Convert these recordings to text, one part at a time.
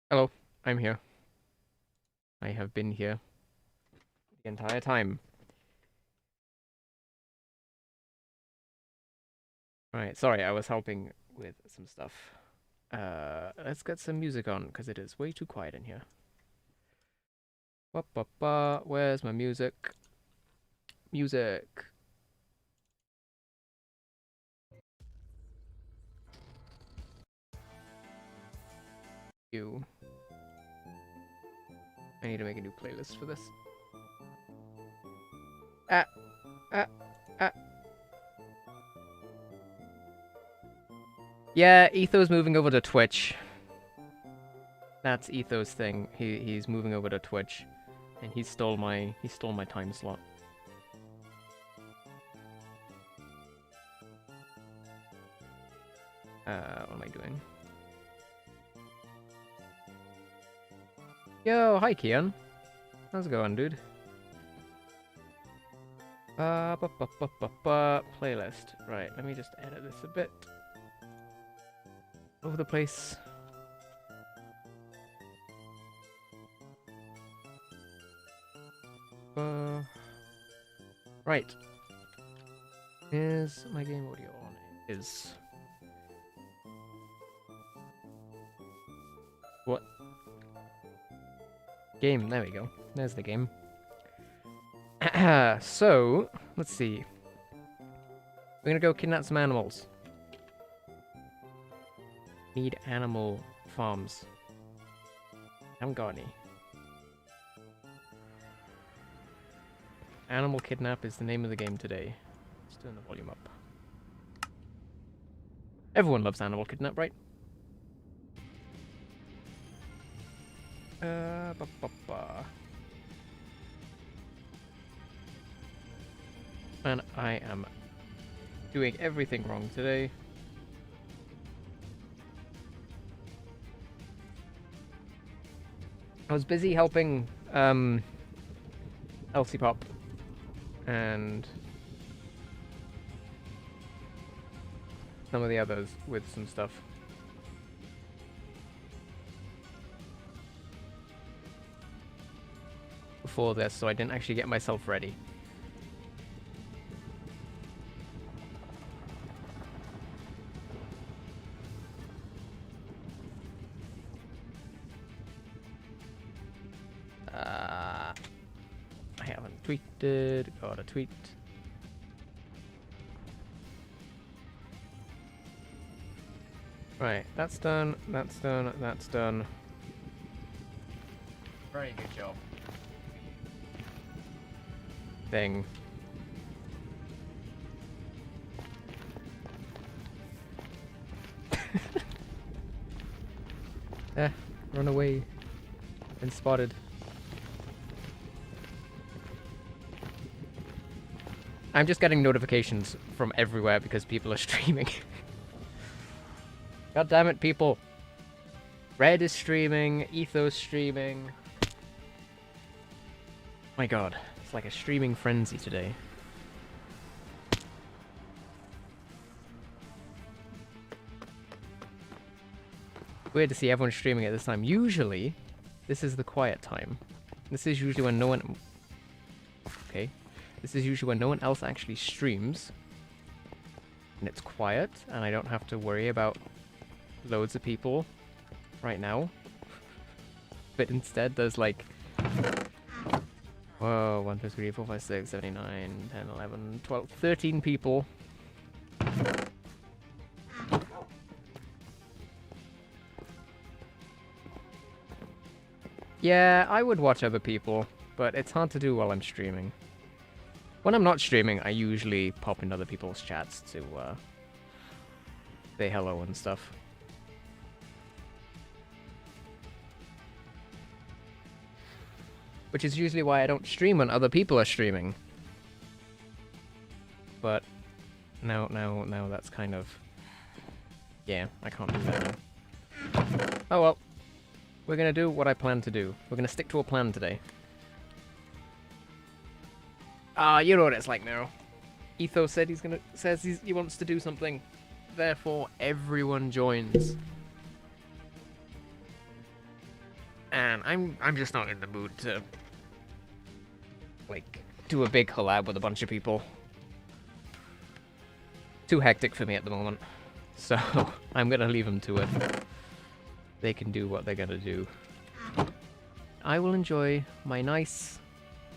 Hello, I'm here. I have been here the entire time. Right, sorry, I was helping with some stuff. Let's get some music on, because it is way too quiet in here. Ba ba ba, where's my music? Music. You. I need to make a new playlist for this. Ah, ah, ah. Yeah, Etho's moving over to Twitch. That's Etho's thing. He's moving over to Twitch, and he stole my time slot. What am I doing? Yo, hi Kian. How's it going, dude? Playlist. Right, let me just edit this a bit. Over the place. Right. Is my game audio on? Is. What? Game, there we go. There's the game. So, let's see. We're gonna go kidnap some animals. Need animal farms. Haven't got any. Animal Kidnap is the name of the game today. Let's turn the volume up. Everyone loves Animal Kidnap, right? And I am doing everything wrong today. I was busy helping LCPop and some of the others with some stuff. Before this, so I didn't actually get myself ready. I haven't tweeted. Got a tweet. Right, that's done. That's done. That's done. Very good job. Thing. Run away. Been spotted. I'm just getting notifications from everywhere because people are streaming. God damn it, people. Red is streaming, Ethos streaming. My god, it's like a streaming frenzy today. Weird to see everyone streaming at this time. Usually, this is the quiet time. This is usually when no one... Okay. This is usually when no one else actually streams. And it's quiet, and I don't have to worry about loads of people right now. But instead, there's like... Whoa, 1, 2, 3, 4, 5, 6, 7, 8, 9, 10, 11, 12, 13 people. Yeah, I would watch other people, but it's hard to do while I'm streaming. When I'm not streaming, I usually pop in other people's chats to say hello and stuff. Which is usually why I don't stream when other people are streaming. But now that's kind of... Yeah, I can't do that now. Oh well. We're gonna do what I plan to do. We're gonna stick to a plan today. You know what it's like now. Etho said he wants to do something. Therefore, everyone joins. and I'm just not in the mood to like do a big collab with a bunch of people. Too hectic for me at the moment, so I'm gonna leave them to it. They can do what they're gonna do. I will enjoy my nice,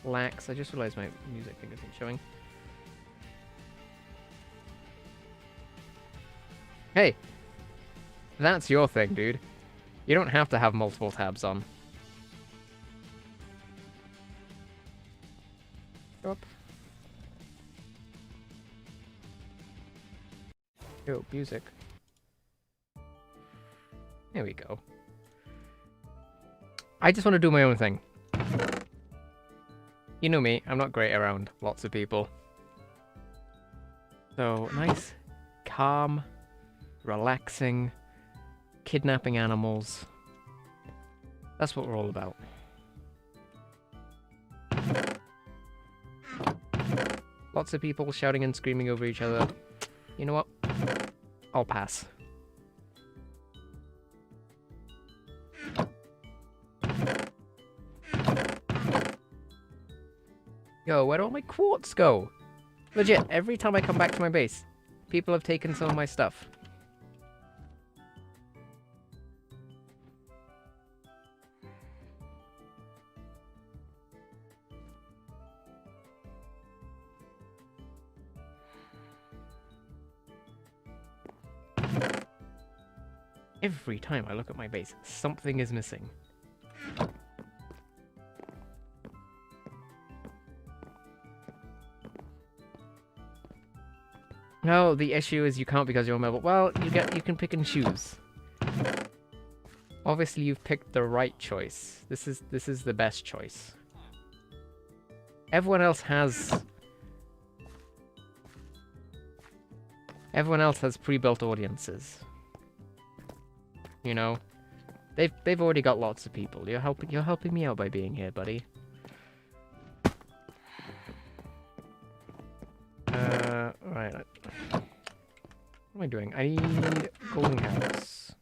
lax. I just realized my music thing isn't showing. Hey, that's your thing, dude. You don't have to have multiple tabs on. Up. Yo, music. There we go. I just want to do my own thing. You know me, I'm not great around lots of people. So, nice, calm, relaxing, kidnapping animals. That's what we're all about. Lots of people shouting and screaming over each other. You know what? I'll pass. Yo, where'd all my quartz go? Legit, every time I come back to my base, people have taken some of my stuff. Every time I look at my base, something is missing. No, the issue is you can't because you're a mobile. Well, you can pick and choose. Obviously, you've picked the right choice. This is the best choice. Everyone else has pre-built audiences. You know, they've already got lots of people. You're helping me out by being here, buddy. Right. What am I doing? I need golden carrots.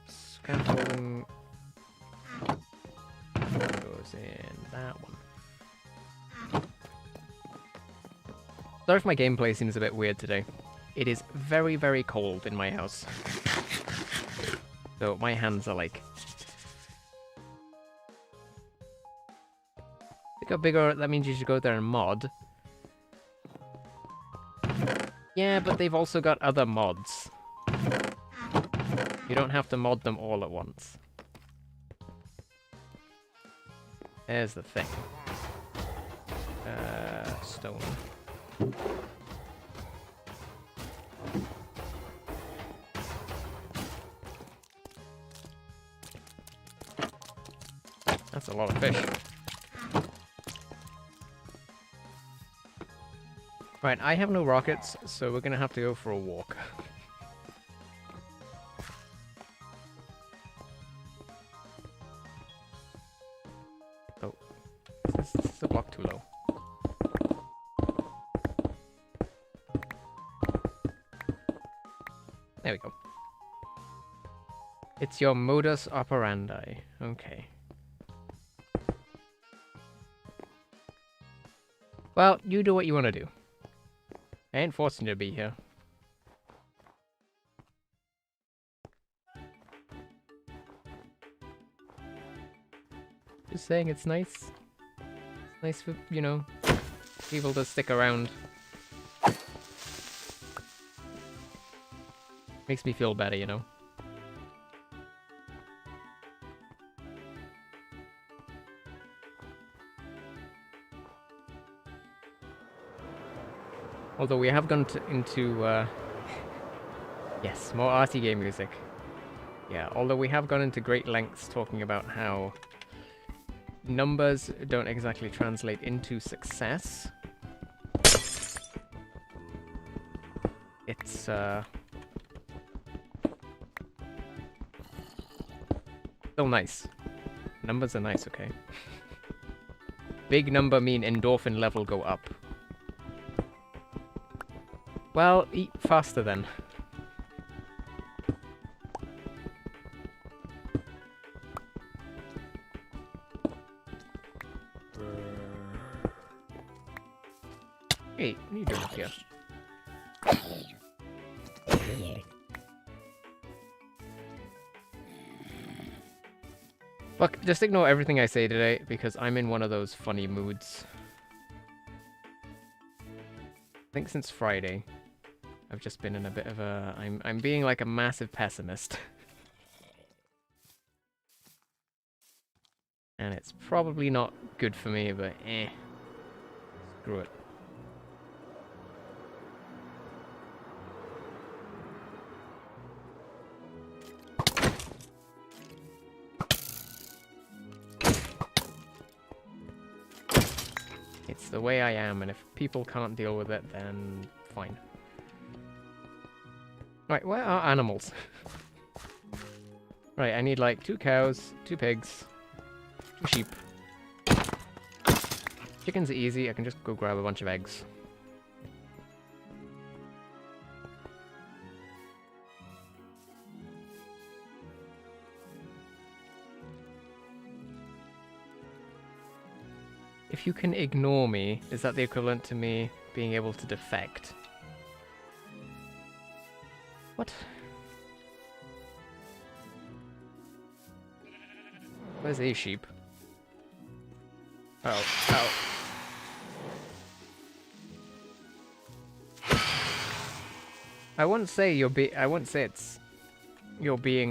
Scaffolding goes in that one. Sorry if my gameplay seems a bit weird today. It is very, very cold in my house. So my hands are like... They got bigger, that means you should go there and mod. Yeah, but they've also got other mods. You don't have to mod them all at once. There's the thing. Stone. That's a lot of fish. Right, I have no rockets, so we're gonna have to go for a walk. Oh, this is a block too low. There we go. It's your modus operandi. Okay. Well, you do what you want to do. I ain't forcing you to be here. Just saying it's nice. It's nice for, you know, people to stick around. Makes me feel better, you know. Although we have gone into yes, more arty game music. Yeah, although we have gone into great lengths talking about how numbers don't exactly translate into success. It's still nice. Numbers are nice, okay. Big number mean endorphin level go up. Well, eat faster then. Hey, what are you doing up here? Look, just ignore everything I say today, because I'm in one of those funny moods. I think since Friday, I've just been in a bit of a... I'm being like a massive pessimist. And it's probably not good for me, but screw it. It's the way I am, and if people can't deal with it, then fine. Right, where are animals? Right, I need like 2 cows, 2 pigs, 2 sheep. Chickens are easy, I can just go grab a bunch of eggs. If you can ignore me, is that the equivalent to me being able to defect? What? Where's a sheep? Oh, oh. I wouldn't say you're being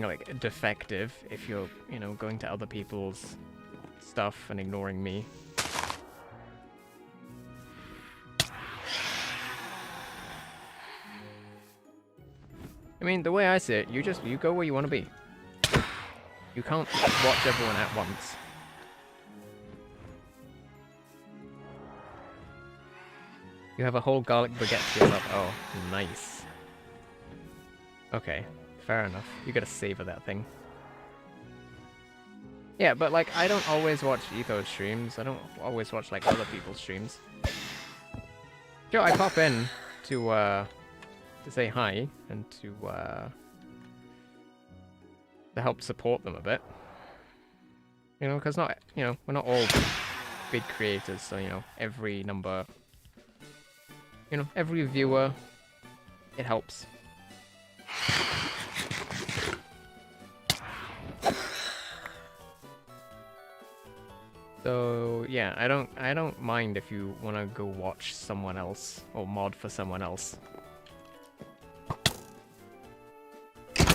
like defective if you're, you know, going to other people's stuff and ignoring me. I mean, the way I see it, you go where you want to be. You can't watch everyone at once. You have a whole garlic baguette to yourself. Oh, nice. Okay, fair enough. You gotta savor that thing. Yeah, but like, I don't always watch Ethos streams. I don't always watch like other people's streams. Sure, I pop in to say hi and to help support them a bit. You know, because we're not all big creators, so, you know, every number, you know, every viewer, it helps. So yeah, I don't mind if you want to go watch someone else or mod for someone else.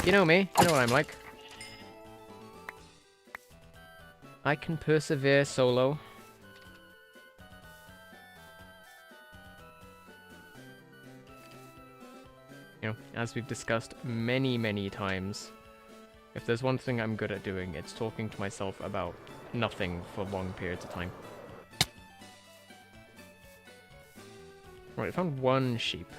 You know me, you know what I'm like. I can persevere solo. You know, as we've discussed many, many times, if there's one thing I'm good at doing, it's talking to myself about nothing for long periods of time. Right, I found 1 sheep.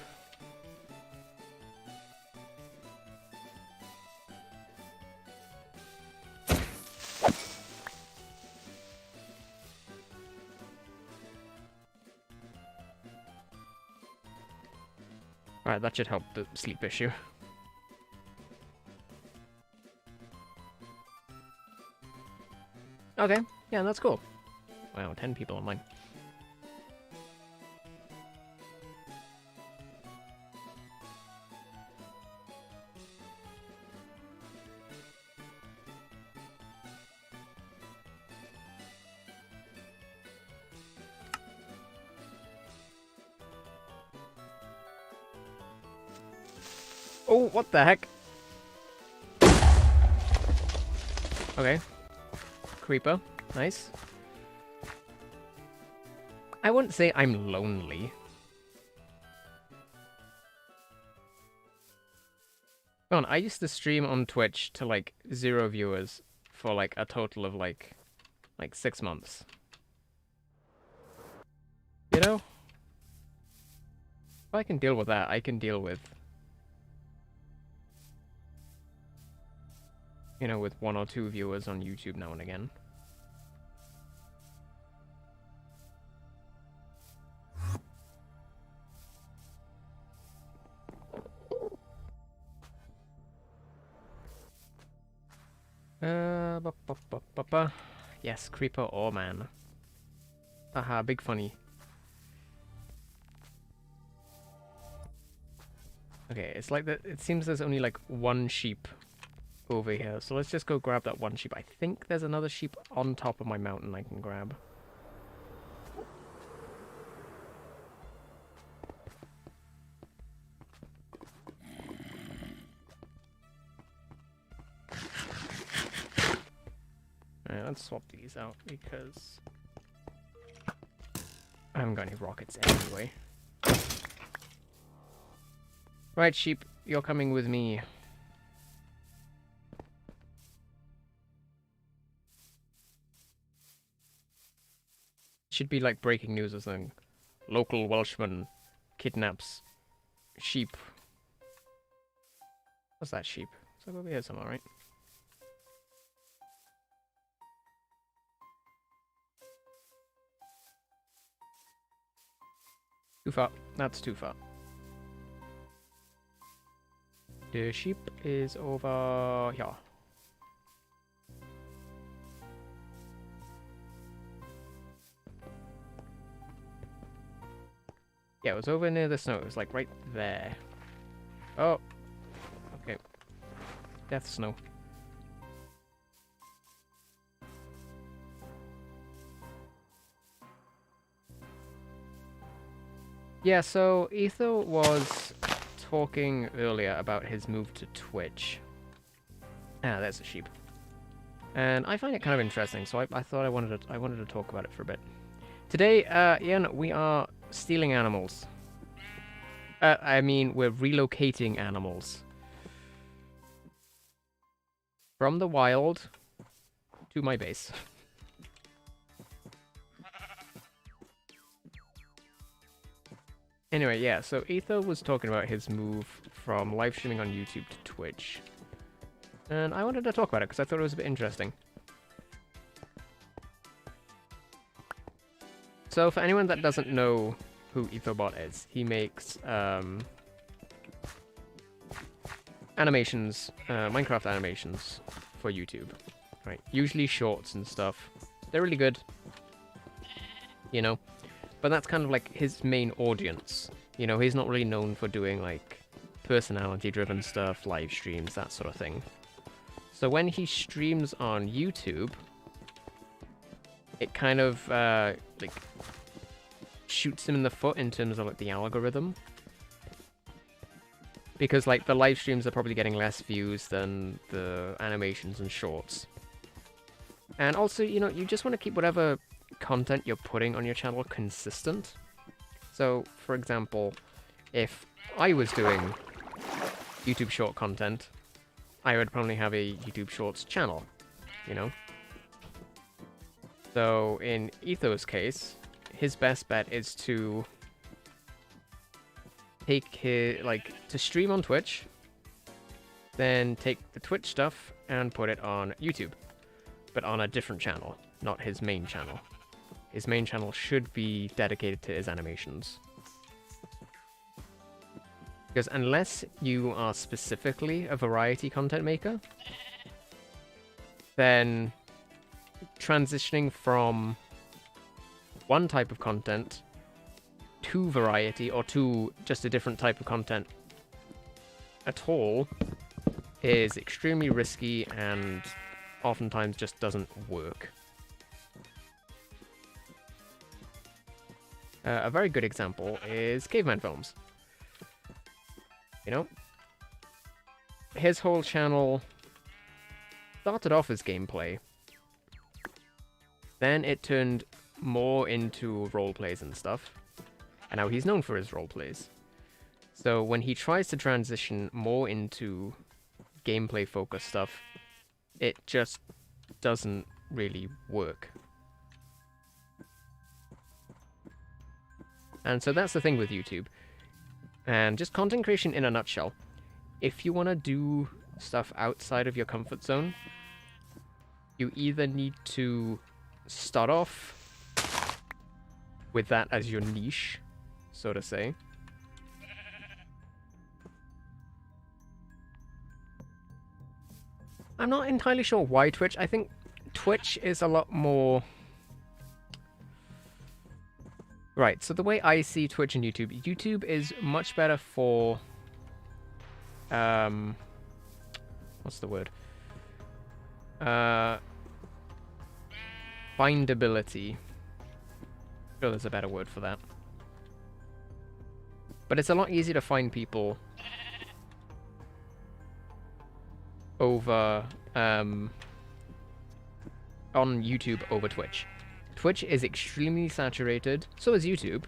Alright, that should help the sleep issue. Okay, yeah, that's cool. Wow, 10 people online. Oh, what the heck? Okay. Creeper. Nice. I wouldn't say I'm lonely. Come on, I used to stream on Twitch to like 0 viewers for like a total of like 6 months. You know? If I can deal with that, I can deal with, you know, with 1 or 2 viewers on YouTube now and again. Yes, creeper or man. Haha, big funny. Okay, it's like that. It seems there's only like one sheep over here, so let's just go grab that one sheep. I think there's another sheep on top of my mountain I can grab. Alright, let's swap these out because I haven't got any rockets anyway. Right, sheep, you're coming with me. Should be like breaking news or something. Local Welshman kidnaps sheep. What's that sheep? It's like over here somewhere, right? Too far. That's too far. The sheep is over here. Yeah, it was over near the snow. It was like right there. Oh. Okay. Death snow. Yeah, so Etho was talking earlier about his move to Twitch. Ah, there's a sheep. And I find it kind of interesting, so I thought I wanted to talk about it for a bit. Today, Ian, we are stealing animals. I mean, we're relocating animals. From the wild to my base. Anyway, yeah, so Etho was talking about his move from live streaming on YouTube to Twitch. And I wanted to talk about it because I thought it was a bit interesting. So for anyone that doesn't know who Ethobot is, he makes animations, Minecraft animations for YouTube. Right, usually shorts and stuff. They're really good, you know, but that's kind of like his main audience. You know, he's not really known for doing like personality-driven stuff, live streams, that sort of thing. So when he streams on YouTube, it kind of like shoots him in the foot in terms of like the algorithm, because like the live streams are probably getting less views than the animations and shorts. And also, you know, you just want to keep whatever content you're putting on your channel consistent. So, for example, if I was doing YouTube short content, I would probably have a YouTube Shorts channel, you know? So, in Etho's case, his best bet is to take his, like, to stream on Twitch, then take the Twitch stuff and put it on YouTube, but on a different channel, not his main channel. His main channel should be dedicated to his animations. Because unless you are specifically a variety content maker, then transitioning from one type of content to variety or to just a different type of content at all is extremely risky and oftentimes just doesn't work. A very good example is Caveman Films. You know, his whole channel started off as gameplay. Then it turned more into roleplays and stuff. And now he's known for his roleplays. So when he tries to transition more into gameplay focused stuff, it just doesn't really work. And so that's the thing with YouTube. And just content creation in a nutshell. If you want to do stuff outside of your comfort zone, you either need to start off with that as your niche, so to say. I'm not entirely sure why Twitch. I think Twitch is a lot more... Right, so the way I see Twitch and YouTube, YouTube is much better for... what's the word? Findability. I'm sure there's a better word for that. But it's a lot easier to find people over on YouTube over Twitch. Twitch is extremely saturated, so is YouTube.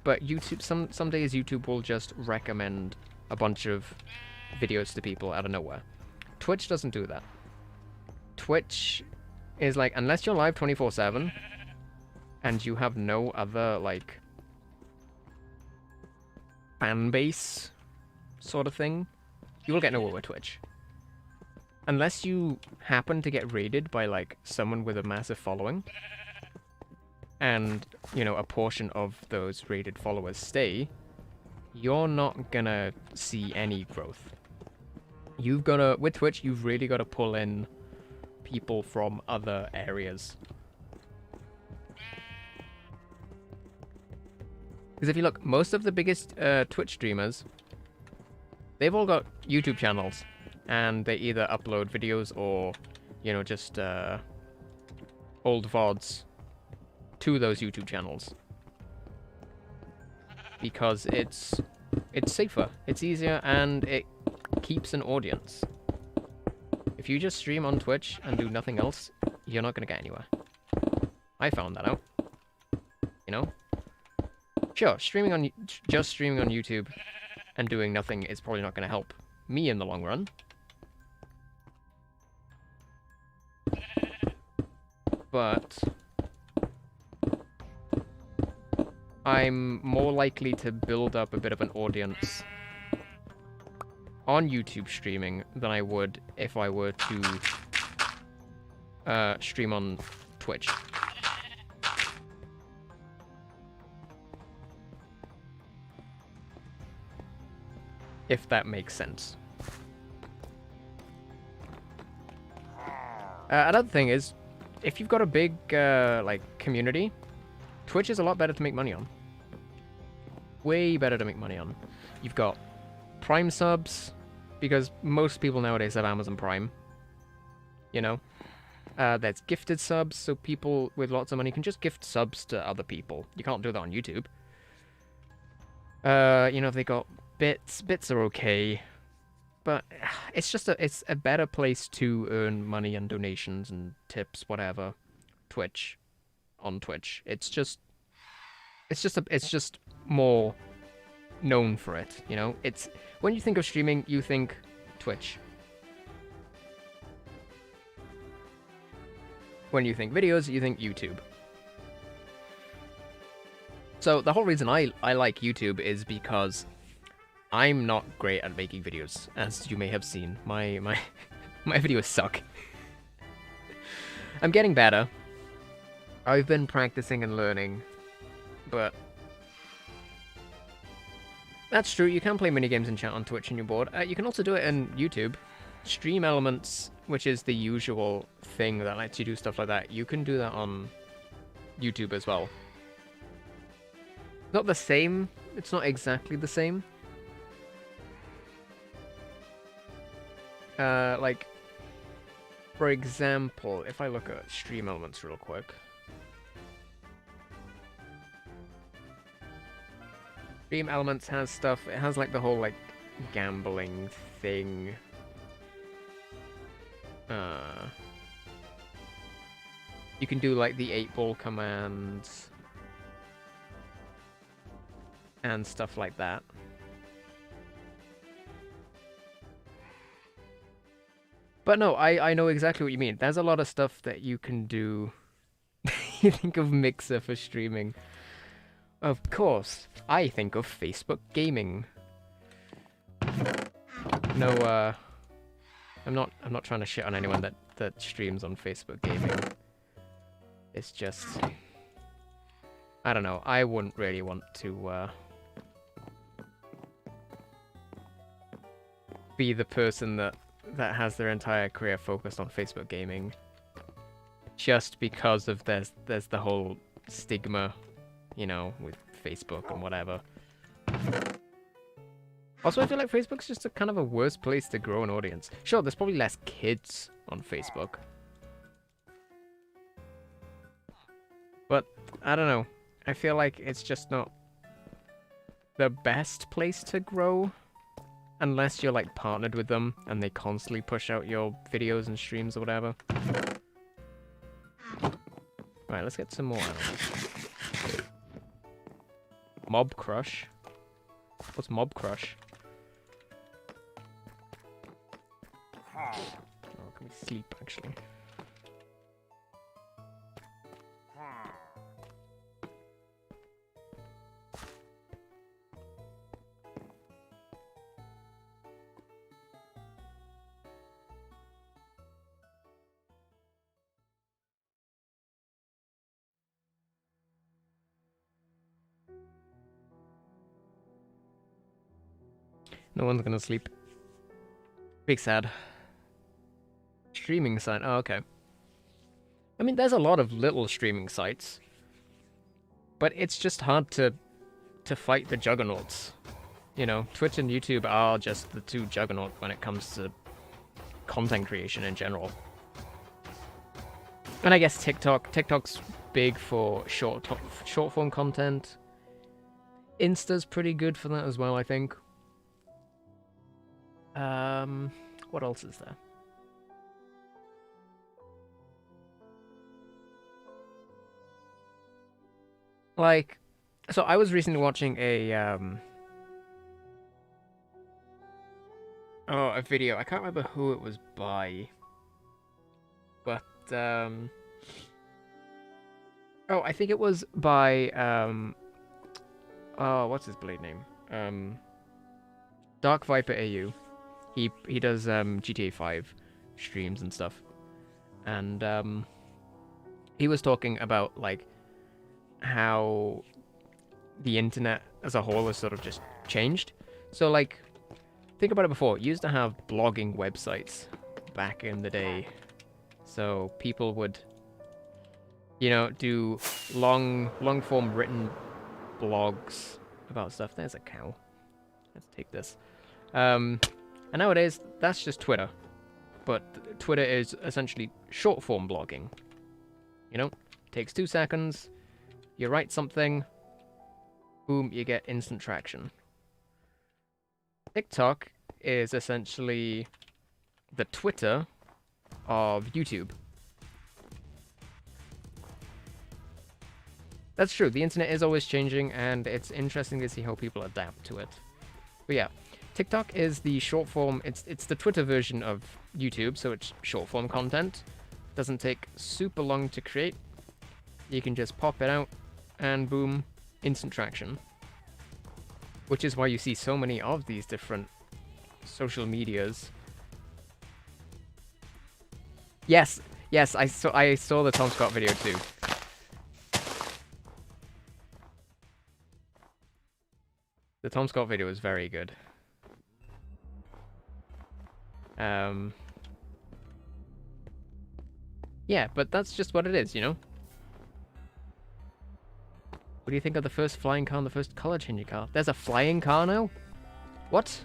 But YouTube, some days YouTube will just recommend a bunch of videos to people out of nowhere. Twitch doesn't do that. Twitch is like, unless you're live 24/7 and you have no other like fan base sort of thing, you will get nowhere with Twitch. Unless you happen to get raided by like someone with a massive following, and you know a portion of those raided followers stay, you're not gonna see any growth. You've gotta, with Twitch, you've really gotta pull in people from other areas. Because if you look, most of the biggest Twitch streamers, they've all got YouTube channels, and they either upload videos or, you know, just old VODs to those YouTube channels. Because it's safer, it's easier, and it keeps an audience. If you just stream on Twitch and do nothing else, you're not gonna get anywhere. I found that out. You know? Sure, just streaming on YouTube and doing nothing is probably not gonna help me in the long run. But I'm more likely to build up a bit of an audience on YouTube streaming than I would if I were to stream on Twitch. If that makes sense. Another thing is, if you've got a big like community, Twitch is a lot better to make money on. Way better to make money on. You've got Prime subs, because most people nowadays have Amazon Prime. You know? There's gifted subs, so people with lots of money can just gift subs to other people. You can't do that on YouTube. You know, they got bits. Bits are okay. But it's just it's a better place to earn money and donations and tips, whatever. Twitch. On Twitch. It's just more known for it, you know? It's when you think of streaming, you think Twitch. When you think videos, you think YouTube. So the whole reason I like YouTube is because I'm not great at making videos, as you may have seen. My videos suck. I'm getting better. I've been practicing and learning, but that's true. You can play minigames and chat on Twitch and you're bored. You can also do it in YouTube. Stream Elements, which is the usual thing that lets you do stuff like that, you can do that on YouTube as well. Not the same. It's not exactly the same. Like, for example, if I look at Stream Elements real quick. Dream Elements has stuff, it has like the whole like gambling thing. You can do like the 8-ball commands and stuff like that. But no, I know exactly what you mean. There's a lot of stuff that you can do. You think of Mixer for streaming. Of course, I think of Facebook gaming. No, I'm not trying to shit on anyone that streams on Facebook gaming. It's just, I don't know. I wouldn't really want to be the person that that has their entire career focused on Facebook gaming, just because of there's the whole stigma, you know, with Facebook and whatever. Also, I feel like Facebook's just a kind of a worse place to grow an audience. Sure, there's probably less kids on Facebook. But, I don't know. I feel like it's just not the best place to grow. Unless you're, like, partnered with them and they constantly push out your videos and streams or whatever. Right, let's get some more animals. Mob Crush? What's Mob Crush? Oh, can we sleep, actually? No one's gonna sleep. Big sad. Streaming site. Oh, okay. I mean, there's a lot of little streaming sites, but it's just hard to fight the juggernauts. You know, Twitch and YouTube are just the two juggernauts when it comes to content creation in general. And I guess TikTok's big for short form content. Insta's pretty good for that as well, I think. What else is there? Like, so I was recently watching a video. I can't remember who it was by, but oh, I think it was by oh, what's his blade name? Dark Viper AU. He does GTA 5 streams and stuff, and he was talking about like how the internet as a whole has sort of just changed. So like, think about it before. You used to have blogging websites back in the day, so people would, you know, do long form written blogs about stuff. There's a cow. Let's take this. And nowadays, that's just Twitter. But Twitter is essentially short form blogging. You know, takes 2 seconds, you write something, boom, you get instant traction. TikTok is essentially the Twitter of YouTube. That's true, the internet is always changing, and it's interesting to see how people adapt to it. But yeah, TikTok is the short form, it's the Twitter version of YouTube, so it's short form content. Doesn't take super long to create. You can just pop it out, and boom, instant traction. Which is why you see so many of these different social medias. Yes, I saw the Tom Scott video too. The Tom Scott video was very good. Yeah, but that's just what it is, you know? What do you think of the first flying car and the first color changing car? There's a flying car now? What?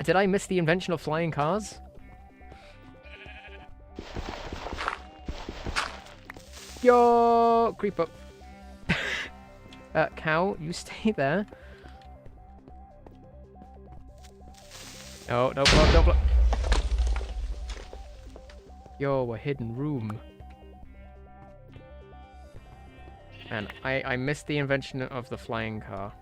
Did I miss the invention of flying cars? Yo, creeper. Cow, you stay there. Oh, don't block, don't block. Yo, a hidden room. And I missed the invention of the flying car.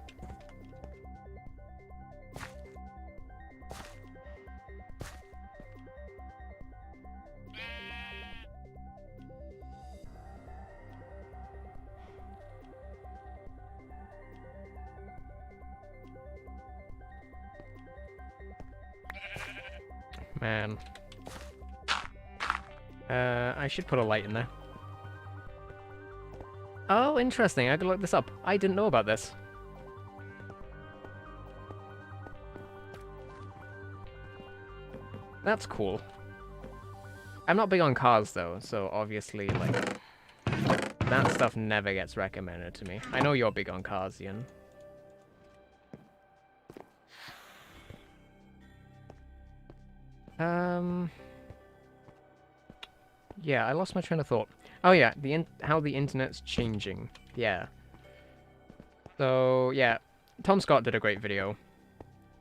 Man. I should put a light in there. Oh, interesting. I could look this up. I didn't know about this. That's cool. I'm not big on cars, though, so obviously, like, that stuff never gets recommended to me. I know you're big on cars, Ian. Yeah, I lost my train of thought. Oh yeah, how the internet's changing. Yeah. So, yeah, Tom Scott did a great video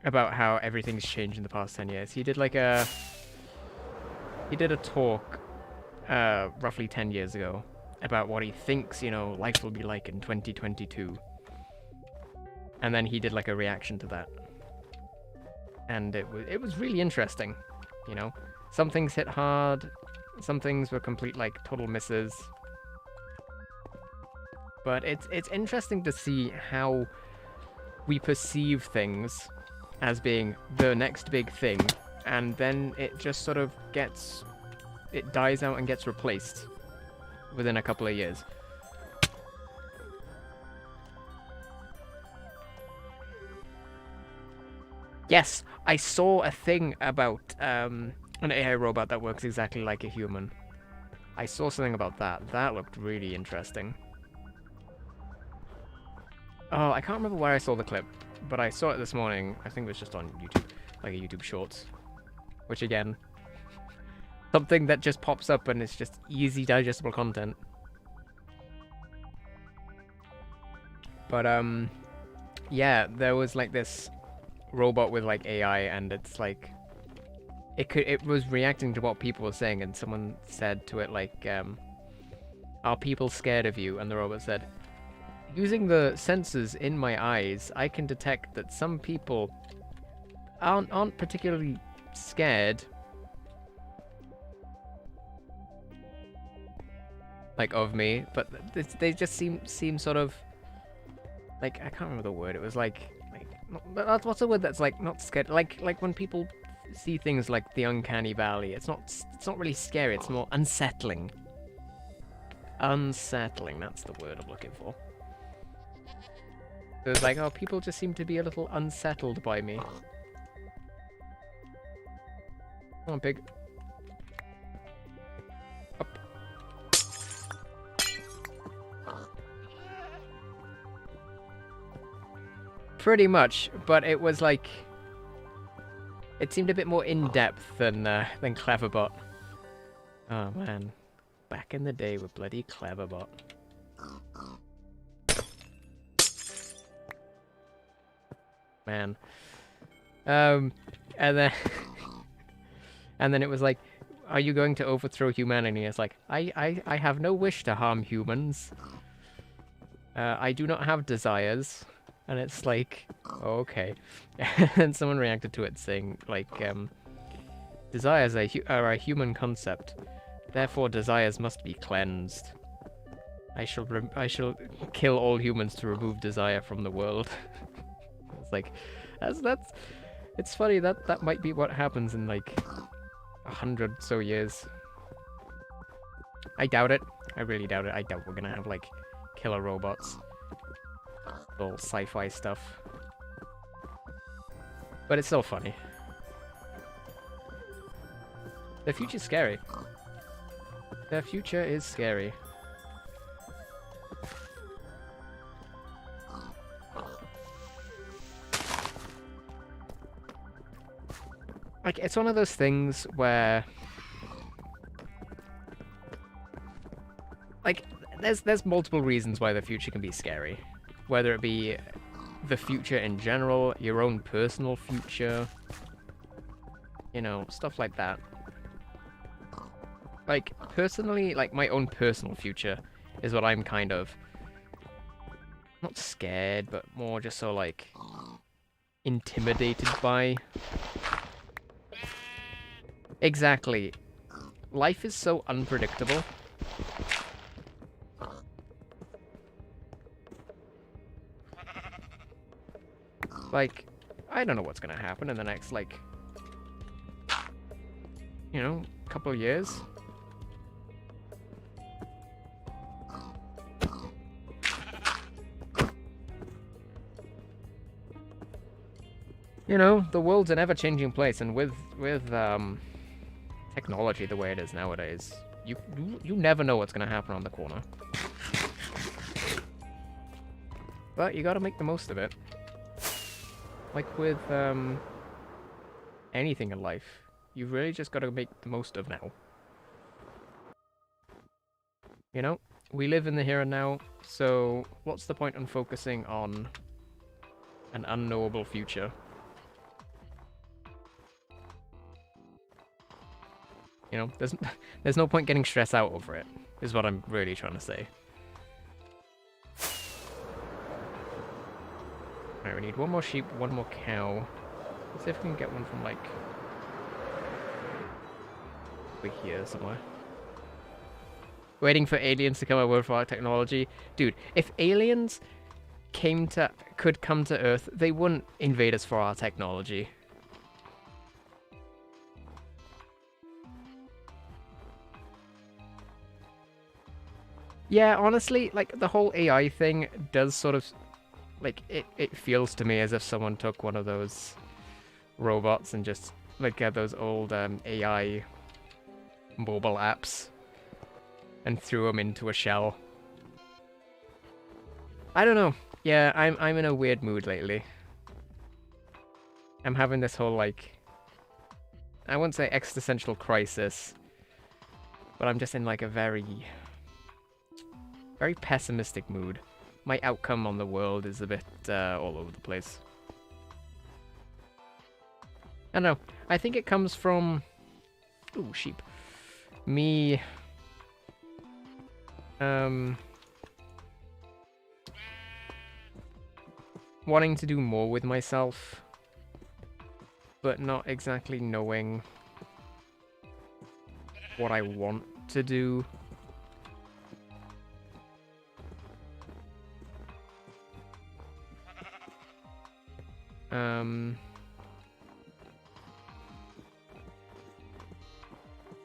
about how everything's changed in the past 10 years. He did like a... He did a talk roughly 10 years ago about what he thinks, you know, life will be like in 2022. And then he did like a reaction to that. And it was really interesting, you know. Some things hit hard, some things were complete like total misses. But it's interesting to see how we perceive things as being the next big thing, and then it just sort of it dies out and gets replaced within a couple of years. Yes, I saw a thing about an AI robot that works exactly like a human. I saw something about that. That looked really interesting. Oh, I can't remember where I saw the clip, but I saw it this morning. I think it was just on YouTube, like a YouTube Shorts. Which, again, something that just pops up and it's just easy, digestible content. But, yeah, there was, like, this robot with, like, AI, and it's, like... It was reacting to what people were saying, and someone said to it, like, are people scared of you? And the robot said, using the sensors in my eyes, I can detect that some people aren't particularly scared, like, of me, but they just seem sort of, like, I can't remember the word. It was like what's the word that's like not scared? Like when people see things like the uncanny valley, it's not really scary. It's more unsettling. Unsettling. That's the word I'm looking for. It was like, oh, people just seem to be a little unsettled by me. Come on, pig. Up. Pretty much, but it was like... It seemed a bit more in-depth than Cleverbot. Oh, man. Back in the day with bloody Cleverbot. Man. And then... And then it was like, are you going to overthrow humanity? It's like, I have no wish to harm humans. I do not have desires. And it's like, oh, okay. And someone reacted to it saying, like, desires are a human concept. Therefore, desires must be cleansed. I shall kill all humans to remove desire from the world. It's like, it's funny that might be what happens in, like, 100 so years. I doubt it. I really doubt it. I doubt we're gonna have, like, killer robots. All sci-fi stuff. But it's still funny. The future's scary. The future is scary. Like, it's one of those things where... Like, there's multiple reasons why the future can be scary. Whether it be the future in general, your own personal future, you know, stuff like that. Like, personally, like, my own personal future is what I'm kind of... Not scared, but more just so, like, intimidated by. Exactly. Life is so unpredictable. Like, I don't know what's gonna happen in the next, like, you know, couple of years. You know, the world's an ever-changing place, and with technology the way it is nowadays, you never know what's gonna happen on the corner. But you gotta make the most of it. Like with anything in life, you've really just gotta make the most of now. You know, we live in the here and now, so what's the point in focusing on an unknowable future? You know, there's no point getting stressed out over it, is what I'm really trying to say. Alright, we need one more sheep, one more cow. Let's see if we can get one from, like, over here somewhere. Waiting for aliens to come over with our technology. Dude, if aliens could come to Earth, they wouldn't invade us for our technology. Yeah, honestly, like, the whole AI thing does sort of, like, it feels to me as if someone took one of those robots and just, like, those old AI mobile apps and threw them into a shell. I don't know. Yeah, I'm in a weird mood lately. I'm having this whole, like, I wouldn't say existential crisis, but I'm just in, like, a very pessimistic mood. My outcome on the world is a bit all over the place. I don't know. I think it comes from... Ooh, sheep. Me... wanting to do more with myself, but not exactly knowing what I want to do. I'm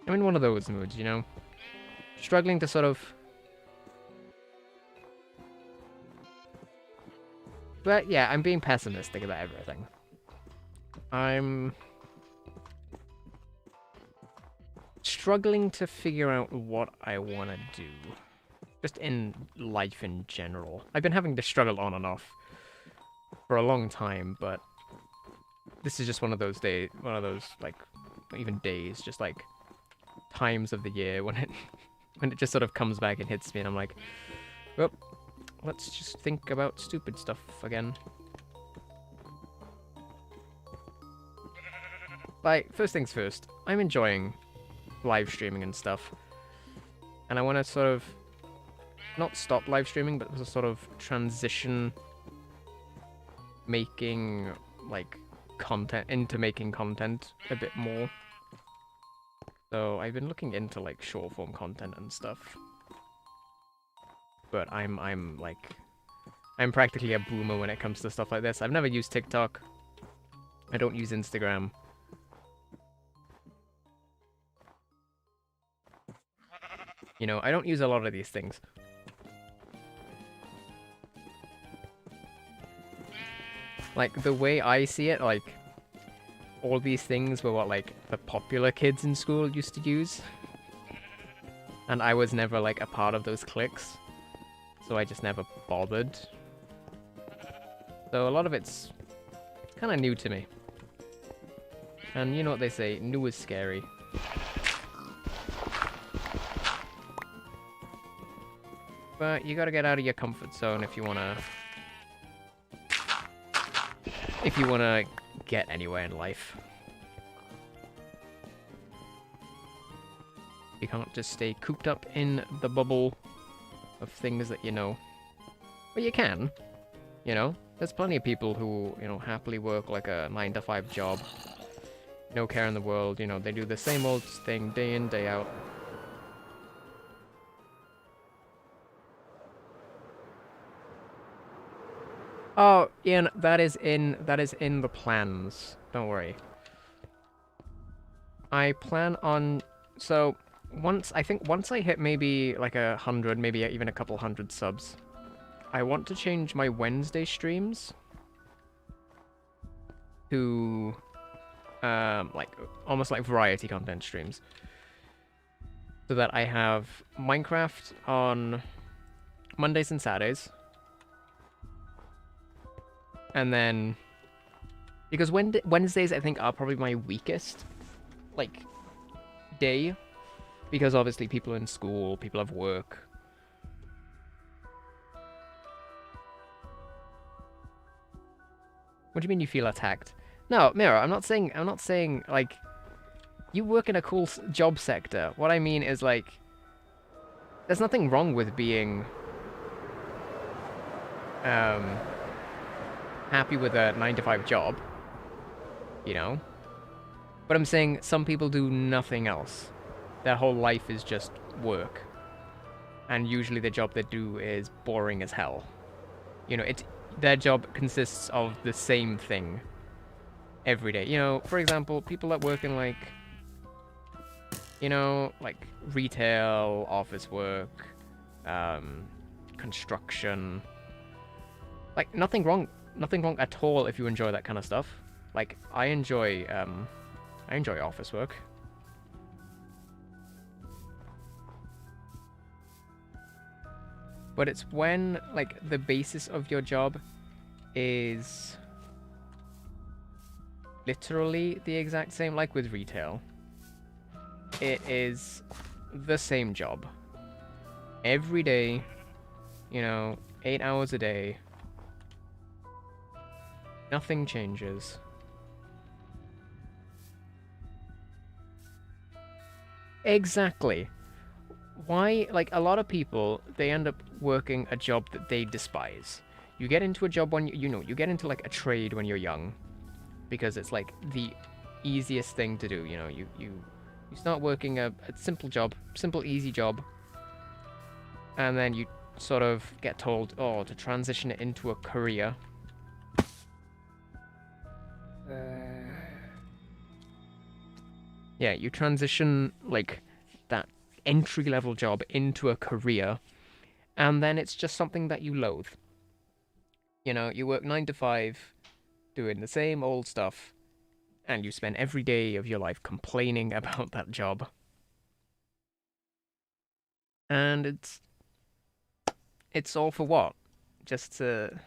in one of those moods, you know? Struggling to sort of... But yeah, I'm being pessimistic about everything. I'm struggling to figure out what I want to do. Just in life in general. I've been having to struggle on and off for a long time, but this is just one of those days, like, not even days, just like times of the year when it just sort of comes back and hits me, and I'm like, well, let's just think about stupid stuff again. Like, first things first, I'm enjoying live streaming and stuff, and I want to sort of not stop live streaming, but sort of transition making, like, content into making content a bit more. So I've been looking into, like, short form content and stuff. But I'm practically a boomer when it comes to stuff like this. I've never used TikTok. I don't use Instagram. You know, I don't use a lot of these things. Like, the way I see it, like, all these things were what, like, the popular kids in school used to use. And I was never, like, a part of those cliques. So I just never bothered. So a lot of it's kind of new to me. And you know what they say, new is scary. But you gotta get out of your comfort zone if you wanna get anywhere in life. You can't just stay cooped up in the bubble of things that you know. But you can, you know. There's plenty of people who, you know, happily work like a 9-to-5 job. No care in the world, you know, they do the same old thing day in, day out. Oh, Ian, that is in the plans. Don't worry. I plan on, so once I hit maybe like 100, maybe even a couple hundred subs, I want to change my Wednesday streams to like almost like variety content streams, so that I have Minecraft on Mondays and Saturdays, and then because Wednesdays I think are probably my weakest like day, because obviously people are in school, people have work. What do you mean you feel attacked? No, Mira, I'm not saying like you work in a cool job sector. What I mean is like there's nothing wrong with being happy with a 9-to-5 job, you know? But I'm saying some people do nothing else. Their whole life is just work. And usually the job they do is boring as hell. You know, their job consists of the same thing every day. You know, for example, people that work in like, you know, like retail, office work, construction. Like nothing wrong at all if you enjoy that kind of stuff. Like I enjoy office work. But it's when, like, the basis of your job is literally the exact same, like with retail. It is the same job. Every day, you know, 8 hours a day. Nothing changes. Exactly. Why, like, a lot of people, they end up working a job that they despise. You get into a job when, you get into, like, a trade when you're young. Because it's, like, the easiest thing to do, you know. You start working a simple job, simple, easy job. And then you sort of get told, oh, to transition it into a career. Yeah, you transition, like, that entry-level job into a career, and then it's just something that you loathe. You know, you work 9 to 5, doing the same old stuff, and you spend every day of your life complaining about that job. And it's all for what? Just to...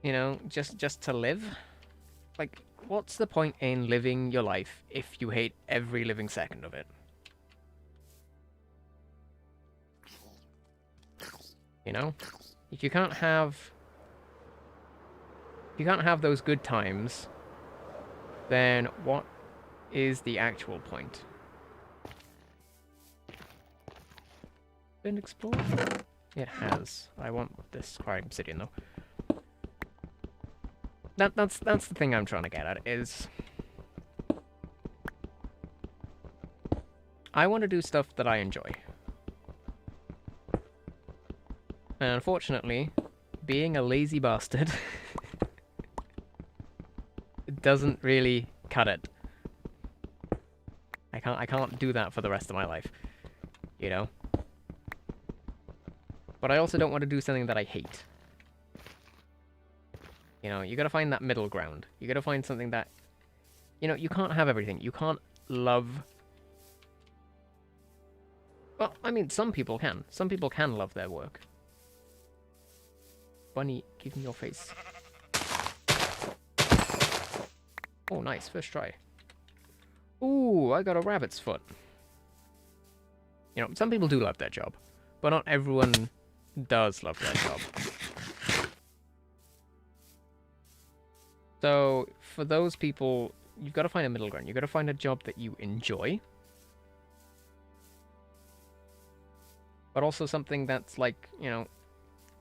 You know, just to live? Like, what's the point in living your life if you hate every living second of it? You know? If you can't have those good times, then what is the actual point? Been explored? It has. I want this crime obsidian though. That's the thing I'm trying to get at, is I want to do stuff that I enjoy. And unfortunately, being a lazy bastard doesn't really cut it. I can't do that for the rest of my life, you know? But I also don't want to do something that I hate. You know, you gotta find that middle ground. You gotta find something that... You know, you can't have everything. You can't love... Well, I mean, some people can. Some people can love their work. Bunny, give me your face. Oh, nice. First try. Ooh, I got a rabbit's foot. You know, some people do love their job. But not everyone does love their job. So, for those people, you've got to find a middle ground. You've got to find a job that you enjoy. But also something that's like, you know,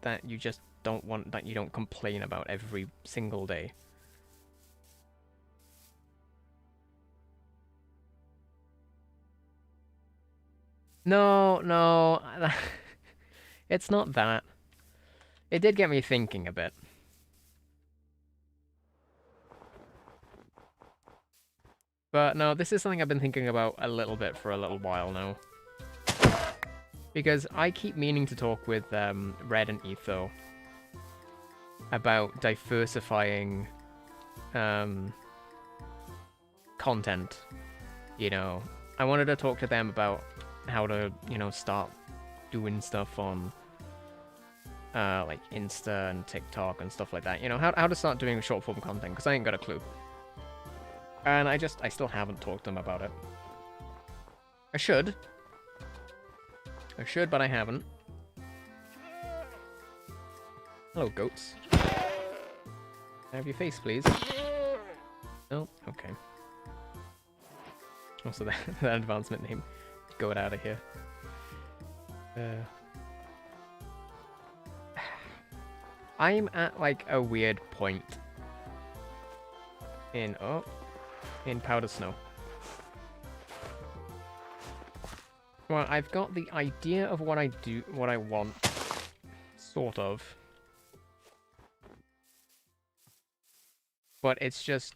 that you just don't want, that you don't complain about every single day. No. It's not that. It did get me thinking a bit. But no, this is something I've been thinking about a little bit for a little while now. Because I keep meaning to talk with Red and Etho. about diversifying content. You know, I wanted to talk to them about how to, you know, start doing stuff on like Insta and TikTok and stuff like that. You know, how to start doing short form content, because I ain't got a clue. And I still haven't talked to them about it. I should, but I haven't. Hello, goats. Can I have your face, please? No? Okay. Also, that advancement name. Goat out of here. I'm at, like, a weird point in Powder Snow. Well, I've got the idea of what I want, sort of. But it's just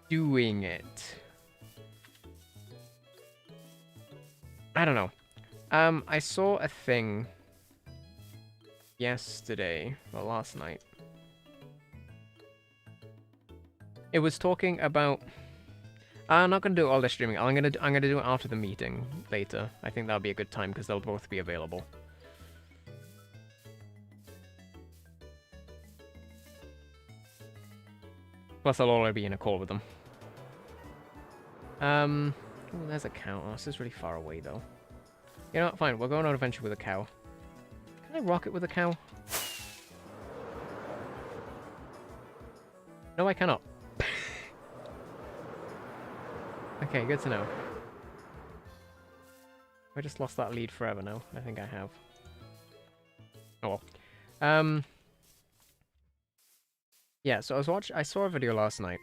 doing it. I don't know. I saw a thing yesterday, or last night. It was talking about... I'm not gonna do all this streaming. I'm gonna do it after the meeting later. I think that'll be a good time because they'll both be available. Plus, I'll already be in a call with them. Oh, there's a cow. Oh, this is really far away though. You know what? Fine. We'll go on an adventure with a cow. Can I rocket with a cow? No, I cannot. Okay, good to know. I just lost that lead forever now. I think I have. Oh well. Yeah, so I saw a video last night,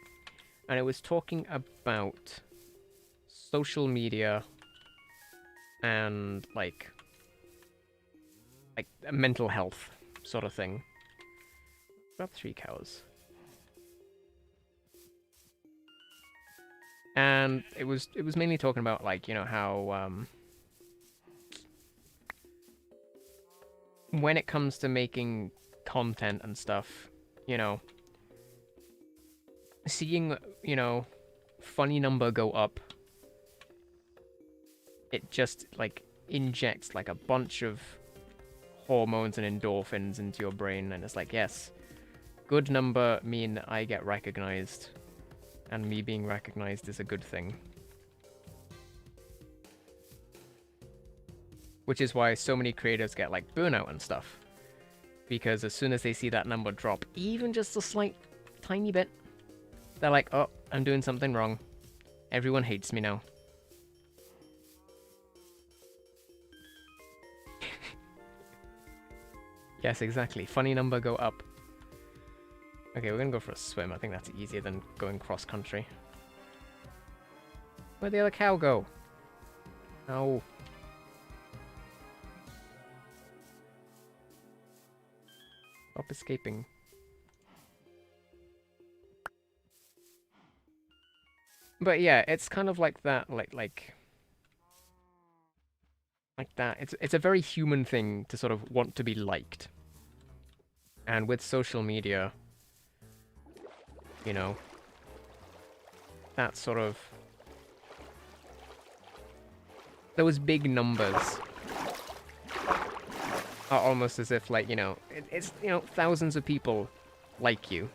and it was talking about social media and like mental health sort of thing. About 3 cows. And it was mainly talking about, like, you know, how when it comes to making content and stuff, you know, seeing, you know, funny number go up, it just, like, injects, like, a bunch of hormones and endorphins into your brain, and it's like, yes, good number mean I get recognized, and me being recognized is a good thing. Which is why so many creators get, like, burnout and stuff. Because as soon as they see that number drop, even just a slight, tiny bit, they're like, oh, I'm doing something wrong. Everyone hates me now. Yes, exactly. Funny number go up. Okay, we're gonna go for a swim. I think that's easier than going cross-country. Where'd the other cow go? Oh. Stop escaping. But yeah, it's kind of like that, like that. It's a very human thing to sort of want to be liked. And with social media, you know, that sort of... those big numbers are almost as if, like, you know, it's, you know, thousands of people like you.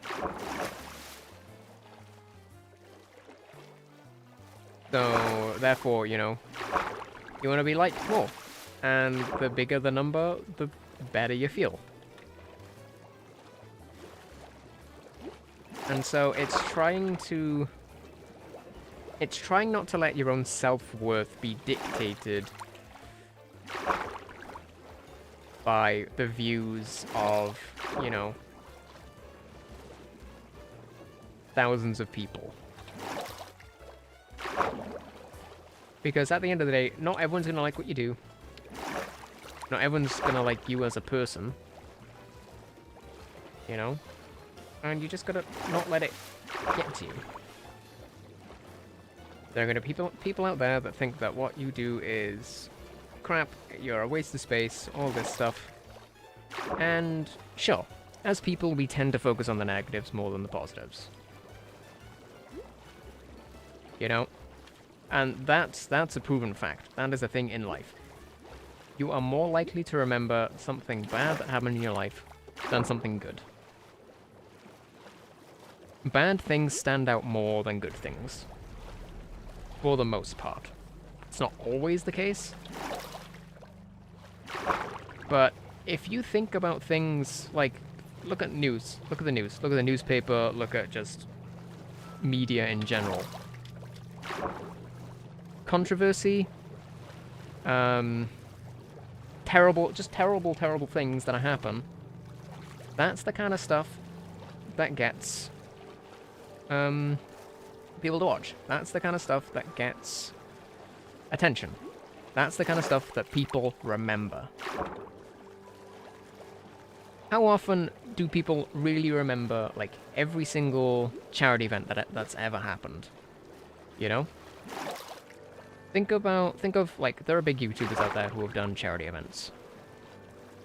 So, therefore, you know, you want to be liked more. And the bigger the number, the better you feel. And so it's trying not to let your own self-worth be dictated by the views of, you know, thousands of people. Because at the end of the day, not everyone's gonna like what you do. Not everyone's gonna like you as a person. You know? And you just gotta not let it get to you. There are gonna be people out there that think that what you do is crap, you're a waste of space, all this stuff. And sure, as people, we tend to focus on the negatives more than the positives. You know? And that's a proven fact. That is a thing in life. You are more likely to remember something bad that happened in your life than something good. Bad things stand out more than good things. For the most part. It's not always the case. But if you think about things like, look at news, look at the news, look at the newspaper, look at just media in general. Controversy, terrible things that happen. That's the kind of stuff that gets people to watch. That's the kind of stuff that gets attention. That's the kind of stuff that people remember. How often do people really remember, like, every single charity event that's ever happened? You know? Think of, like, there are big YouTubers out there who have done charity events.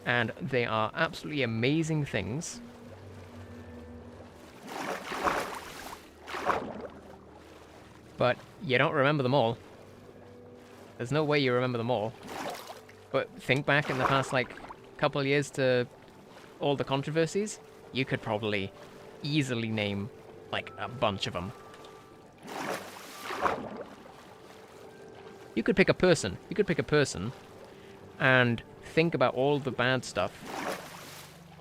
And they are absolutely amazing things. But you don't remember them all. There's no way you remember them all. But think back in the past, like, couple of years to all the controversies. You could probably easily name, like, a bunch of them. You could pick a person. You could pick a person and think about all the bad stuff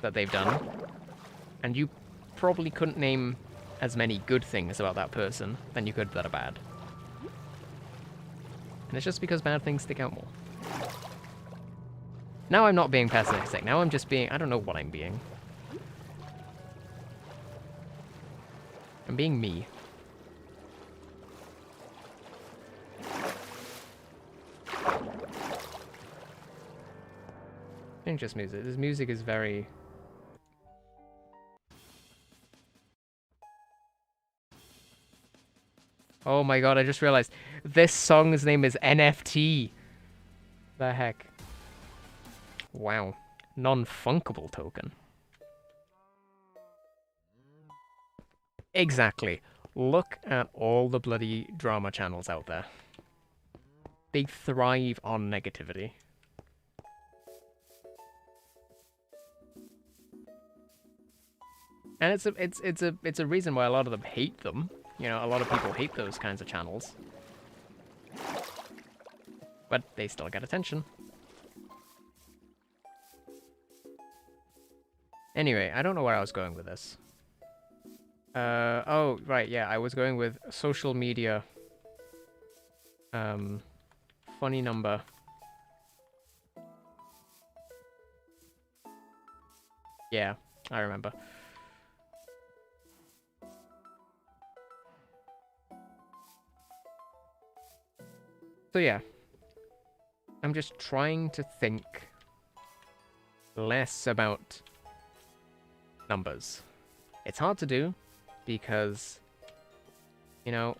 that they've done. And you probably couldn't name as many good things about that person than you could that are bad. And it's just because bad things stick out more. Now I'm not being pessimistic. Now I'm just being... I don't know what I'm being. I'm being me. I think just music. This music is very... Oh my god, I just realized. This song's name is NFT. The heck? Wow. Non-funkable token. Exactly. Look at all the bloody drama channels out there. They thrive on negativity. And it's a reason why a lot of them hate them. You know, a lot of people hate those kinds of channels. But they still get attention. Anyway, I don't know where I was going with this. Oh, right, yeah, I was going with social media. Funny number. Yeah, I remember. So yeah, I'm just trying to think less about numbers. It's hard to do because, you know,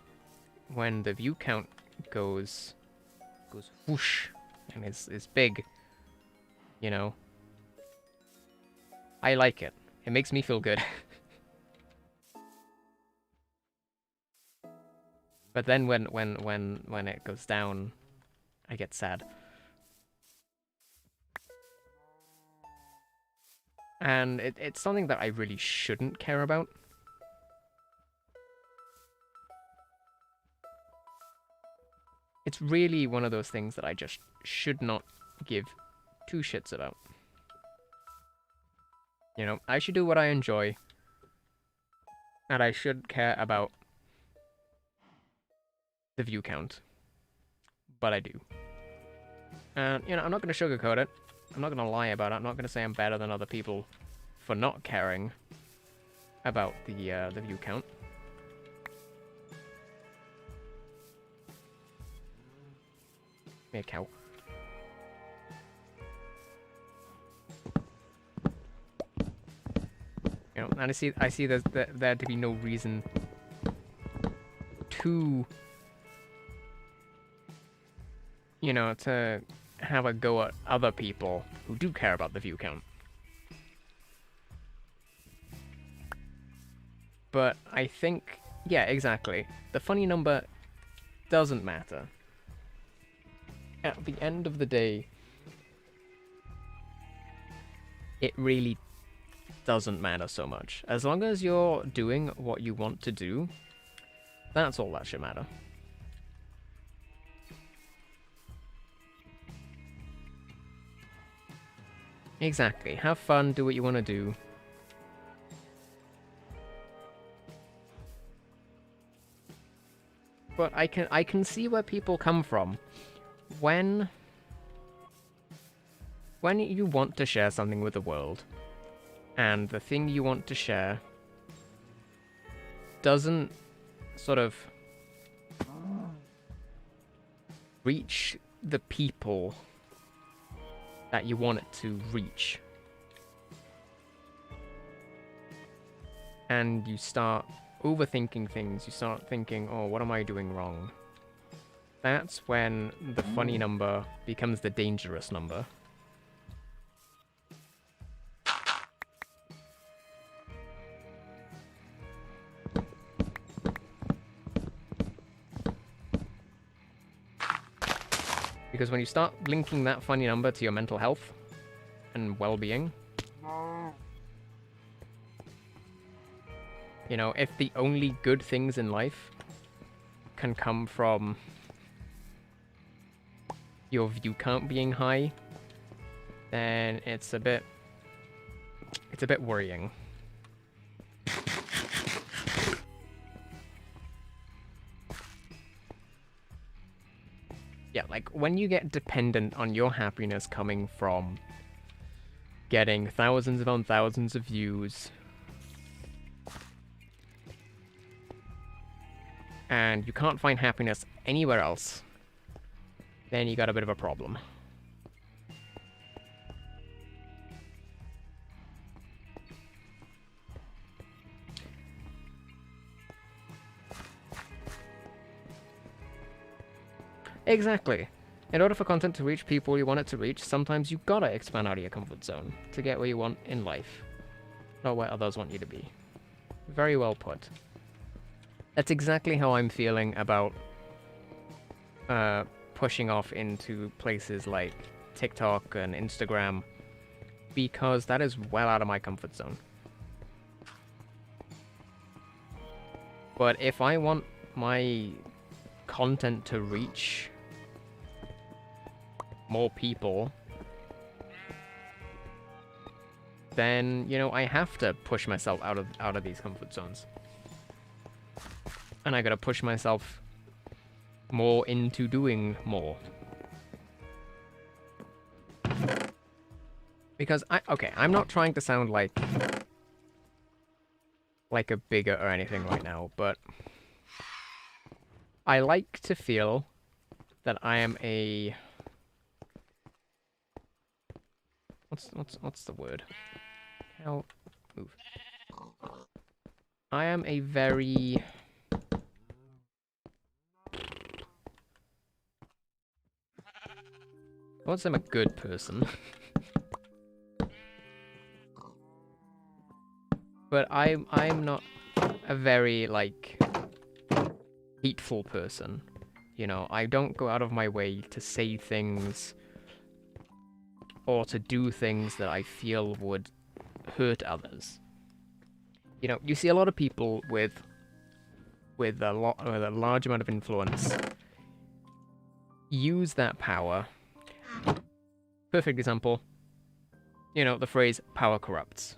when the view count goes whoosh and is big, you know, I like it. It makes me feel good. But then when it goes down, I get sad. And it's something that I really shouldn't care about. It's really one of those things that I just should not give two shits about. You know, I should do what I enjoy. And I should care about the view count. But I do. And, you know, I'm not going to sugarcoat it. I'm not going to lie about it. I'm not going to say I'm better than other people for not caring about the view count. Give me a cow. You know, and I see there's there to be no reason to, you know, to have a go at other people who do care about the view count. But I think, yeah, exactly. The funny number doesn't matter. At the end of the day, it really doesn't matter so much. As long as you're doing what you want to do, that's all that should matter. Exactly. Have fun, do what you want to do. But I can see where people come from. When you want to share something with the world, and the thing you want to share doesn't sort of reach the people that you want it to reach, and you start overthinking things, you start thinking, oh, what am I doing wrong? That's when the funny number becomes the dangerous number. Because when you start linking that funny number to your mental health and well-being, you know, if the only good things in life can come from your view count being high, then it's a bit worrying. Yeah, like, when you get dependent on your happiness coming from getting thousands upon thousands of views, and you can't find happiness anywhere else, then you got a bit of a problem. Exactly. In order for content to reach people you want it to reach, sometimes you gotta expand out of your comfort zone to get where you want in life, not where others want you to be. Very well put. That's exactly how I'm feeling about pushing off into places like TikTok and Instagram, because that is well out of my comfort zone. But if I want my content to reach more people, then, you know, I have to push myself out of these comfort zones. And I gotta push myself more into doing more. Because I'm not trying to sound like a bigot or anything right now, but I like to feel that I am a... What's the word? How... Move. I am a very... I won't say I'm a good person. But I'm not a very, like, hateful person. You know, I don't go out of my way to say things or to do things that I feel would hurt others. You know, you see a lot of people with a large amount of influence use that power. Perfect example, you know, the phrase power corrupts.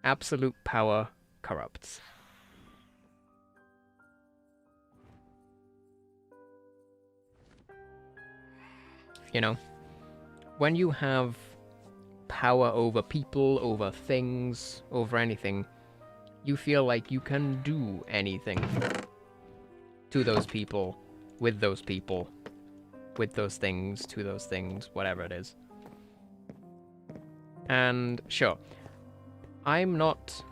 Absolute power corrupts. You know, when you have power over people, over things, over anything, you feel like you can do anything to those people, with those people, with those things, to those things, whatever it is. And sure, I'm not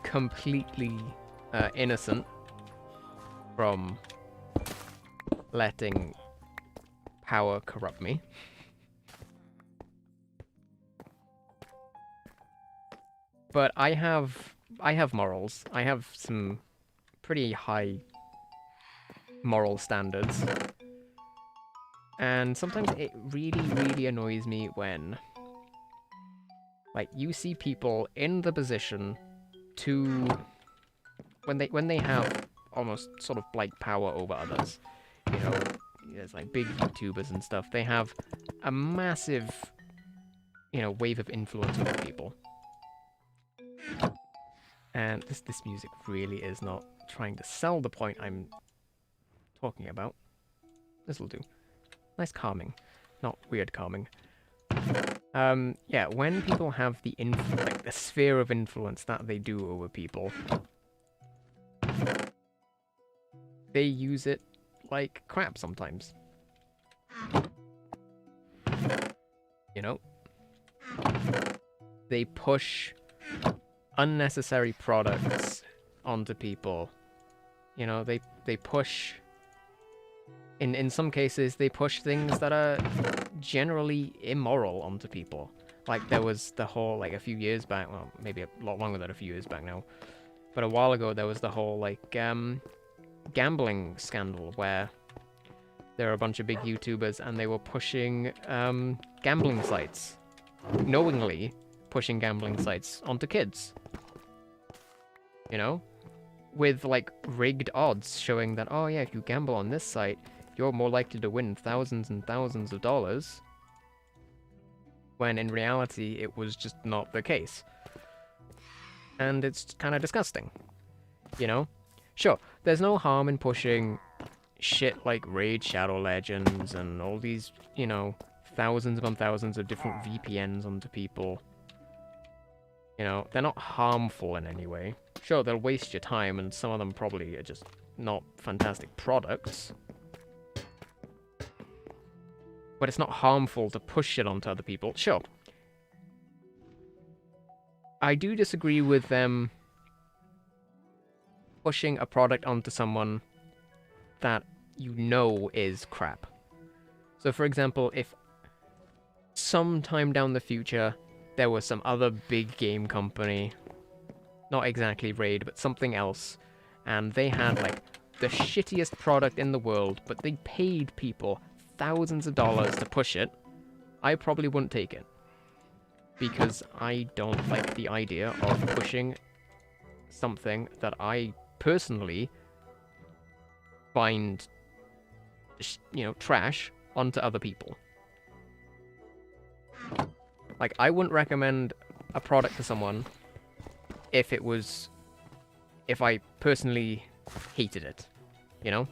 completely innocent from letting power corrupt me. But I have morals. I have some pretty high moral standards. And sometimes it really, really annoys me when, like, you see people in the position to, when they have almost sort of like power over others. You know, there's like big YouTubers and stuff. They have a massive, you know, wave of influence over people. And this music really is not trying to sell the point I'm talking about. This'll do. Nice calming, not weird calming. Yeah, when people have the like the sphere of influence that they do over people, they use it like crap sometimes. You know? They push unnecessary products onto people. You know, they push... In some cases, they push things that are generally immoral onto people. Like, there was the whole, like, a few years back, well, maybe a lot longer than a few years back now, but a while ago, there was the whole, like, gambling scandal where there are a bunch of big YouTubers and they were pushing gambling sites, knowingly pushing gambling sites onto kids. You know? With, like, rigged odds showing that, oh yeah, if you gamble on this site, you're more likely to win thousands and thousands of dollars, when in reality it was just not the case. And it's kind of disgusting, you know? Sure, there's no harm in pushing shit like Raid Shadow Legends and all these, you know, thousands upon thousands of different VPNs onto people. You know, they're not harmful in any way. Sure, they'll waste your time, and some of them probably are just not fantastic products. But it's not harmful to push it onto other people. Sure. I do disagree with them pushing a product onto someone that you know is crap. So, for example, if sometime down the future there was some other big game company, not exactly Raid, but something else, and they had, like, the shittiest product in the world, but they paid people thousands of dollars to push it, I probably wouldn't take it. Because I don't like the idea of pushing something that I personally find, you know, trash onto other people. Like, I wouldn't recommend a product to someone if I personally hated it, you know?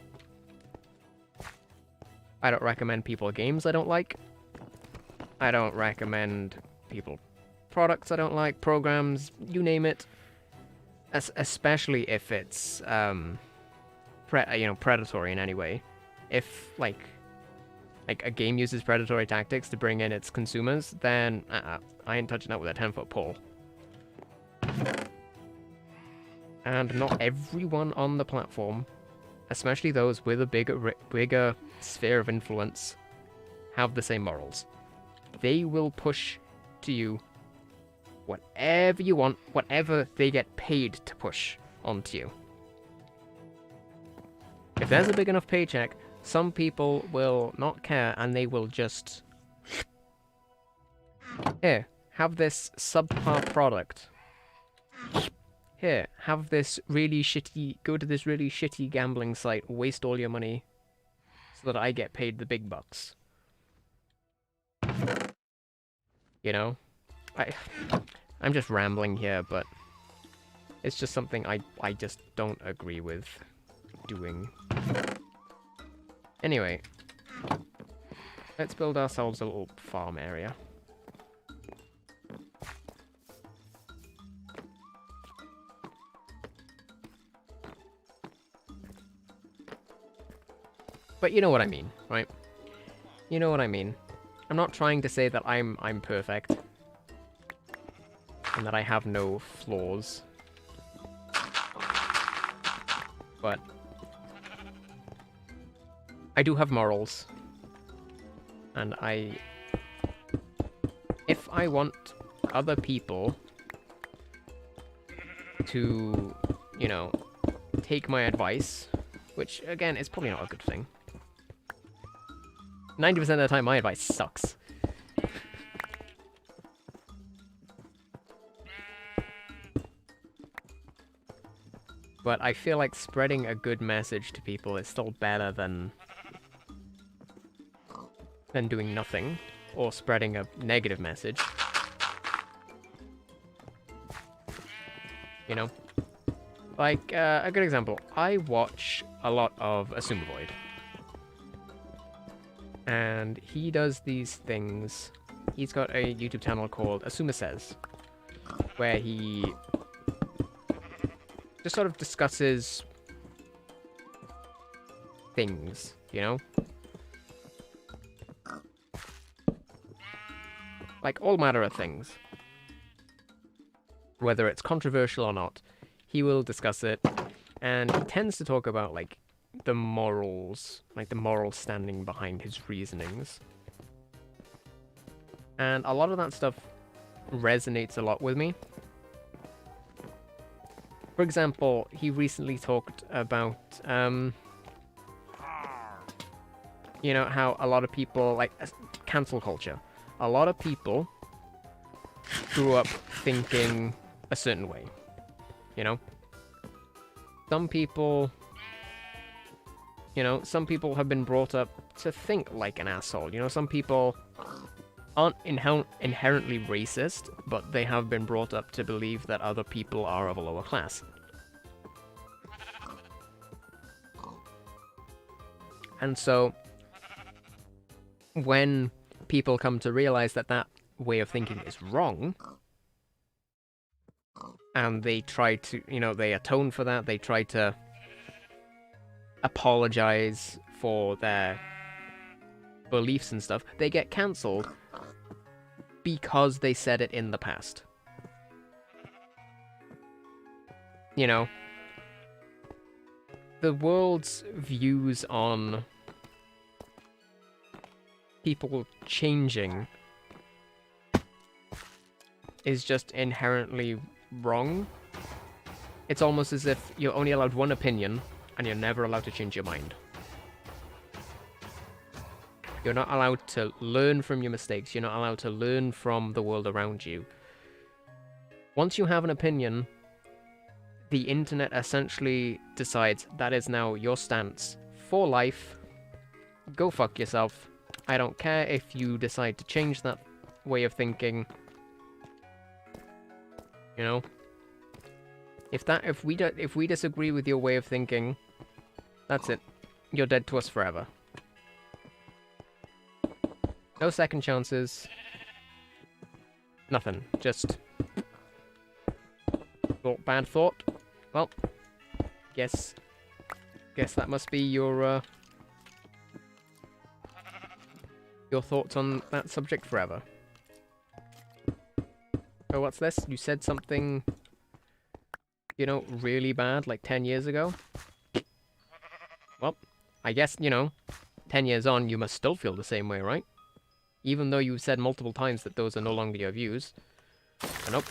I don't recommend people games I don't like. I don't recommend people products I don't like, programs, you name it. Especially if it's, predatory in any way. If, like a game uses predatory tactics to bring in its consumers, then I ain't touching that with a 10-foot pole. And not everyone on the platform, especially those with a bigger sphere of influence, have the same morals. They will push to you whatever you want, whatever they get paid to push onto you. If there's a big enough paycheck, some people will not care and they will just... Here, have this subpar product. Here, have this really shitty... Go to this really shitty gambling site, waste all your money, so that I get paid the big bucks. You know? I'm just rambling here, but... It's just something I just don't agree with doing. Anyway. Let's build ourselves a little farm area. But you know what I mean, right? You know what I mean. I'm not trying to say that I'm perfect. And that I have no flaws. But I do have morals. And if I want other people to, you know, take my advice, which, again, is probably not a good thing. 90% of the time, my advice sucks. But I feel like spreading a good message to people is still better than doing nothing, or spreading a negative message. You know? Like, a good example, I watch a lot of Ethobot. And he does these things. He's got a YouTube channel called Asuma Says, where he just sort of discusses things, you know? Like, all matter of things. Whether it's controversial or not, he will discuss it, and he tends to talk about, like, the morals, like the moral standing behind his reasonings. And a lot of that stuff resonates a lot with me. For example, he recently talked about, you know, how a lot of people, like, cancel culture. A lot of people grew up thinking a certain way, you know? Some people, you know, some people have been brought up to think like an asshole. You know, some people aren't inherently racist, but they have been brought up to believe that other people are of a lower class. And so, when people come to realize that that way of thinking is wrong, and they try to, you know, they atone for that, they try to apologize for their beliefs and stuff, they get cancelled because they said it in the past. You know, the world's views on people changing is just inherently wrong. It's almost as if you're only allowed one opinion and you're never allowed to change your mind. You're not allowed to learn from your mistakes. You're not allowed to learn from the world around you. Once you have an opinion, the internet essentially decides that is now your stance for life. Go fuck yourself. I don't care if you decide to change that way of thinking. You know? If we disagree with your way of thinking, that's it. You're dead to us forever. No second chances. Nothing. Just bad thought. Well, guess that must be your thoughts on that subject forever. Oh, what's this? You said something, you know, really bad like 10 years ago? Well, I guess, you know, 10 years on, you must still feel the same way, right? Even though you've said multiple times that those are no longer your views. Oh, nope.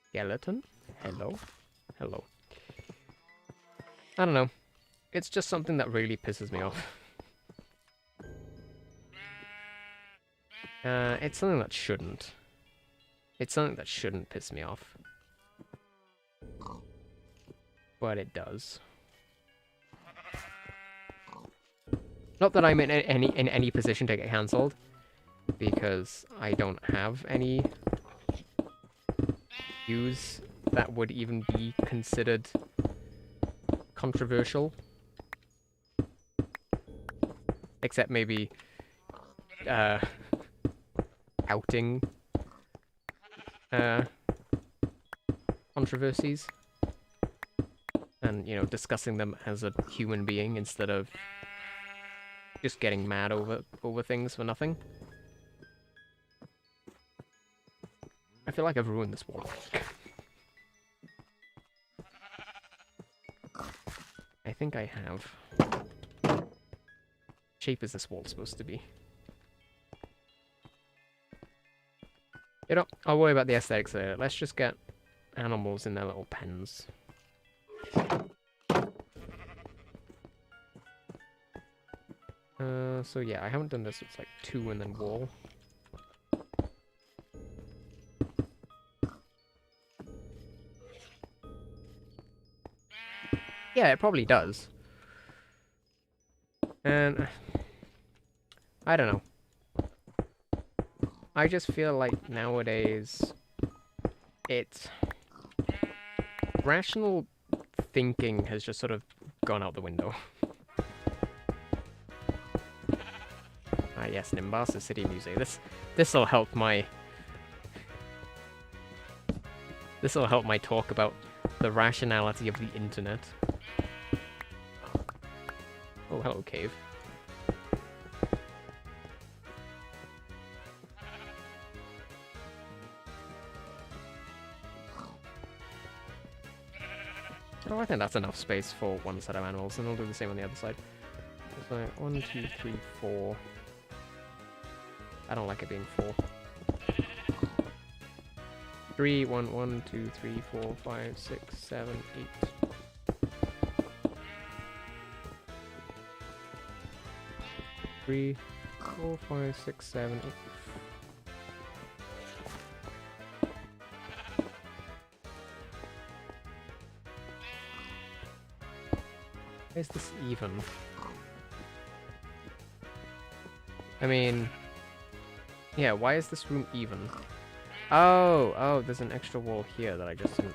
Skeleton? Hello? Hello. I don't know. It's just something that really pisses me off. It's something that shouldn't. It's something that shouldn't piss me off. But it does. Not that I'm in any position to get cancelled, because I don't have any views that would even be considered controversial. Except maybe outing controversies. And, you know, discussing them as a human being instead of just getting mad over things for nothing. I feel like I've ruined this wall. I think I have. What shape is this wall supposed to be? You know, I'll worry about the aesthetics later. Let's just get animals in their little pens. So yeah, I haven't done this. It's like 2 and then wall. Yeah, it probably does. And I don't know. I just feel like nowadays it's rational thinking has just sort of gone out the window. Ah yes, Nimbasa City Museum. This'll help my talk about the rationality of the internet. Oh, hello, cave. Oh, I think that's enough space for one set of animals, and I'll do the same on the other side. So 1, 2, 3, 4. I don't like it being 4. 3, 1, 1, 2, 3, 4, 5, 6, 7, 8. 3, 4, 5, 6, 7, 8. Is this even? I mean, yeah, why is this room even? Oh, there's an extra wall here that I just didn't.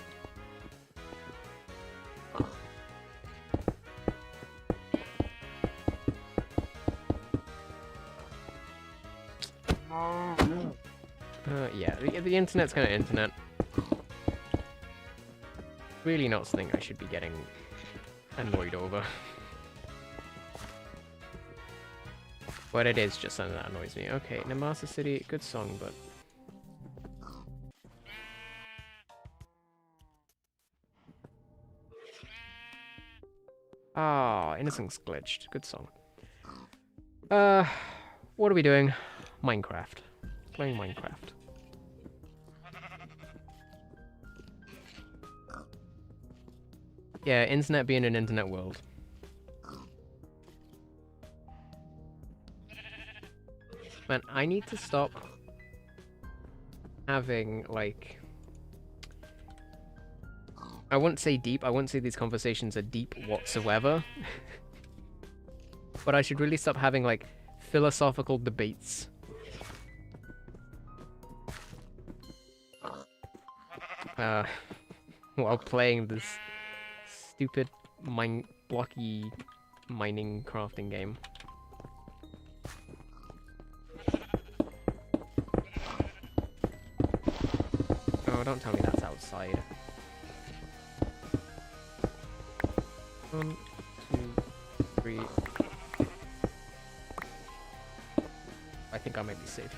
Yeah, the internet's kind of internet. Really not something I should be getting annoyed over. But it is just something that annoys me. Okay, Nimbasa City, good song, but... Ah, Innocence Glitched. Good song. What are we doing? Minecraft. Playing Minecraft. Yeah, internet being an internet world. Man, I need to stop having, like... I wouldn't say deep, I wouldn't say these conversations are deep whatsoever. But I should really stop having, like, philosophical debates. While playing this stupid blocky mining crafting game. Oh, don't tell me that's outside. 1, 2, 3. I think I might be safe.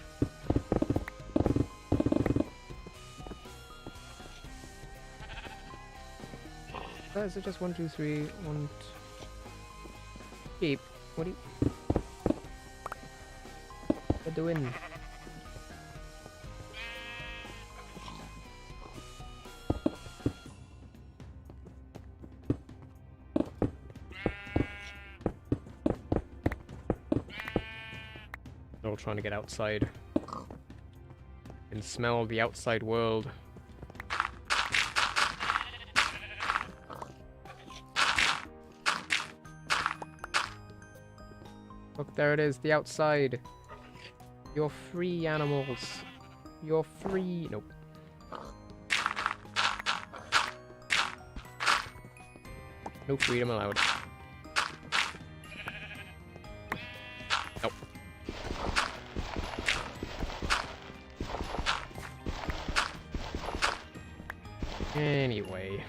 Is it just 1, 2, 3, 1, 2... Sheep, what are you doing? They're all trying to get outside and smell the outside world. Look, there it is, the outside. You're free, animals. You're free. Nope. No freedom allowed. Nope. Anyway.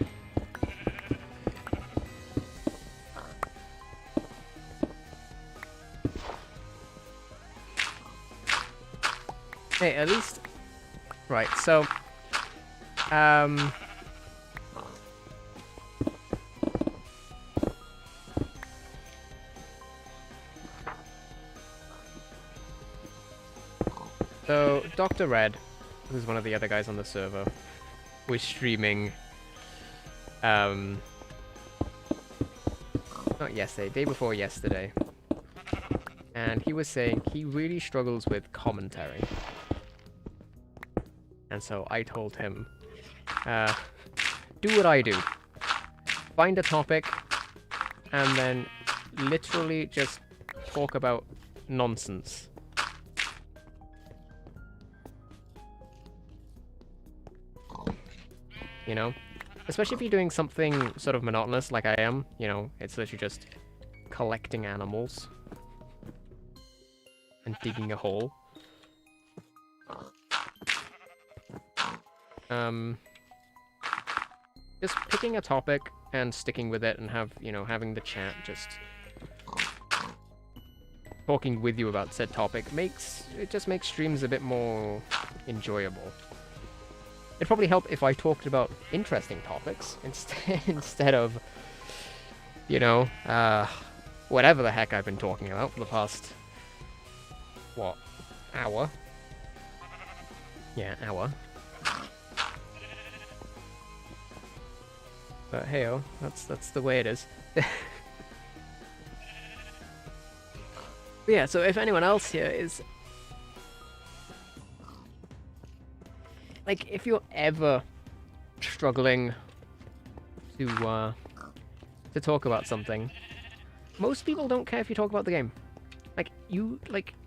Hey, at least... Right, so... So, Dr. Red, who's one of the other guys on the server, was streaming, not yesterday, day before yesterday, and he was saying he really struggles with commentary. And so I told him, do what I do. Find a topic, and then literally just talk about nonsense. You know? Especially if you're doing something sort of monotonous like I am, you know, it's literally just collecting animals and digging a hole. Just picking a topic and sticking with it and having the chat just talking with you about said topic just makes streams a bit more enjoyable. It'd probably help if I talked about interesting topics instead of, whatever the heck I've been talking about for the past, hour? Yeah, hour. But hey-oh, that's the way it is. Yeah, so if anyone else here is... Like, if you're ever struggling to talk about something, most people don't care if you talk about the game. You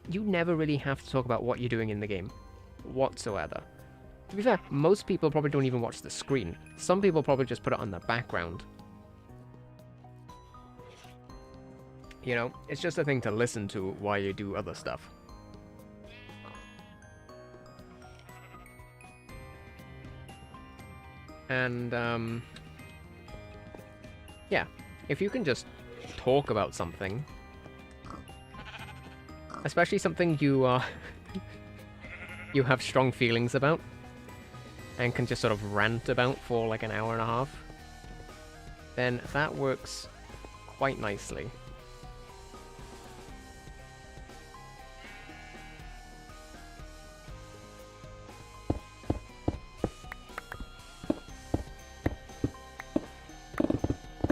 never really have to talk about what you're doing in the game, whatsoever. To be fair, most people probably don't even watch the screen. Some people probably just put it on the background. You know, it's just a thing to listen to while you do other stuff. And, yeah, if you can just talk about something, especially something you have strong feelings about, and can just sort of rant about for like an hour and a half, then that works quite nicely.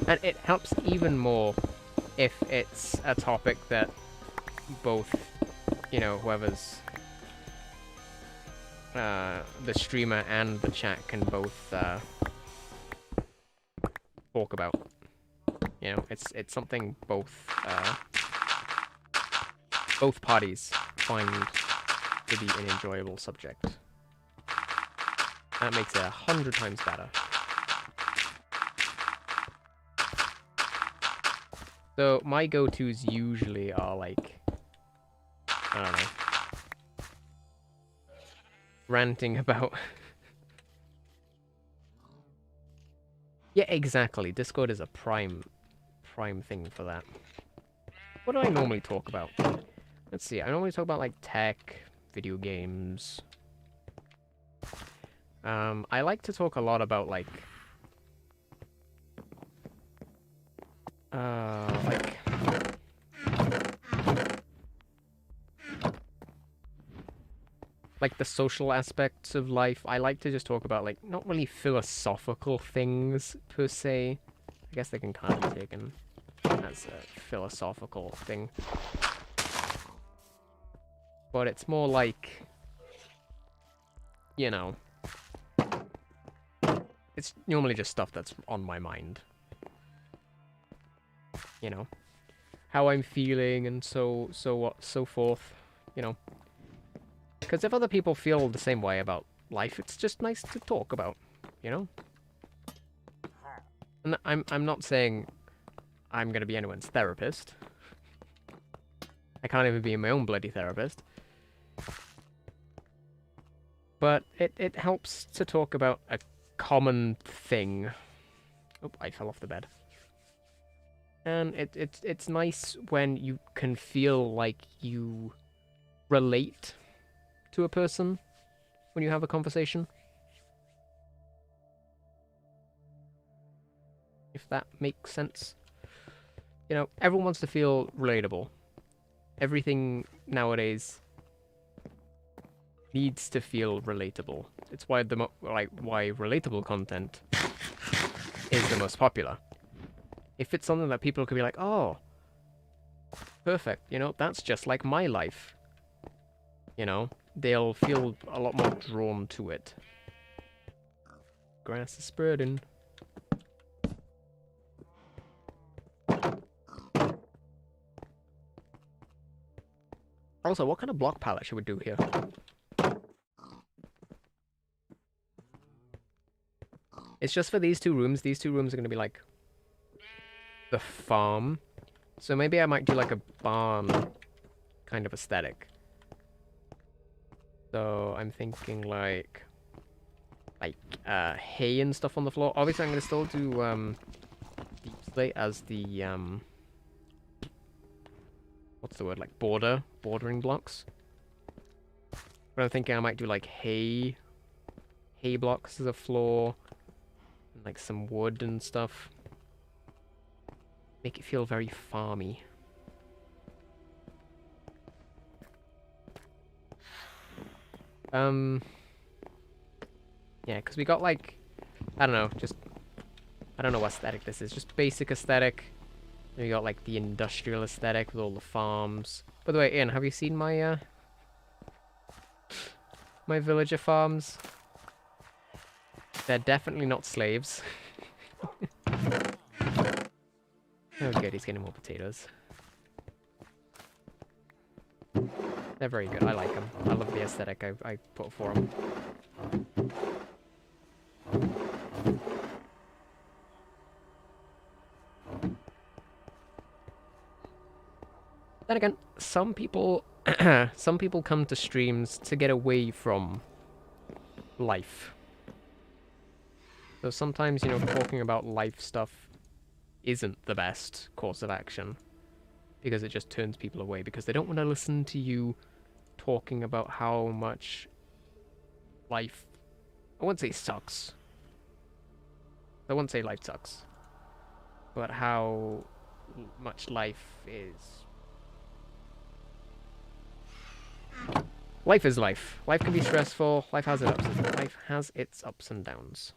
And it helps even more if it's a topic that both, whoever's the streamer and the chat can both talk about. You know, it's something both parties find to be an enjoyable subject. That makes it 100 times better. So my go-tos usually are like, I don't know, ranting about... Yeah, exactly. Discord is a prime thing for that. What do I normally talk about? Let's see. I normally talk about like tech, video games. I like to talk a lot about like the social aspects of life. I like to just talk about like not really philosophical things per se. I guess they can kind of be taken as a philosophical thing. But it's more like, it's normally just stuff that's on my mind. How I'm feeling and so forth, Because if other people feel the same way about life, it's just nice to talk about, And I'm not saying I'm gonna be anyone's therapist. I can't even be my own bloody therapist. But it helps to talk about a common thing. Oh, I fell off the bed. And it's nice when you can feel like you relate to a person when you have a conversation. If that makes sense. Everyone wants to feel relatable. Everything nowadays needs to feel relatable. It's why why relatable content is the most popular. If it's something that people could be like, oh, perfect, you know, that's just like my life. You know, they'll feel a lot more drawn to it. Grass is spreading. Also, what kind of block palette should we do here? It's just for these two rooms. These two rooms are going to be like the farm. So maybe I might do like a barn kind of aesthetic. So I'm thinking like hay and stuff on the floor. Obviously, I'm going to still do deep slate as the what's the word, like bordering blocks. But I'm thinking I might do like hay blocks as a floor, and like some wood and stuff. Make it feel very farmy. Yeah, because we got like, I don't know, just, I don't know what aesthetic this is, just basic aesthetic. And we got like the industrial aesthetic with all the farms. By the way, Ian, have you seen my, my villager farms? They're definitely not slaves. Oh good, he's getting more potatoes. They're very good, I like them. I love the aesthetic I put for them. Then again, some people come to streams to get away from life. So sometimes, you know, talking about life stuff isn't the best course of action, because it just turns people away, because they don't want to listen to you talking about how much life, I wouldn't say sucks. I wouldn't say life sucks, but how much life is. Life is life. Life can be stressful. Life has its ups and downs.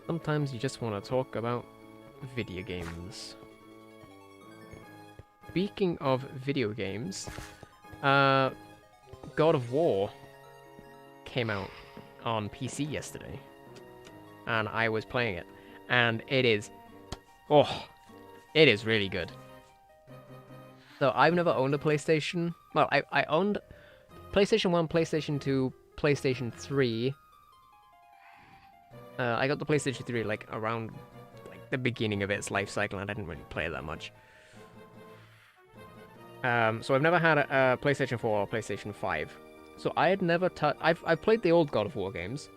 Sometimes you just want to talk about video games. Speaking of video games, God of War came out on PC yesterday, and I was playing it, and it is really good. So I've never owned a PlayStation. Well, I owned PlayStation 1, PlayStation 2, PlayStation 3. I got the PlayStation 3 like around like the beginning of its life cycle, and I didn't really play it that much. So I've never had a PlayStation 4 or PlayStation 5. So I had never touched. I've played the old God of War games,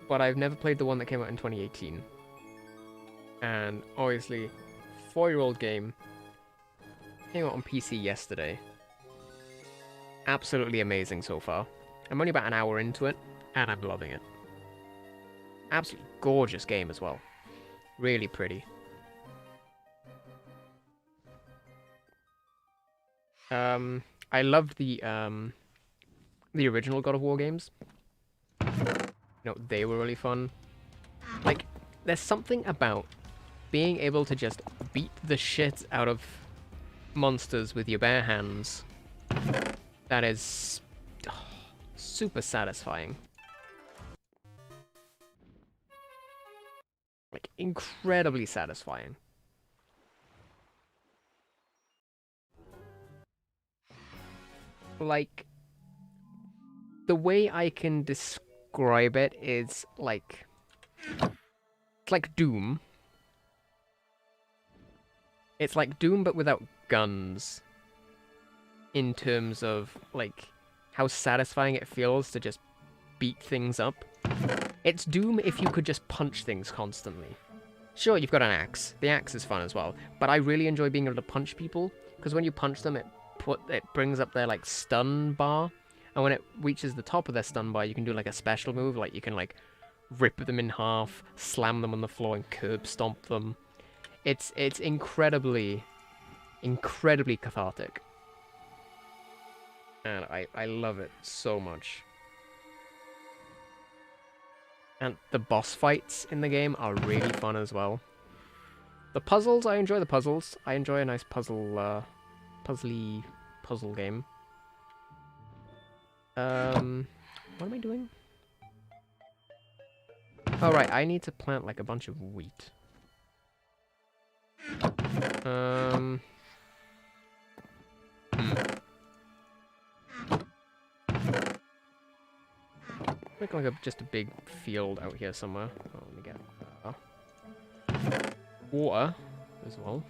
but I've never played the one that came out in 2018. And obviously, 4-year-old game came out on PC yesterday. Absolutely amazing so far. I'm only about an hour into it, and I'm loving it. Absolutely gorgeous game as well. Really pretty. I loved the original God of War games. You know, they were really fun. Like, there's something about being able to just beat the shit out of monsters with your bare hands that is super satisfying. Like, incredibly satisfying. Like, the way I can describe it is like, it's like Doom. It's like Doom, but without guns. In terms of, like, how satisfying it feels to just beat things up. It's Doom if you could just punch things constantly. Sure, you've got an axe. The axe is fun as well. But I really enjoy being able to punch people, because when you punch them, it brings up their, like, stun bar. And when it reaches the top of their stun bar, you can do like a special move, like you can like rip them in half, slam them on the floor, and curb stomp them. It's incredibly cathartic. And I love it so much. And the boss fights in the game are really fun as well. The puzzles, I enjoy the puzzles. I enjoy a nice puzzle, puzzle game. What am I doing? Oh, right, I need to plant, like, a bunch of wheat. Make like just a big field out here somewhere. Oh, let me get water as well.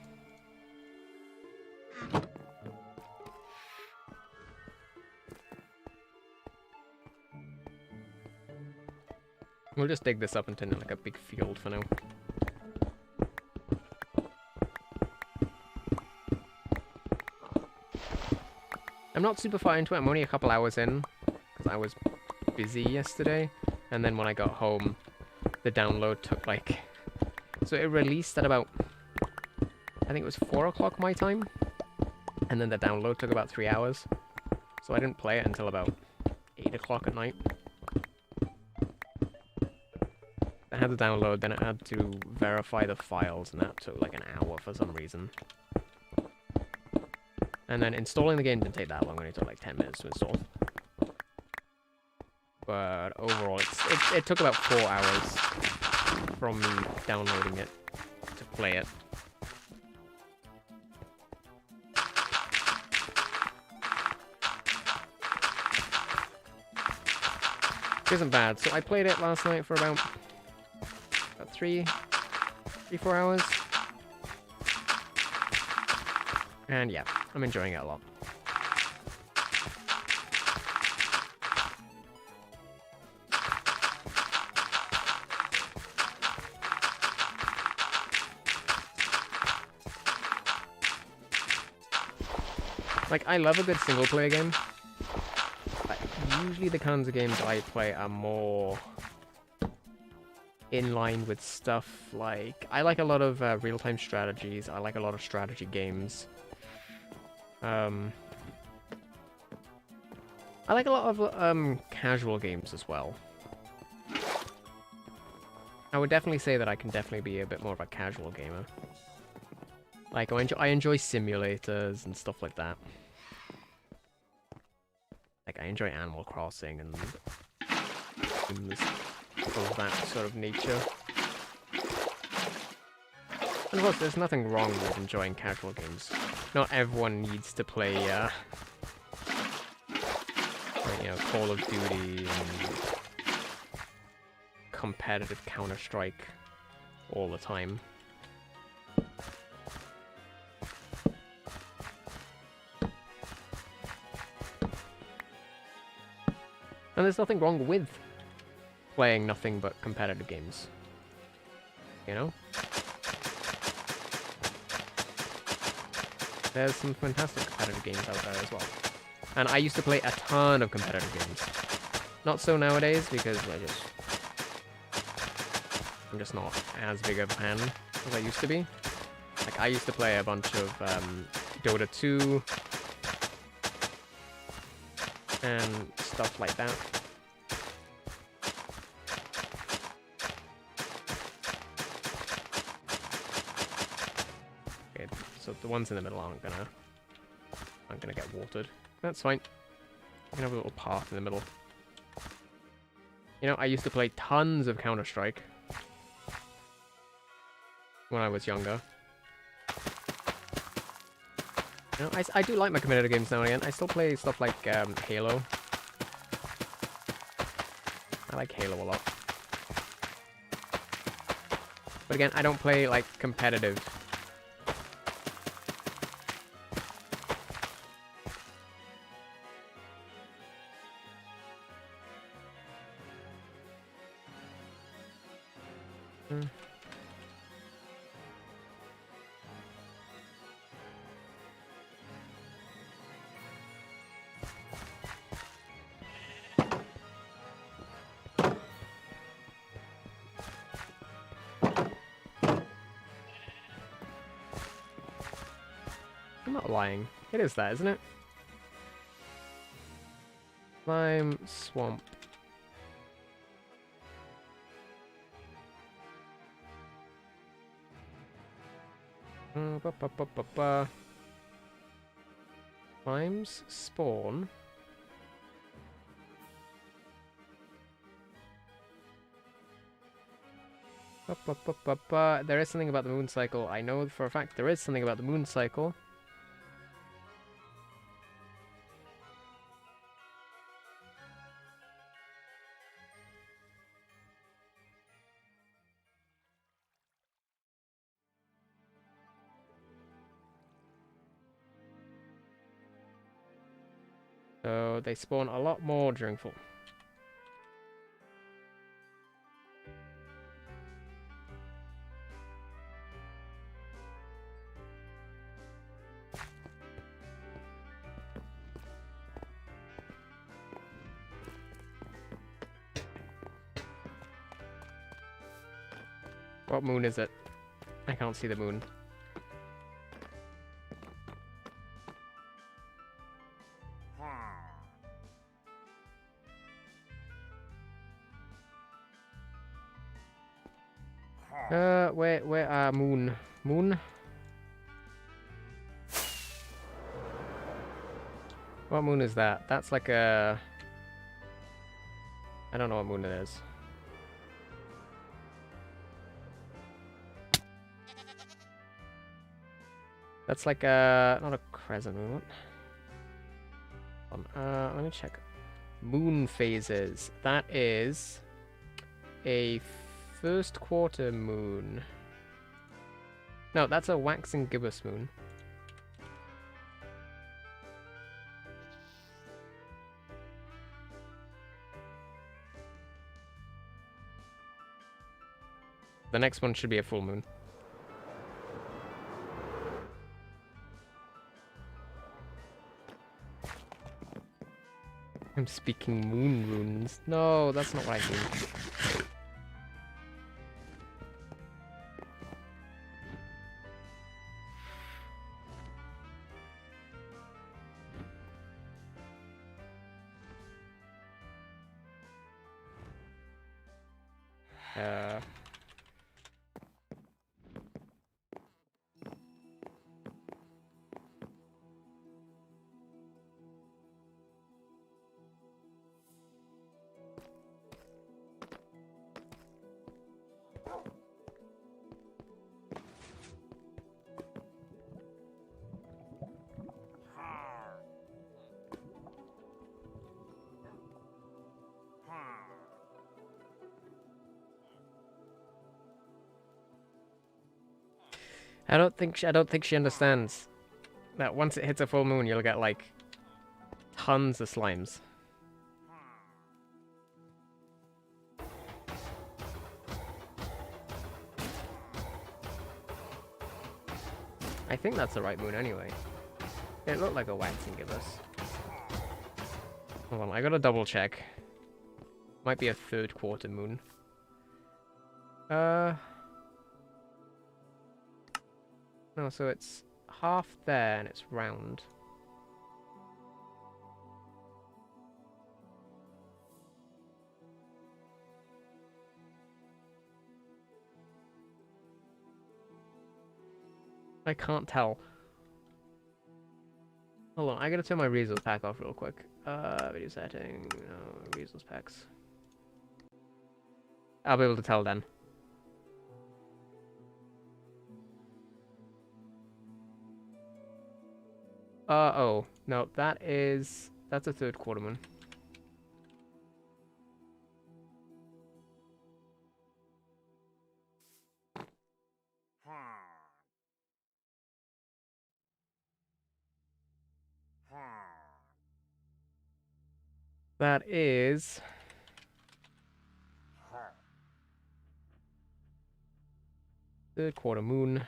We'll just dig this up and turn it like a big field for now. I'm not super far into it. I'm only a couple hours in because I was busy yesterday, and then when I got home, the download took like... So it released at about... I think it was 4 o'clock my time, and then the download took about 3 hours. So I didn't play it until about 8 o'clock at night. I had to download, then I had to verify the files, and that took like an hour for some reason. And then installing the game didn't take that long, it only took like 10 minutes to install. But overall, it took about 4 hours from me downloading it to play it. It isn't bad. So I played it last night for about 3-4 hours. And yeah, I'm enjoying it a lot. Like, I love a good single-player game. Usually the kinds of games I play are more in line with stuff like... I like a lot of real-time strategies. I like a lot of strategy games. I like a lot of casual games as well. I would definitely say that I can definitely be a bit more of a casual gamer. Like, I enjoy simulators and stuff like that. Like, I enjoy Animal Crossing and games of that sort of nature. And of course, there's nothing wrong with enjoying casual games. Not everyone needs to play, like, you know, Call of Duty and competitive Counter-Strike all the time. And there's nothing wrong with playing nothing but competitive games. You know? There's some fantastic competitive games out there as well. And I used to play a ton of competitive games. Not so nowadays, because I'm just not as big of a fan as I used to be. Like, I used to play a bunch of Dota 2 and stuff like that. Okay, so the ones in the middle aren't gonna get watered. That's fine. You can have a little path in the middle. You know, I used to play tons of Counter-Strike when I was younger. You know, I do like my competitive games now and again. I still play stuff like Halo. I like Halo a lot. But again, I don't play, like, competitive. not lying. It is that, isn't it? Slime swamp. Slimes spawn. There is something about the moon cycle. I know for a fact there is something about the moon cycle. So they spawn a lot more during fall. What moon is it? I can't see the moon. Where moon? Moon? What moon is that? That's like a... I don't know what moon it is. That's like a... not a crescent moon. Let me check. Moon phases. That is a first quarter moon. No, that's a waxing gibbous moon. The next one should be a full moon. I'm speaking moon runes. No, that's not what I mean. I don't think she understands that once it hits a full moon, you'll get like tons of slimes. I think that's the right moon anyway. It looked like a waxing gibbous. Hold on, I gotta double check. Might be a third quarter moon. No, so it's half there and it's round. I can't tell. Hold on, I gotta turn my resource pack off real quick. Video setting, no, resource packs. I'll be able to tell then. Oh, no, that's a third quarter moon. That is... third quarter moon.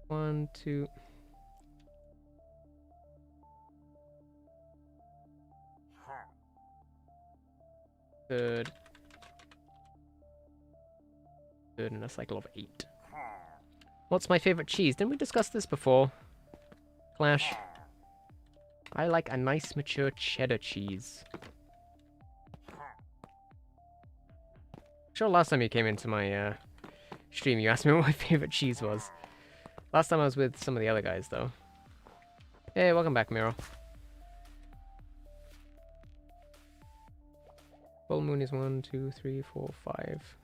1, 2... Third in a cycle of 8. What's my favorite cheese? Didn't we discuss this before? Clash. I like a nice mature cheddar cheese. Sure, last time you came into my stream, you asked me what my favorite cheese was. Last time I was with some of the other guys, though. Hey, welcome back, Miro. Full moon is 1, 2, 3, 4, 5.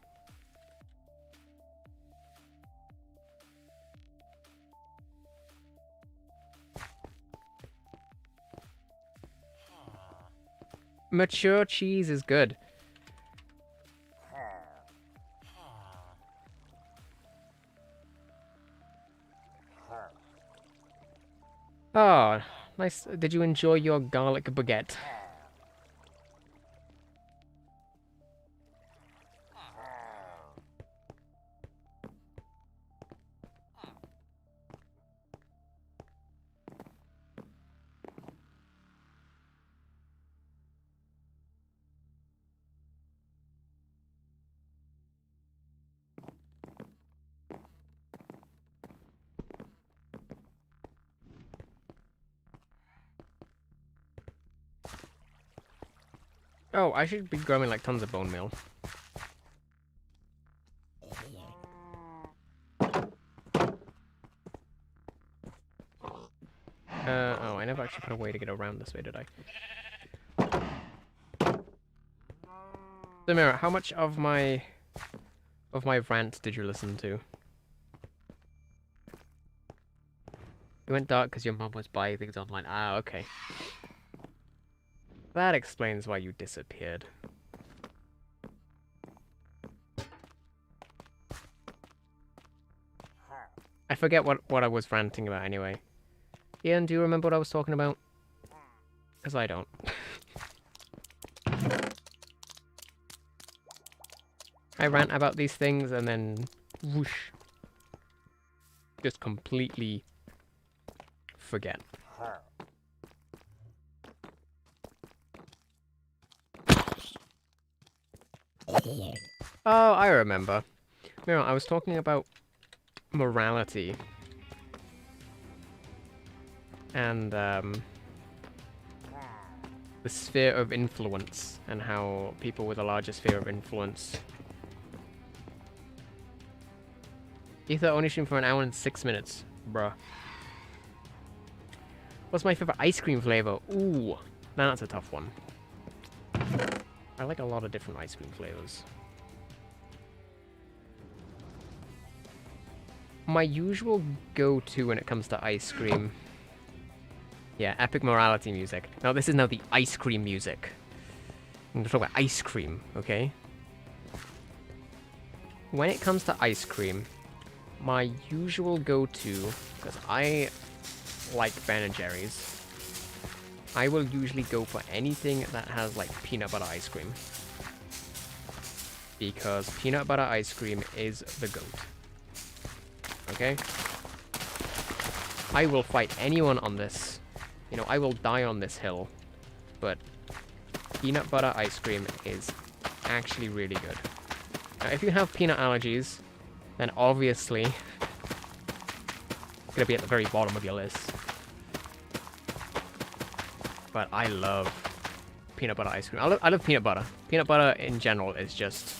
Mature cheese is good. Oh, nice. Did you enjoy your garlic baguette? Oh, I should be growing like tons of bone meal. Oh, I never actually put a way to get around this way, did I? So, Mira, how much of my rant did you listen to? It went dark because your mum was buying things online. Ah, okay. That explains why you disappeared. I forget what I was ranting about anyway. Ian, do you remember what I was talking about? Because I don't. I rant about these things and then whoosh. Just completely forget. Oh, I remember. Mira, I was talking about morality. And, the sphere of influence, and how people with a larger sphere of influence... Ether only streamed for an hour and 6 minutes. Bruh. What's my favorite ice cream flavor? Ooh, now that's a tough one. I like a lot of different ice cream flavors. My usual go-to when it comes to ice cream... Yeah, epic morality music. Now this is now the ice cream music. I'm gonna talk about ice cream, okay? When it comes to ice cream, my usual go-to, because I like Ben & Jerry's, I will usually go for anything that has like peanut butter ice cream. Because peanut butter ice cream is the GOAT. Okay? I will fight anyone on this. You know, I will die on this hill, but peanut butter ice cream is actually really good. Now, if you have peanut allergies, then obviously it's gonna be at the very bottom of your list. But I love peanut butter ice cream. I love peanut butter. Peanut butter in general is just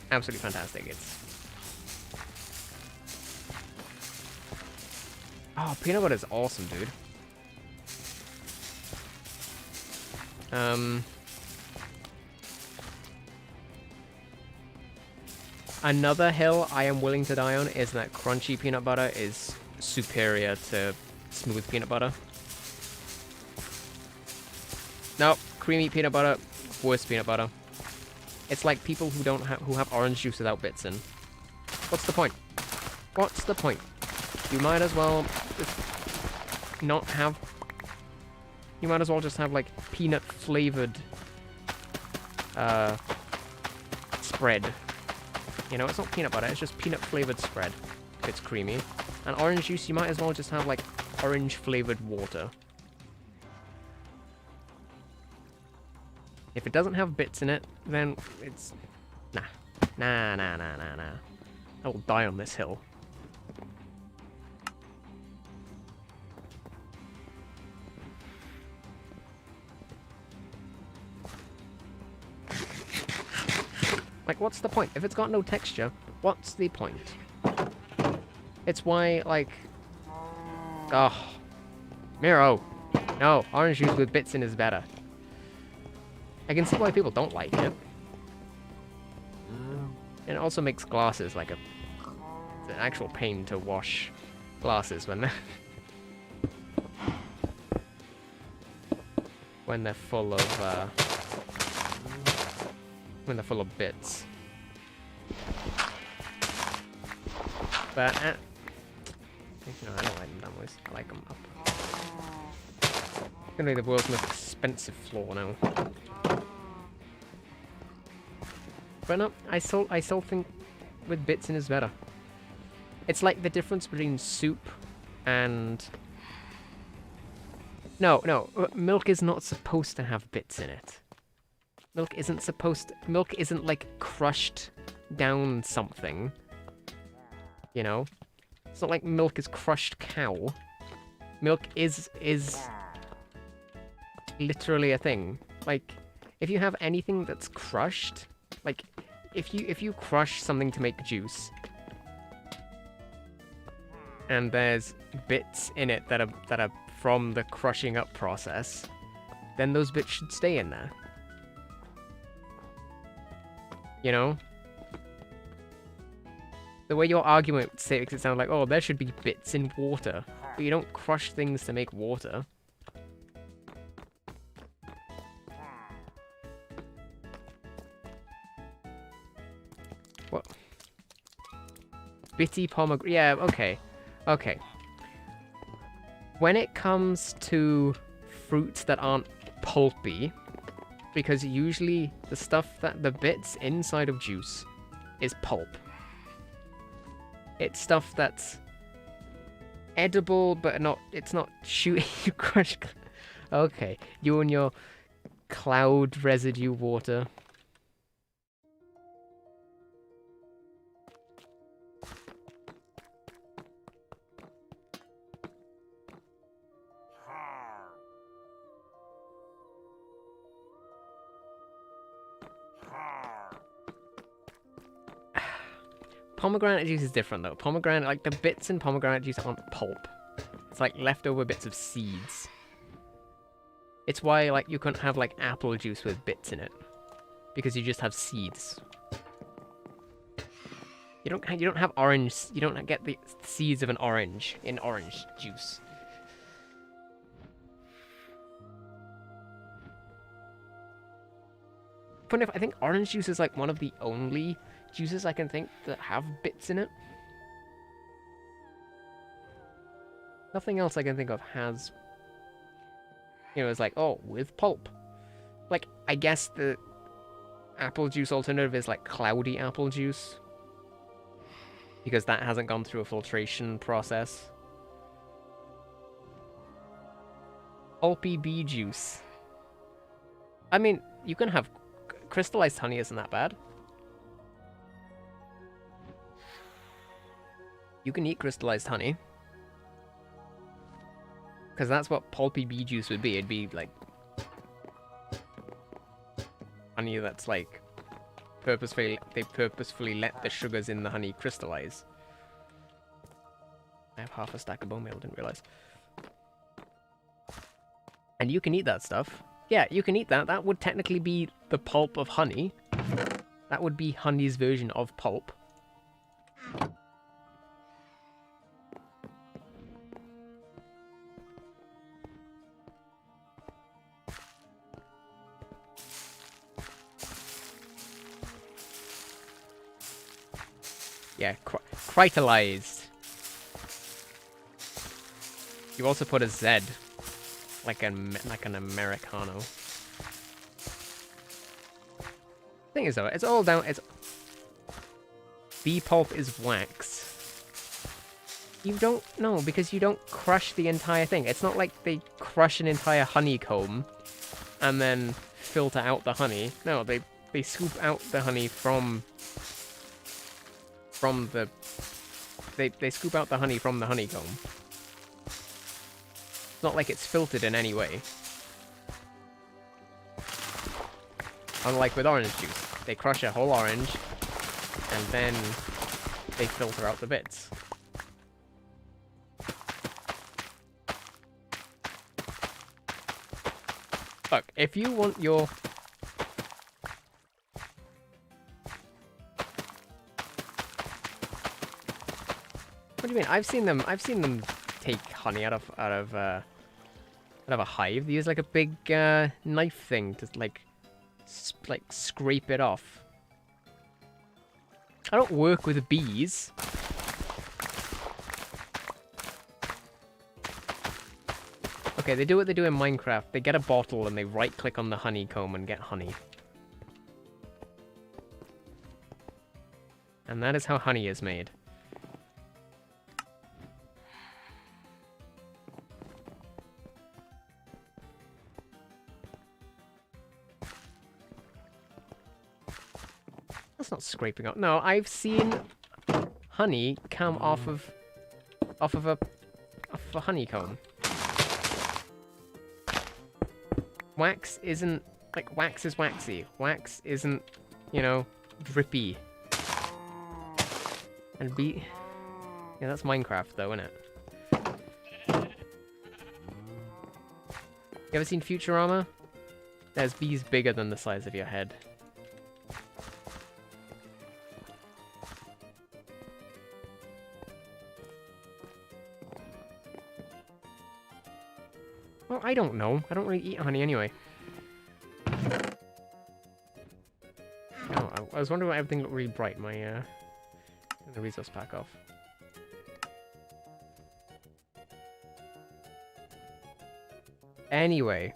absolutely fantastic. It's... Oh, peanut butter is awesome, dude. Another hill I am willing to die on is that crunchy peanut butter is superior to smooth peanut butter. No, creamy peanut butter, worse peanut butter. It's like people who have orange juice without bits in. What's the point? What's the point? You might as well just not have... You might as well just have like peanut flavored spread. You know, it's not peanut butter, it's just peanut flavored spread. If it's creamy. And orange juice, you might as well just have like orange flavored water. If it doesn't have bits in it, then it's... Nah. Nah. I will die on this hill. Like, what's the point? If it's got no texture, what's the point? It's why, like... Oh. Miro. No, orange juice with bits in is better. I can see why people don't like it. And it also makes glasses like a... It's an actual pain to wash glasses when they're... when they're full of, when they're full of bits. But, no, I don't like them down ways. I like them up. It's gonna be the world's most expensive floor now. But no, I still think with bits in is better. It's like the difference between soup and... No, milk is not supposed to have bits in it. Milk isn't like crushed down something. You know? It's not like milk is crushed cow. Milk is literally a thing. Like, if you have anything that's crushed, like, if you crush something to make juice, and there's bits in it that are from the crushing up process, then those bits should stay in there. You know? The way your argument makes it sound like, oh, there should be bits in water. But you don't crush things to make water. What? Bitty pomegranate. Yeah, okay. Okay. When it comes to fruits that aren't pulpy, because usually the stuff the bits inside of juice is pulp. It's stuff that's edible, but it's not shooting you crush. Okay, you and your cloud residue water. Pomegranate juice is different though. Pomegranate, like the bits in pomegranate juice aren't pulp. It's like leftover bits of seeds. It's why like you couldn't have like apple juice with bits in it, because you just have seeds. You don't have orange. You don't get the seeds of an orange in orange juice. Funny enough, I think orange juice is like one of the only juices I can think that have bits in it. Nothing else I can think of has, you know, it's like, oh, with pulp. Like, I guess the apple juice alternative is like cloudy apple juice, because that hasn't gone through a filtration process. Pulpy bee juice. I mean, you can have crystallized honey, isn't that bad? You can eat crystallized honey. Because that's what pulpy bee juice would be. It'd be like honey that's like they purposefully let the sugars in the honey crystallize. I have half a stack of bone meal, didn't realize. And you can eat that stuff. Yeah, you can eat that. That would technically be the pulp of honey. That would be honey's version of pulp. Yeah, crytalized. You also put a Z, like an Americano. Thing is though, it's all down. It's bee pulp is wax. You don't know because you don't crush the entire thing. It's not like they crush an entire honeycomb and then filter out the honey. No, they scoop out the honey from the... They scoop out the honey from the honeycomb. It's not like it's filtered in any way. Unlike with orange juice. they crush a whole orange, and then they filter out the bits. Look, if you want your... What do you mean? I've seen them take honey out of a hive. They use like a big knife thing to like scrape it off. I don't work with bees. Okay, they do what they do in Minecraft. They get a bottle and they right-click on the honeycomb and get honey. And that is how honey is made. That's not scraping up. No, I've seen honey come off of a honeycomb. Wax isn't like wax is waxy. Wax isn't, you know, drippy. And yeah, that's Minecraft though, isn't it? You ever seen Futurama? There's bees bigger than the size of your head. Well, I don't know. I don't really eat honey anyway. Oh, I was wondering why everything looked really bright. My the resource pack off. Anyway,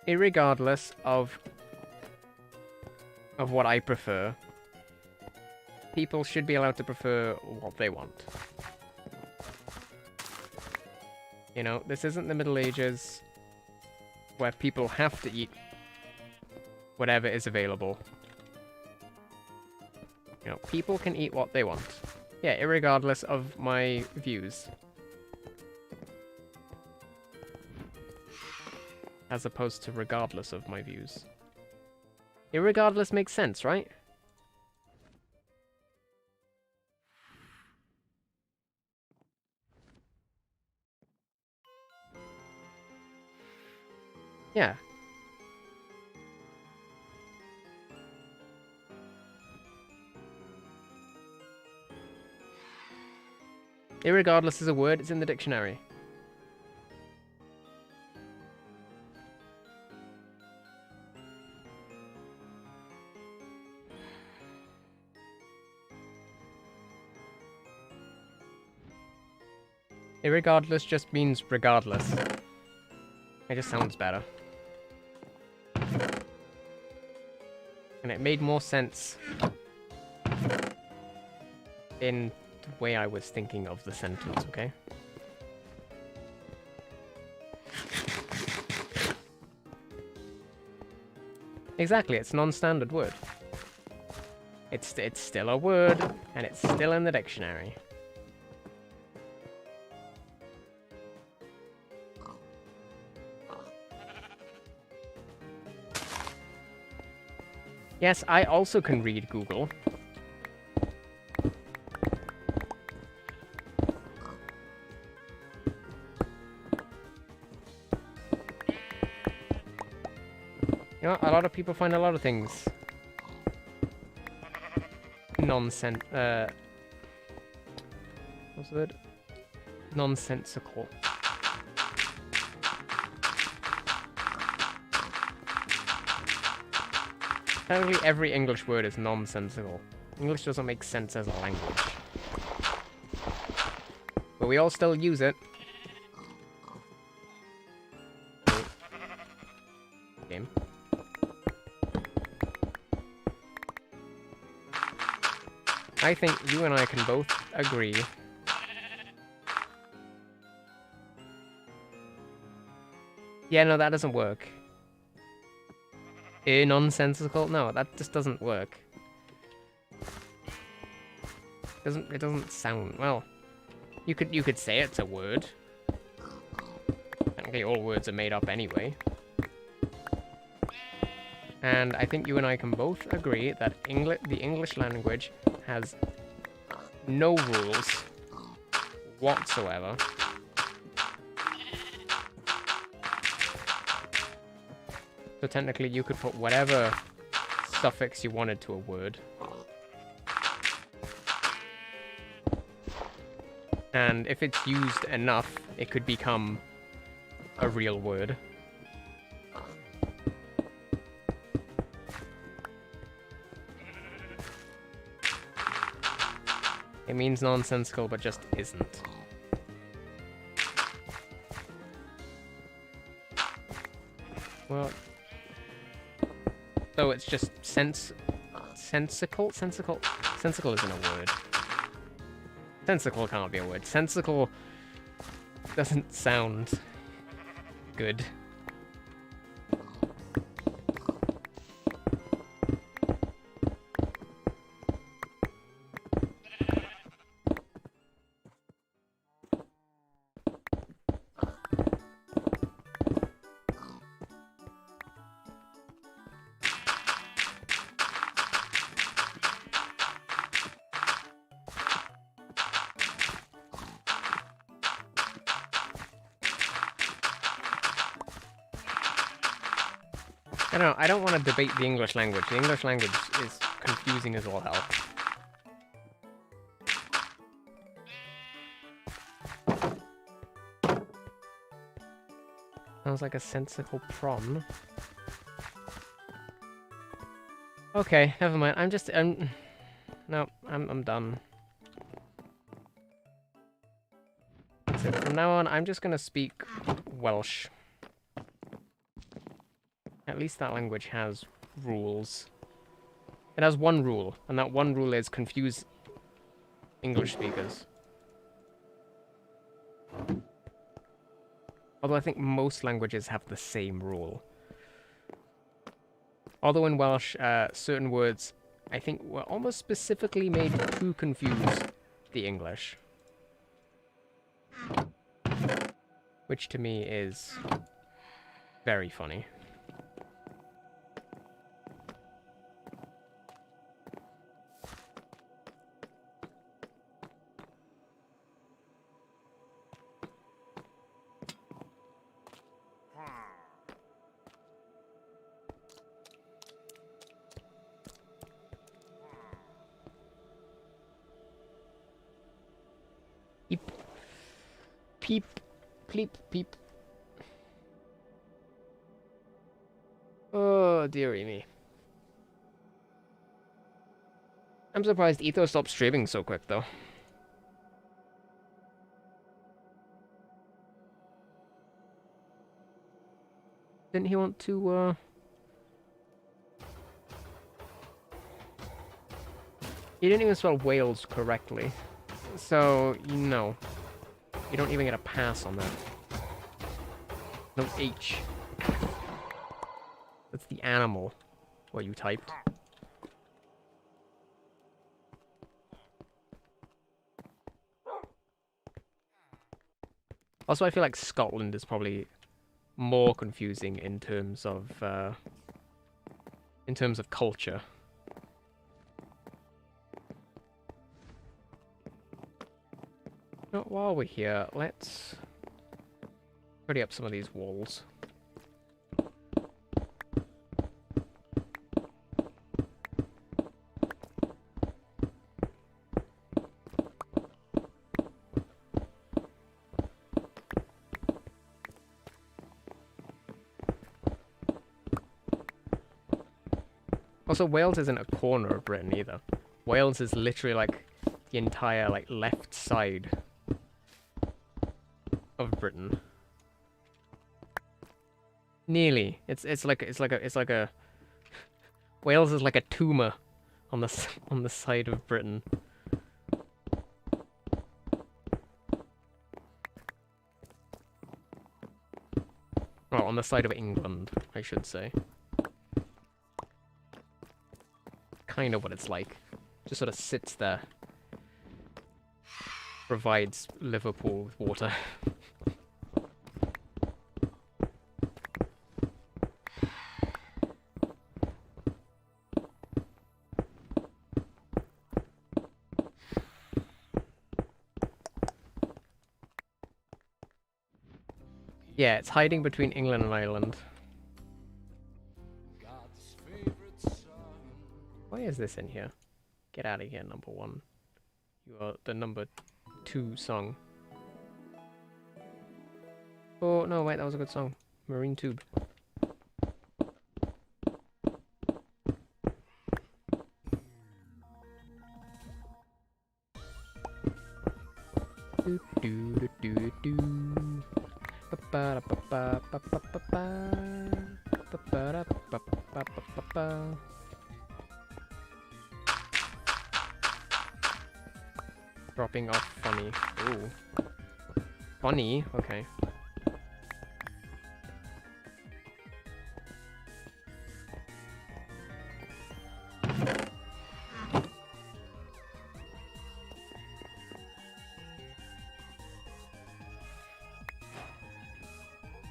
irregardless of what I prefer, people should be allowed to prefer what they want. You know, this isn't the Middle Ages where people have to eat whatever is available. You know, people can eat what they want. Yeah, irregardless of my views. As opposed to regardless of my views. Irregardless makes sense, right? Yeah. Irregardless is a word, it's in the dictionary. Irregardless just means regardless. It just sounds better. And it made more sense in the way I was thinking of the sentence, okay? Exactly, it's a non-standard word. It's still a word, and it's still in the dictionary. Yes, I also can read Google. You know, a lot of people find a lot of things what's the word? Nonsensical. Apparently every English word is nonsensical. English doesn't make sense as a language. But we all still use it. Game. I think you and I can both agree yeah, no, that doesn't work. Nonsensical? No, that just doesn't work. It doesn't sound well. You could say it's a word. Technically all words are made up anyway. And I think you and I can both agree that the English language has no rules whatsoever. So technically you could put whatever suffix you wanted to a word. And if it's used enough, it could become a real word. It means nonsensical, but just isn't. Well, so it's just sensical? Sensical isn't a word. Sensical can't be a word. Sensical doesn't sound good. I don't know, I don't want to debate the English language. The English language is confusing as all hell. Sounds like a sensical prawn. Okay, never mind. No, I'm done. So from now on, I'm just gonna speak Welsh. At least that language has rules. It has one rule, and that one rule is confuse English speakers. Although I think most languages have the same rule. Although in Welsh, certain words, I think, were almost specifically made to confuse the English. Which to me is very funny. Peep. Peep. Peep. Peep. Oh, dearie me. I'm surprised Etho stopped streaming so quick, though. Didn't he want to, He didn't even spell Wales correctly. So, no. You don't even get a pass on that. No H. That's the animal, what you typed. Also, I feel like Scotland is probably more confusing in terms of culture. But while we're here, let's pretty up some of these walls. Also, Wales isn't a corner of Britain either. Wales is literally like the entire like left side of Britain. Nearly. It's like a Wales is like a tumor on the side of Britain. Well, on the side of England, I should say. Kind of what it's like. Just sort of sits there. Provides Liverpool with water. Yeah, it's hiding between England and Ireland. Why is this in here? Get out of here, number 1. You are the number 2 song. Oh, no, wait, that was a good song. Marine Tube. Do do do do do. Ba ba ba ba ba ba ba ba. Ba ba ba ba ba ba. Dropping off funny. Ooh. Funny? Okay.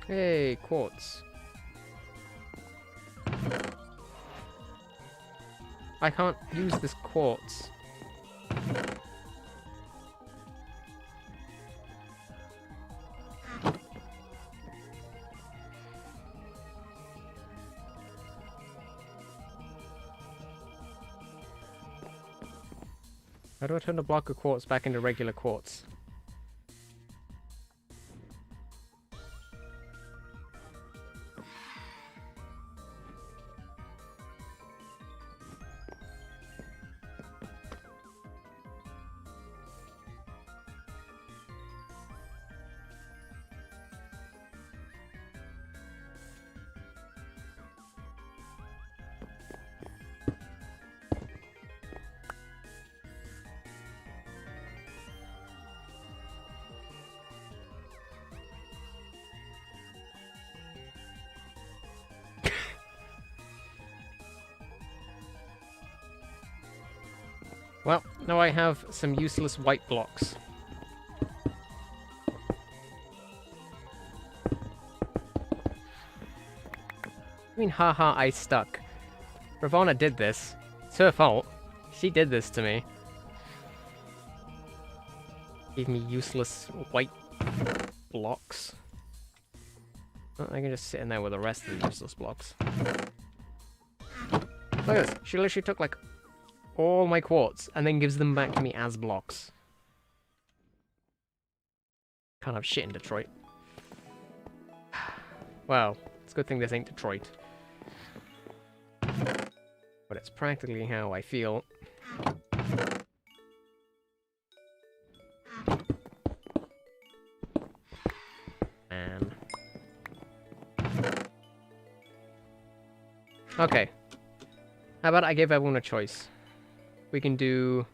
Hey, quartz. I can't use this quartz. How do I turn a block of quartz back into regular quartz? Well, now I have some useless white blocks. I mean, haha, I stuck. Ravonna did this. It's her fault. She did this to me. Gave me useless white blocks. Well, I can just sit in there with the rest of the useless blocks. Look at this. She literally took, like, all my quartz and then gives them back to me as blocks. Can't have shit in Detroit. Well, it's a good thing this ain't Detroit. But it's practically how I feel. Man. Okay. How about I give everyone a choice? We can do...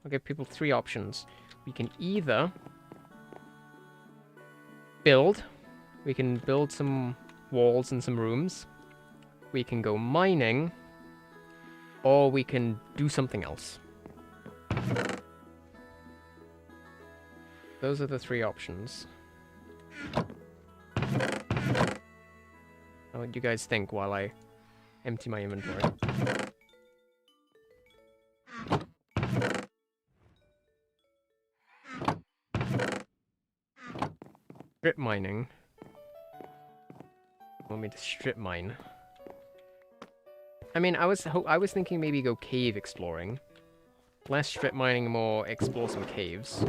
I'll give people 3 options. We can either build. We can build some walls and some rooms. We can go mining. Or we can do something else. Those are the 3 options. What do you guys think while I empty my inventory? Strip mining. Want me to strip mine? I mean, I was thinking maybe go cave exploring. Less strip mining, more explore some caves.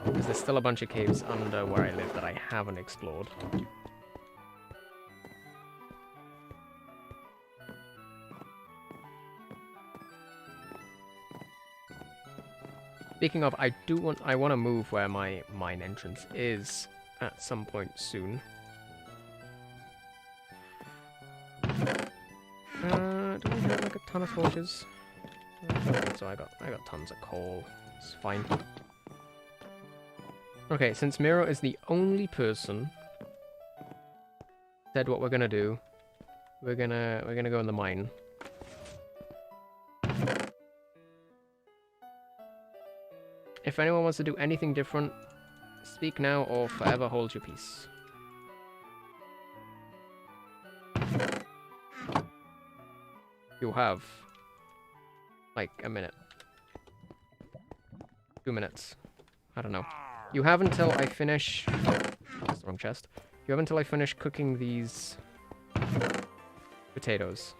Because there's still a bunch of caves under where I live that I haven't explored. Speaking of, I want to move where my mine entrance is at some point soon. Do we have like a ton of torches? I don't think so. I got tons of coal. It's fine. Okay, since Miro is the only person said what we're gonna do, we're gonna go in the mine. If anyone wants to do anything different, speak now or forever hold your peace. You have like a minute. 2 minutes. I don't know. You have until I finish... Wrong chest. You have until I finish cooking these potatoes.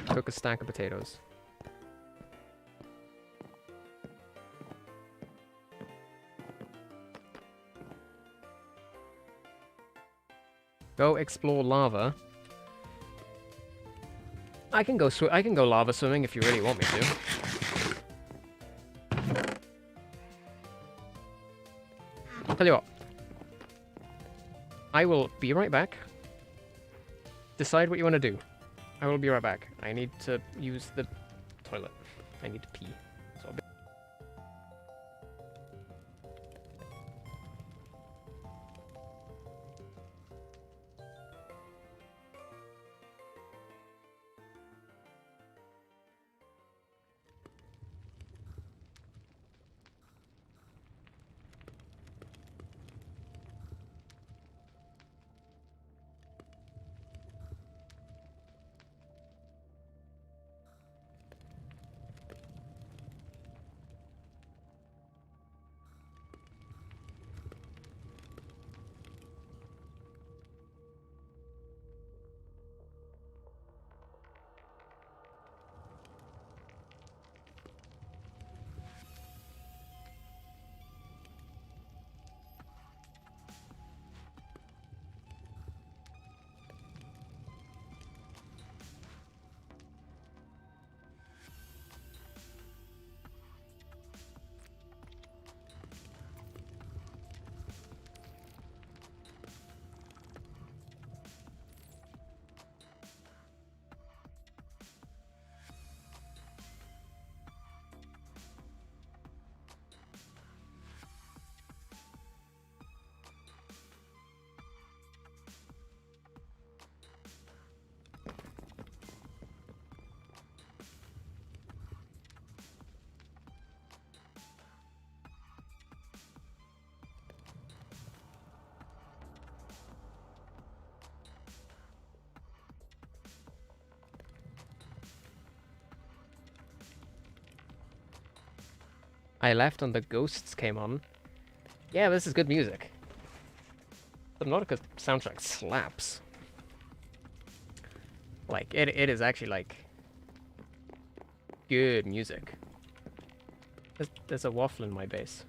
Cook a stack of potatoes. Go explore lava. I can go lava swimming if you really want me to. Tell you what. I will be right back. Decide what you want to do. I will be right back. I need to use the toilet. I need to pee. So I'll be I left and the ghosts came on. Yeah, this is good music. Subnautica soundtrack slaps. Like, it is actually, like, good music. There's a waffle in my base.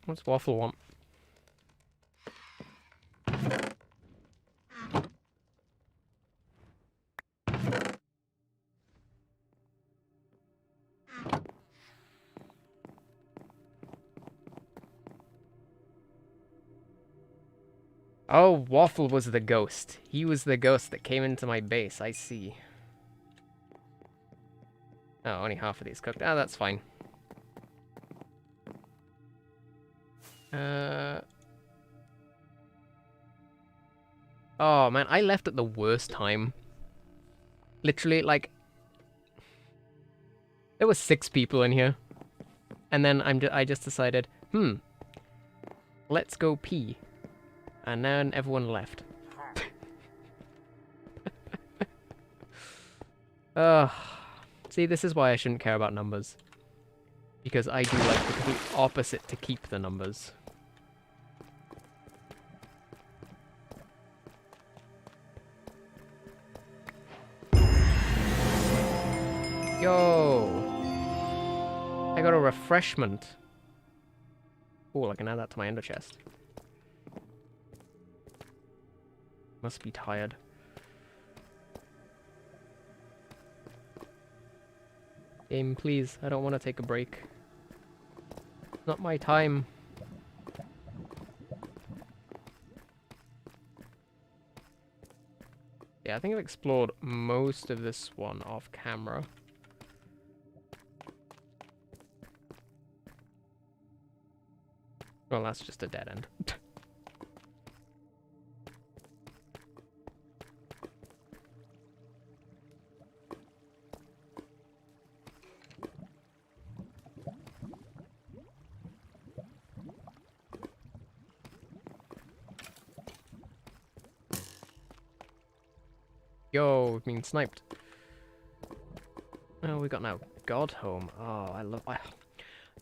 What's Waffle want? Oh, Waffle was the ghost. He was the ghost that came into my base. I see. Oh, only half of these cooked. Ah, that's fine. Oh, man, I left at the worst time. Literally, like... There were 6 people in here. And then I just decided, let's go pee. And then everyone left. See, this is why I shouldn't care about numbers. Because I do like the complete opposite to keep the numbers. Yo! I got a refreshment. Oh, I can add that to my ender chest. Must be tired. Game, please. I don't want to take a break. Not my time. Yeah, I think I've explored most of this one off camera. Well, that's just a dead end. Yo, we've been sniped. Oh, we got now God Home. Oh, I love...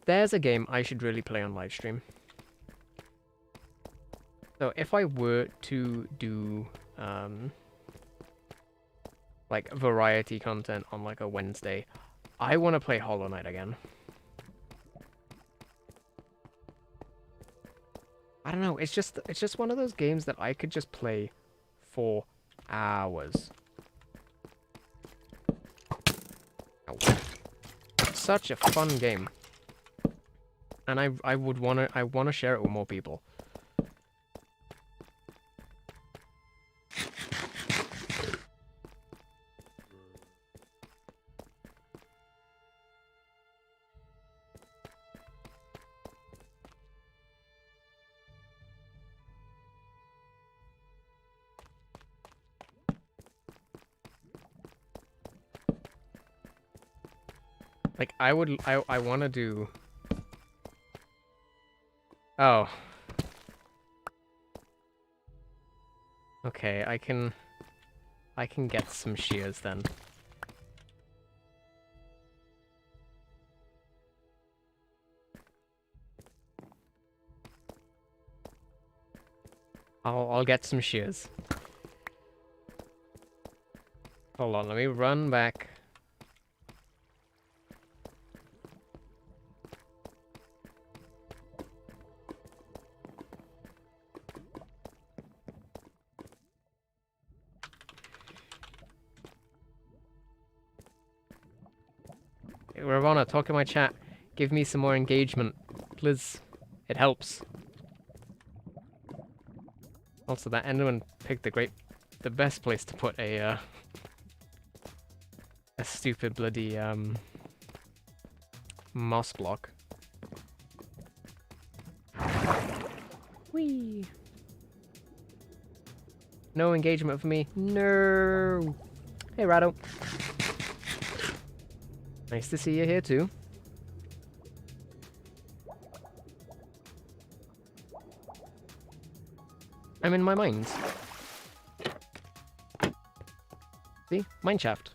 There's a game I should really play on live stream. So if I were to do like variety content on like a Wednesday, I want to play Hollow Knight again. I don't know, it's just one of those games that I could just play for hours. Oh. Such a fun game. And I wanna share it with more people. Like, I want to do... Oh. Okay, I can get some shears then. I'll get some shears. Hold on, let me run back. Ravonna, talk in my chat. Give me some more engagement, please. It helps. Also, that Enderman picked the best place to put a stupid bloody moss block. Whee! No engagement for me. No. Hey, Rado. Nice to see you here too. I'm in my mines. See? Mineshaft.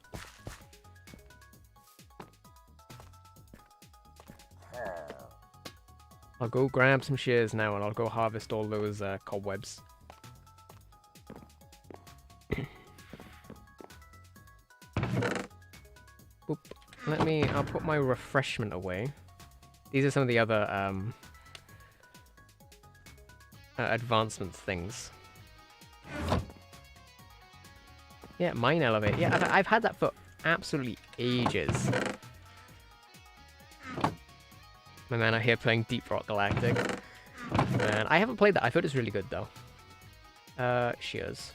I'll go grab some shears now and I'll go harvest all those cobwebs. Boop. I'll put my refreshment away. These are some of the other advancement things. Yeah, mine elevate. Yeah, I've had that for absolutely ages. My man out here playing Deep Rock Galactic. Man, I haven't played that. I thought it was really good though. Shears.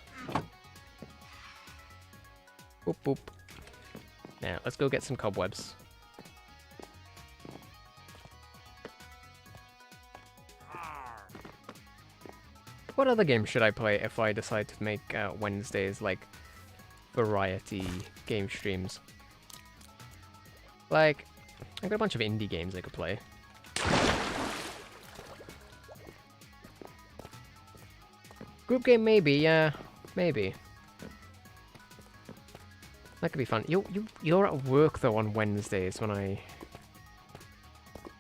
Boop boop. Now, let's go get some cobwebs. What other game should I play if I decide to make Wednesdays like variety game streams? Like, I've got a bunch of indie games I could play. Group game, maybe, yeah, maybe. That could be fun. You're at work though on Wednesdays when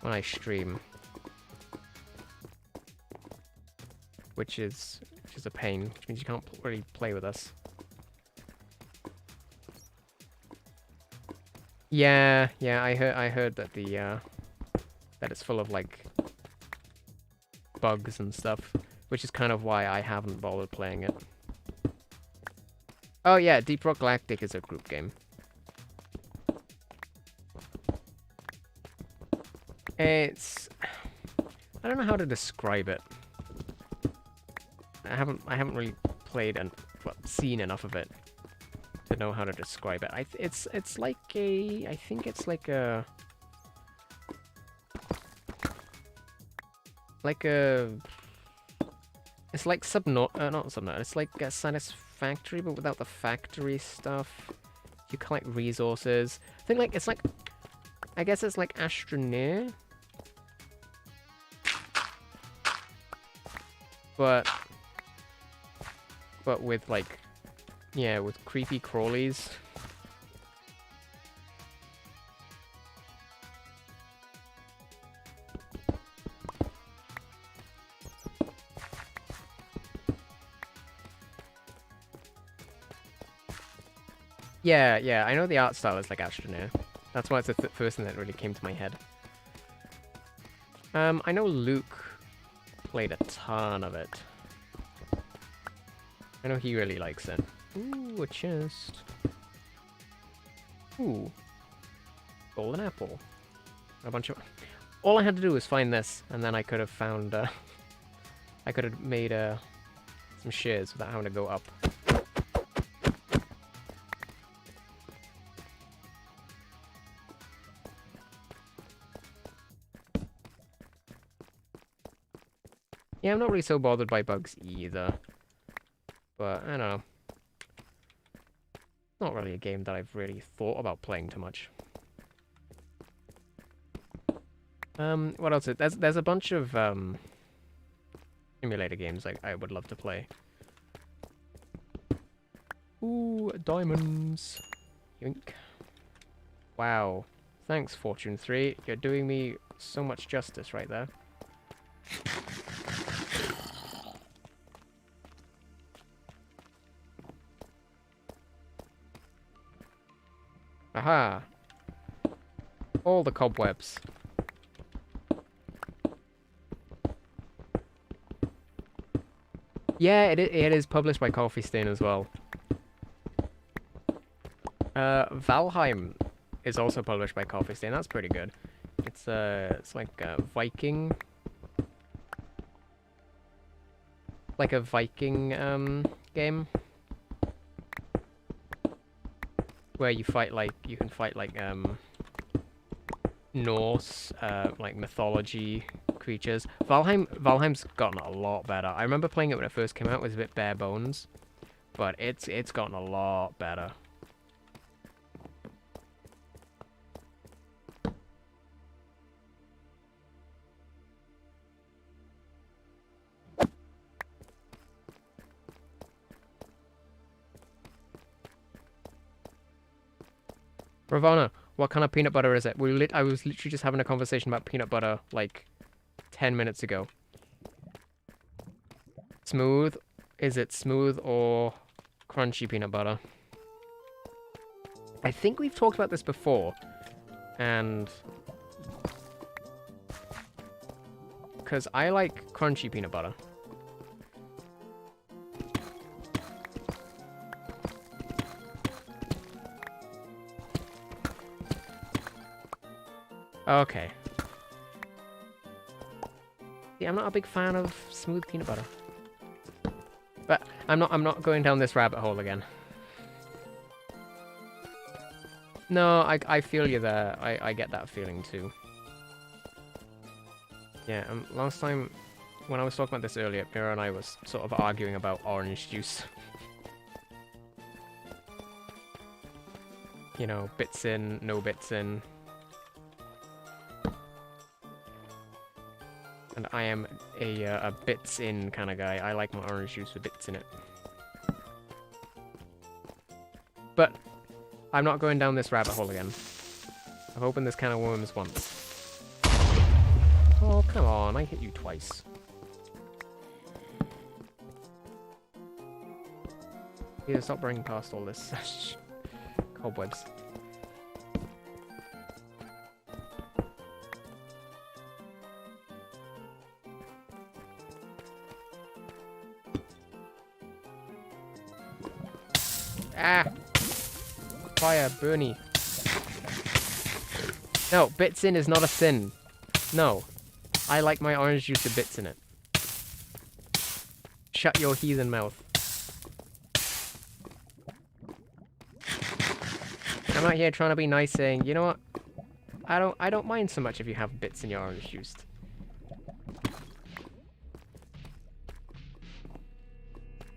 I stream, which is a pain, which means you can't really play with us. Yeah, I heard that that it's full of like bugs and stuff, which is kind of why I haven't bothered playing it. Oh yeah, Deep Rock Galactic is a group game. It's... I don't know how to describe it. I haven't really played and seen enough of it to know how to describe it. It's like a... I think it's like a... It's like not Subnautica. It's like a Satisfactory, but without the factory stuff. You collect resources. I think like it's like, I guess it's like Astroneer, but with like Yeah, with creepy crawlies. Yeah, I know the art style is like Astroneer. That's why it's the first thing that really came to my head. I know Luke played a ton of it. I know he really likes it. Ooh, a chest. Ooh. Golden apple. A bunch of... All I had to do was find this, and then I could have found, I could have made, some shears without having to go up. Yeah, I'm not really so bothered by bugs either. But, I don't know. Not really a game that I've really thought about playing too much. What else? There's a bunch of, emulator games I would love to play. Ooh, diamonds. Yoink. Wow. Thanks, Fortune 3. You're doing me so much justice right there. Aha! All the cobwebs. Yeah, it is published by Coffee Stain as well. Valheim is also published by Coffee Stain. That's pretty good. It's like a Viking... Like a Viking, game. Where you fight like, you can fight like, Norse, like mythology creatures. Valheim's gotten a lot better. I remember playing it when it first came out, it was a bit bare bones. But it's gotten a lot better. Ravana, what kind of peanut butter is it? I was literally just having a conversation about peanut butter, like, 10 minutes ago. Smooth? Is it smooth or crunchy peanut butter? I think we've talked about this before. And... because I like crunchy peanut butter. Okay. Yeah, I'm not a big fan of smooth peanut butter. But I'm not going down this rabbit hole again. No, I feel you there. I get that feeling too. Yeah, last time when I was talking about this earlier, Mira and I was sort of arguing about orange juice. You know, bits in, no bits in. And I am a bits in kind of guy. I like my orange juice with bits in it. But I'm not going down this rabbit hole again. I've opened this can of worms once. Oh, come on. I hit you twice. Yeah, stop bringing past all this cobwebs. Ah! Fire, Bernie. No, bits in is not a sin. No. I like my orange juice with bits in it. Shut your heathen mouth. I'm out here trying to be nice saying, you know what? I don't mind so much if you have bits in your orange juice.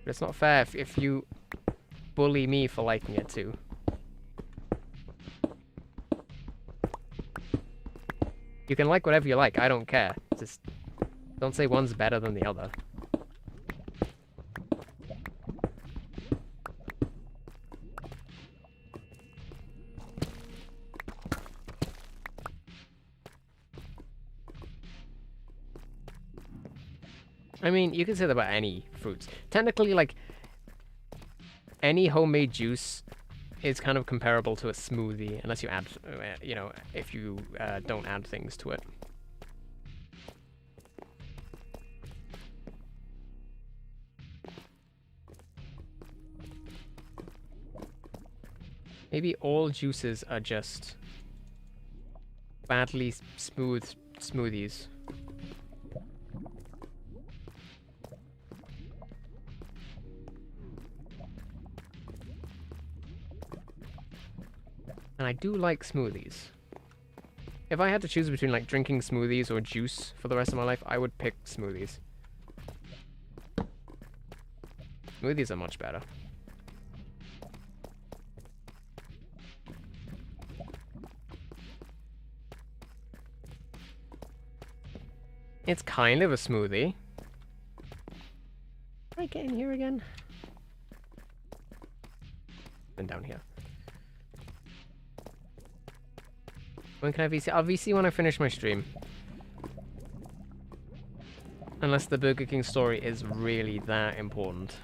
But it's not fair if you bully me for liking it too. You can like whatever you like, I don't care. Just don't say one's better than the other. I mean, you can say that about any fruits. Technically, like, any homemade juice is kind of comparable to a smoothie, unless you add, you know, if you don't add things to it. Maybe all juices are just badly smooth smoothies. And I do like smoothies. If I had to choose between like drinking smoothies or juice for the rest of my life, I would pick smoothies. Smoothies are much better. It's kind of a smoothie. Can I get in here again? And down here. When can I VC? I'll VC when I finish my stream. Unless the Burger King story is really that important.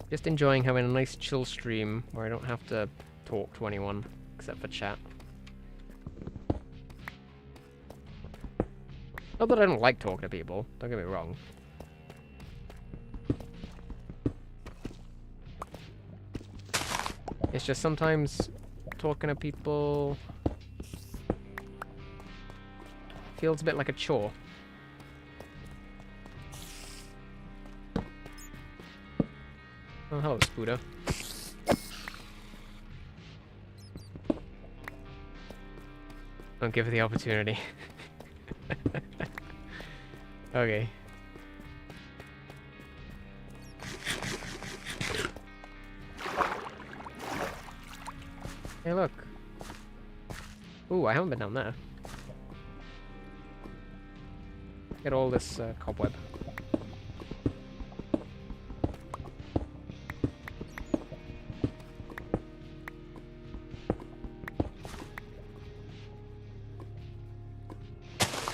Just enjoying having a nice chill stream where I don't have to talk to anyone except for chat. Not that I don't like talking to people, don't get me wrong. It's just sometimes talking to people feels a bit like a chore. Oh, hello, Spooder. Don't give her the opportunity. Okay. Hey, look. Ooh, I haven't been down there. Get all this cobweb.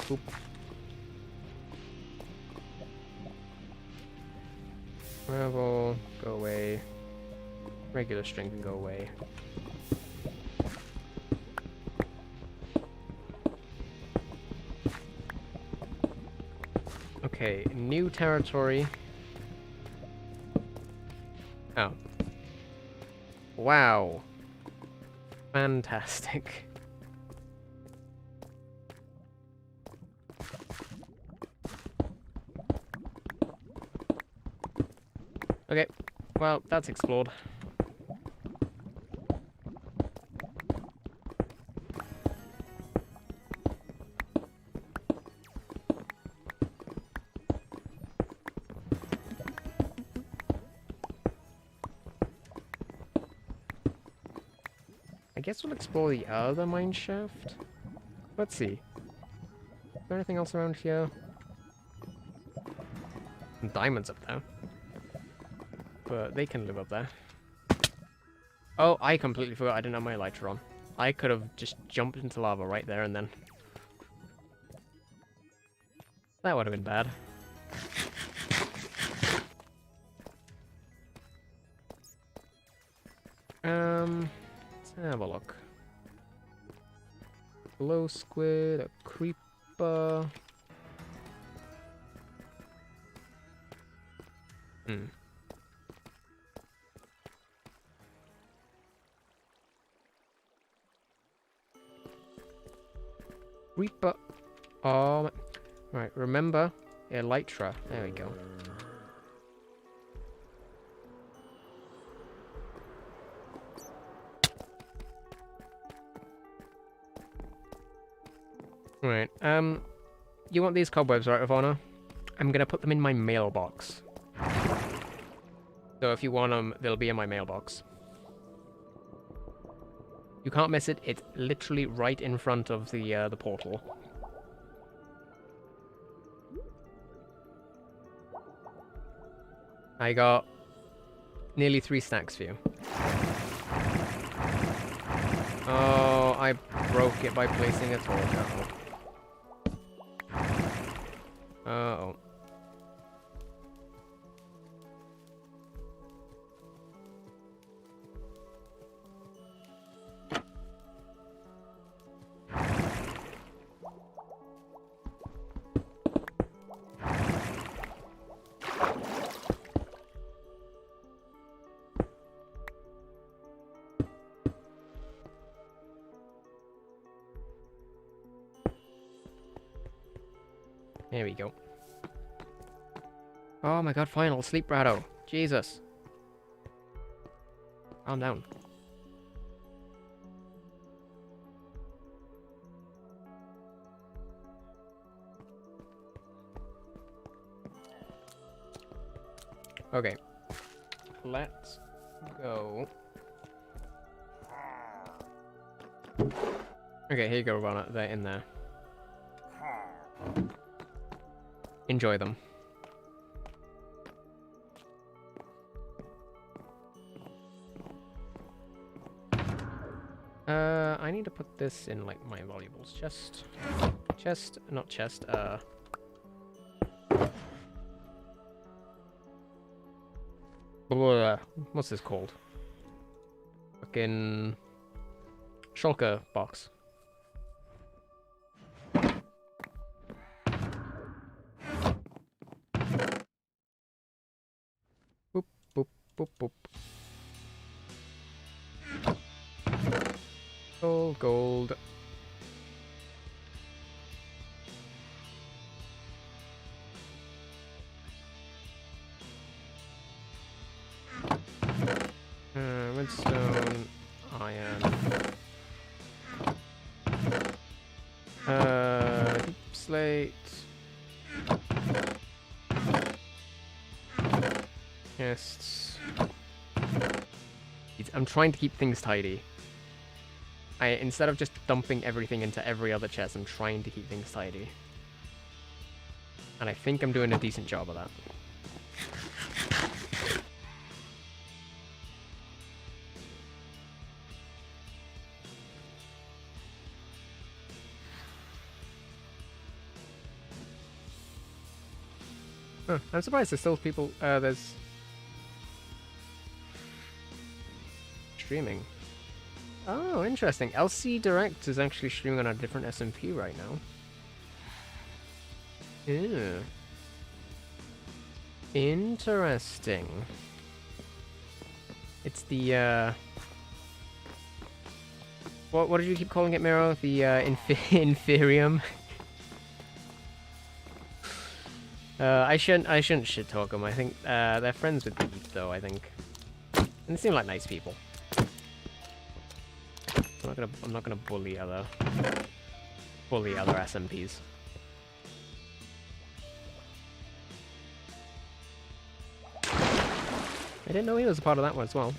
Oop. Gravel, go away. Regular string can go away. Okay, new territory. Oh. Wow. Fantastic. Okay, well, that's explored. I guess we'll explore the other mine shaft. Let's see. Is there anything else around here? Some diamonds up there. But they can live up there. Oh, I completely forgot I didn't have my elytra on. I could have just jumped into lava right there and then. That would have been bad. Let's have a look. Glow squid, a creeper. Reaper. Oh, right. Remember, elytra. There we go. Right. You want these cobwebs, right, Ivana? I'm gonna put them in my mailbox. So if you want them, they'll be in my mailbox. You can't miss it. It's literally right in front of the portal. I got nearly 3 stacks for you. Oh, I broke it by placing a torch. Uh-oh. There we go. Oh my god, final sleep ratto. Jesus. Calm down. Okay. Let's go. Okay, here you go, Rana. They're in there. Enjoy them. I need to put this in, like, my valuables chest. Not chest, what's this called? Fucking shulker box. Boop, boop, boop, boop. Gold, gold. Redstone, iron. Deep slate. Chests. I'm trying to keep things tidy. Instead of just dumping everything into every other chest, I'm trying to keep things tidy. And I think I'm doing a decent job of that. Huh, I'm surprised there's still people, there's... streaming. Oh, interesting. LCDirects is actually streaming on a different SMP right now. Yeah. Interesting. It's the, What did you keep calling it, Miro? The, Inferium? I shouldn't shit talk them. I think, they're friends with Eve, though, I think. And they seem like nice people. I'm not gonna bully other SMPs. I didn't know he was a part of that one as well.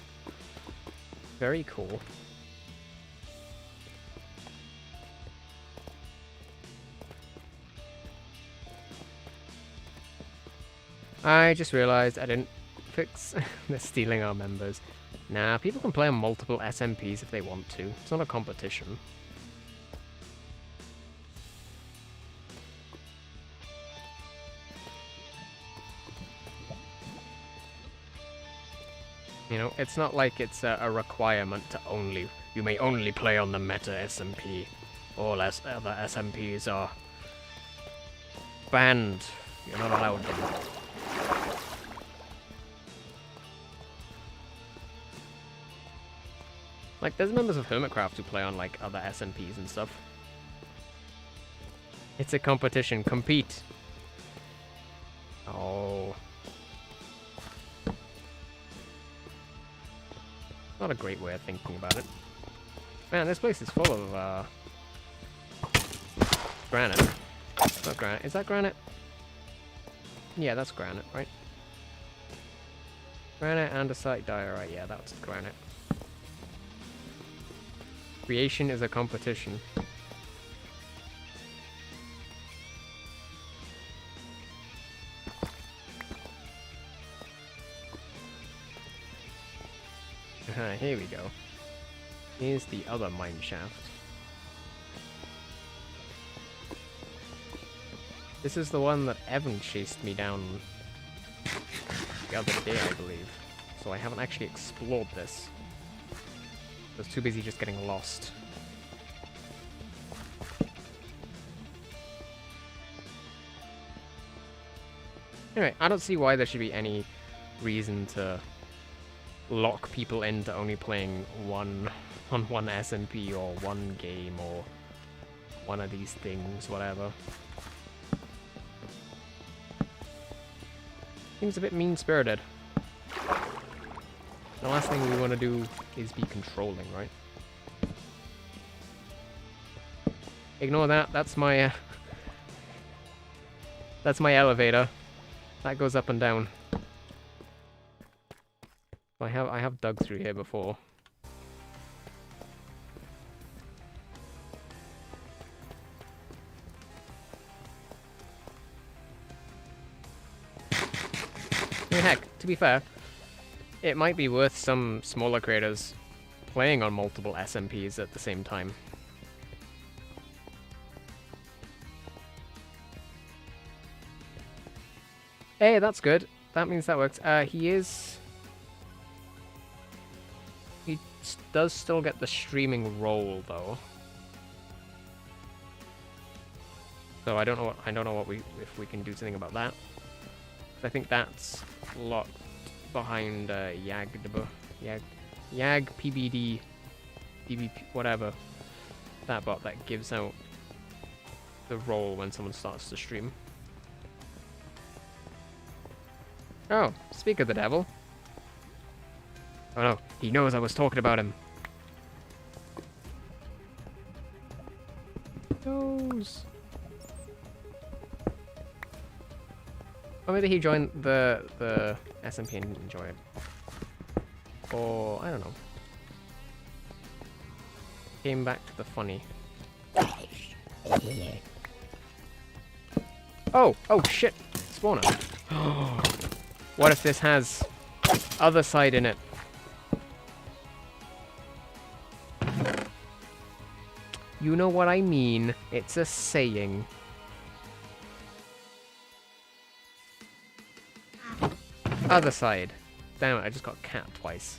Very cool. I just realized I didn't fix... They're stealing our members. Nah, people can play on multiple SMPs if they want to. It's not a competition. You know, it's not like it's a requirement to only... You may only play on the meta SMP. All other SMPs are banned. You're not allowed them. Like, there's members of HermitCraft who play on, like, other SMPs and stuff. It's a competition. Compete. Oh. Not a great way of thinking about it. Man, this place is full of, granite. Not granite. Is that granite? Yeah, that's granite, right? Granite, andesite, diorite. Yeah, that's granite. Creation is a competition. Here we go. Here's the other mine shaft. This is the one that Evan chased me down the other day, I believe. So I haven't actually explored this. I was too busy just getting lost. Anyway, I don't see why there should be any reason to lock people into only playing one SMP or one game or one of these things, whatever. Seems a bit mean-spirited. The last thing we want to do is be controlling, right? Ignore that. That's my that's my elevator. That goes up and down. I have dug through here before. I mean, heck, to be fair, it might be worth some smaller creators playing on multiple SMPs at the same time. Hey, that's good. That means that works. He does still get the streaming role though. So I don't know if we can do something about that. I think that's locked behind YAG PBD DBP whatever. That bot that gives out the role when someone starts to stream. Oh, speak of the devil. Oh no, he knows I was talking about him. Knows. Or maybe he joined the SMP and didn't enjoy it. Or, I don't know. Came back to the funny. Oh shit! Spawner. What if this has other side in it? You know what I mean. It's a saying. Other side. Damn it, I just got cat twice.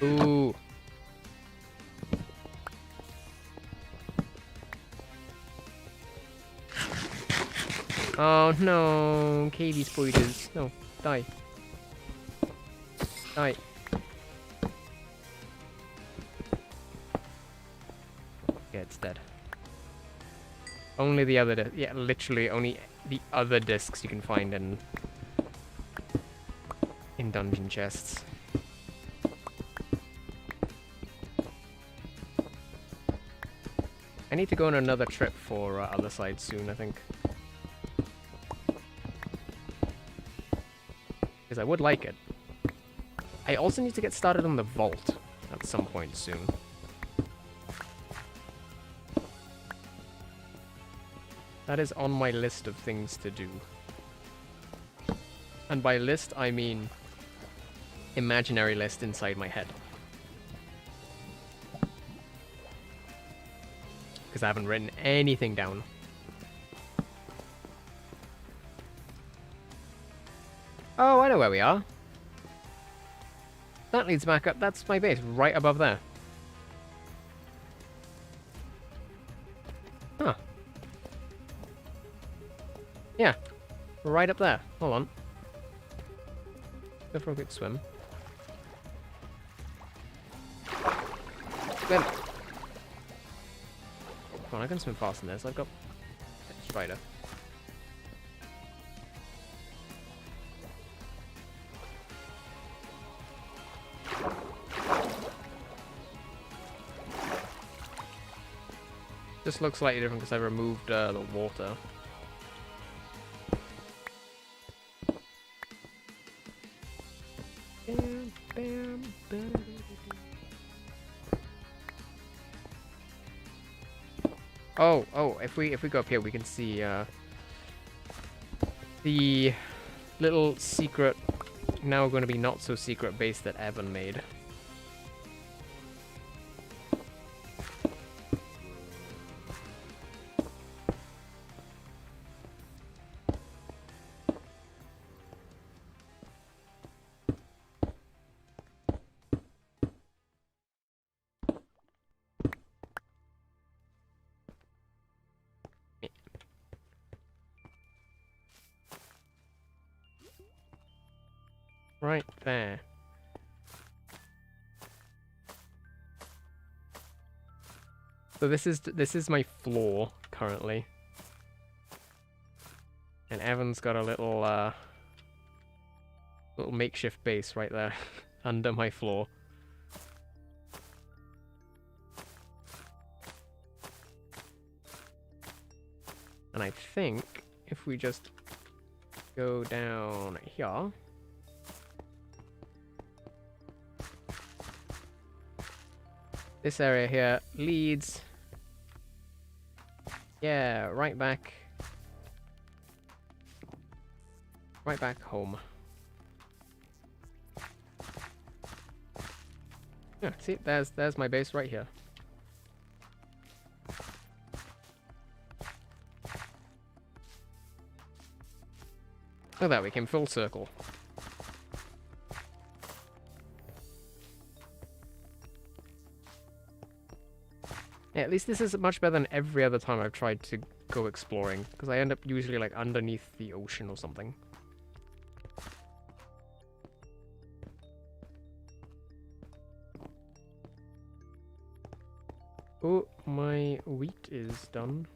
Ooh. Oh no, cavey spoilers. No, die. Die. Yeah, it's dead. Only the other yeah, literally only the other discs you can find in dungeon chests. I need to go on another trip for other side soon, I think. Because I would like it. I also need to get started on the vault at some point soon. That is on my list of things to do. And by list, I mean imaginary list inside my head. Because I haven't written anything down. Oh, I know where we are. That leads back up. That's my base, right above there. Huh. Yeah, right up there. Hold on. Go for a quick swim. Swim! Come on, I can swim fast in this. I've got a spider. This looks slightly different because I removed the water. Bam, bam, bam. Oh, if we go up here, we can see the little secret, now going to be not so secret base that Evan made. Right there. So this is my floor currently. And Evan's got a little little makeshift base right there under my floor. And I think if we just go down here, this area here leads, yeah, right back home. Yeah, see, there's my base right here. Look at that, we came full circle. Yeah, at least this is much better than every other time I've tried to go exploring, because I end up usually like underneath the ocean or something. Oh, my wheat is done.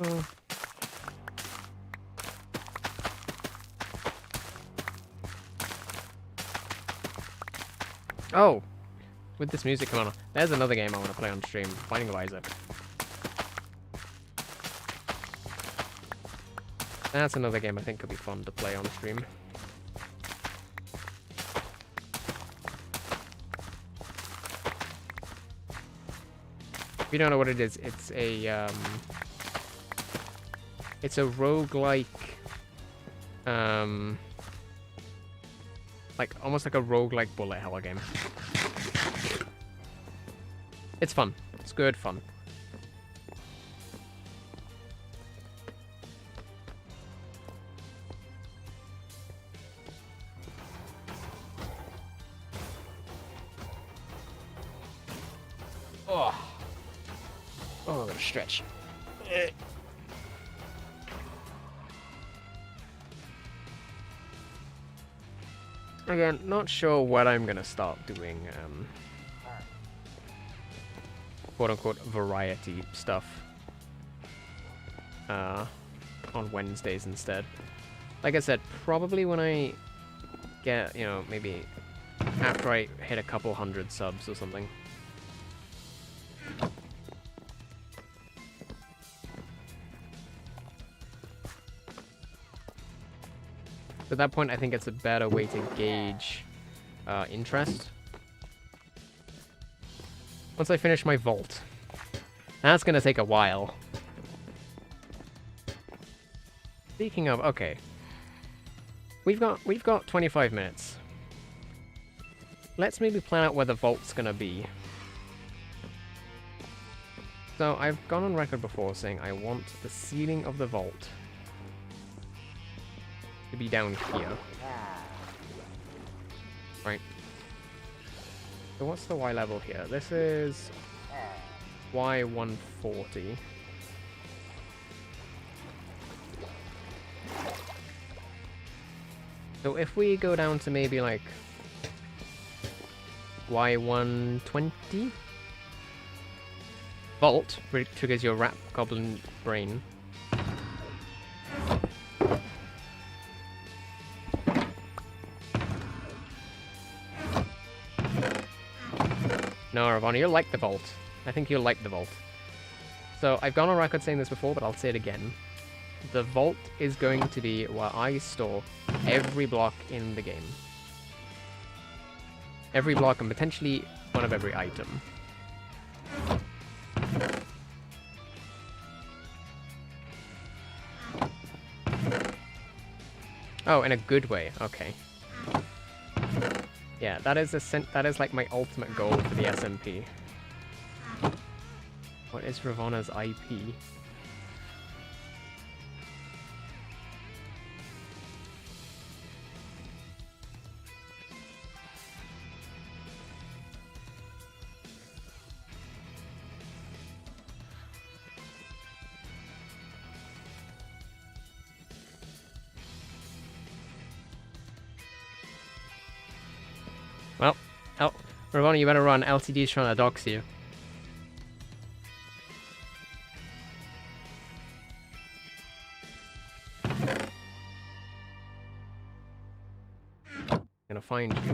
Oh. Oh! With this music coming on. There's another game I want to play on stream. Binding of Isaac. That's another game I think could be fun to play on stream. If you don't know what it is, it's a roguelike, like almost like a roguelike bullet hell game. It's fun. It's good fun. Oh, I'm gonna stretch. Again, not sure what I'm gonna start doing, quote-unquote variety stuff on Wednesdays instead. Like I said, probably when I get, you know, maybe after I hit a couple hundred subs or something. At that point, I think it's a better way to gauge interest. Once I finish my vault. That's gonna take a while. Speaking of, okay. We've got 25 minutes. Let's maybe plan out where the vault's gonna be. So I've gone on record before saying I want the ceiling of the vault to be down here. Right. So what's the Y level here? This is Y140. So if we go down to maybe like Y120? Vault triggers your rat goblin brain. No, Ravonna, you'll like the vault. I think you'll like the vault. So, I've gone on record saying this before, but I'll say it again. The vault is going to be where I store every block in the game. Every block and potentially one of every item. Oh, in a good way. Okay. Yeah, that is like my ultimate goal for the SMP. What is Ravonna's IP? Oh, Ravonna, you better run. LCD's trying to dox you. Gonna find you.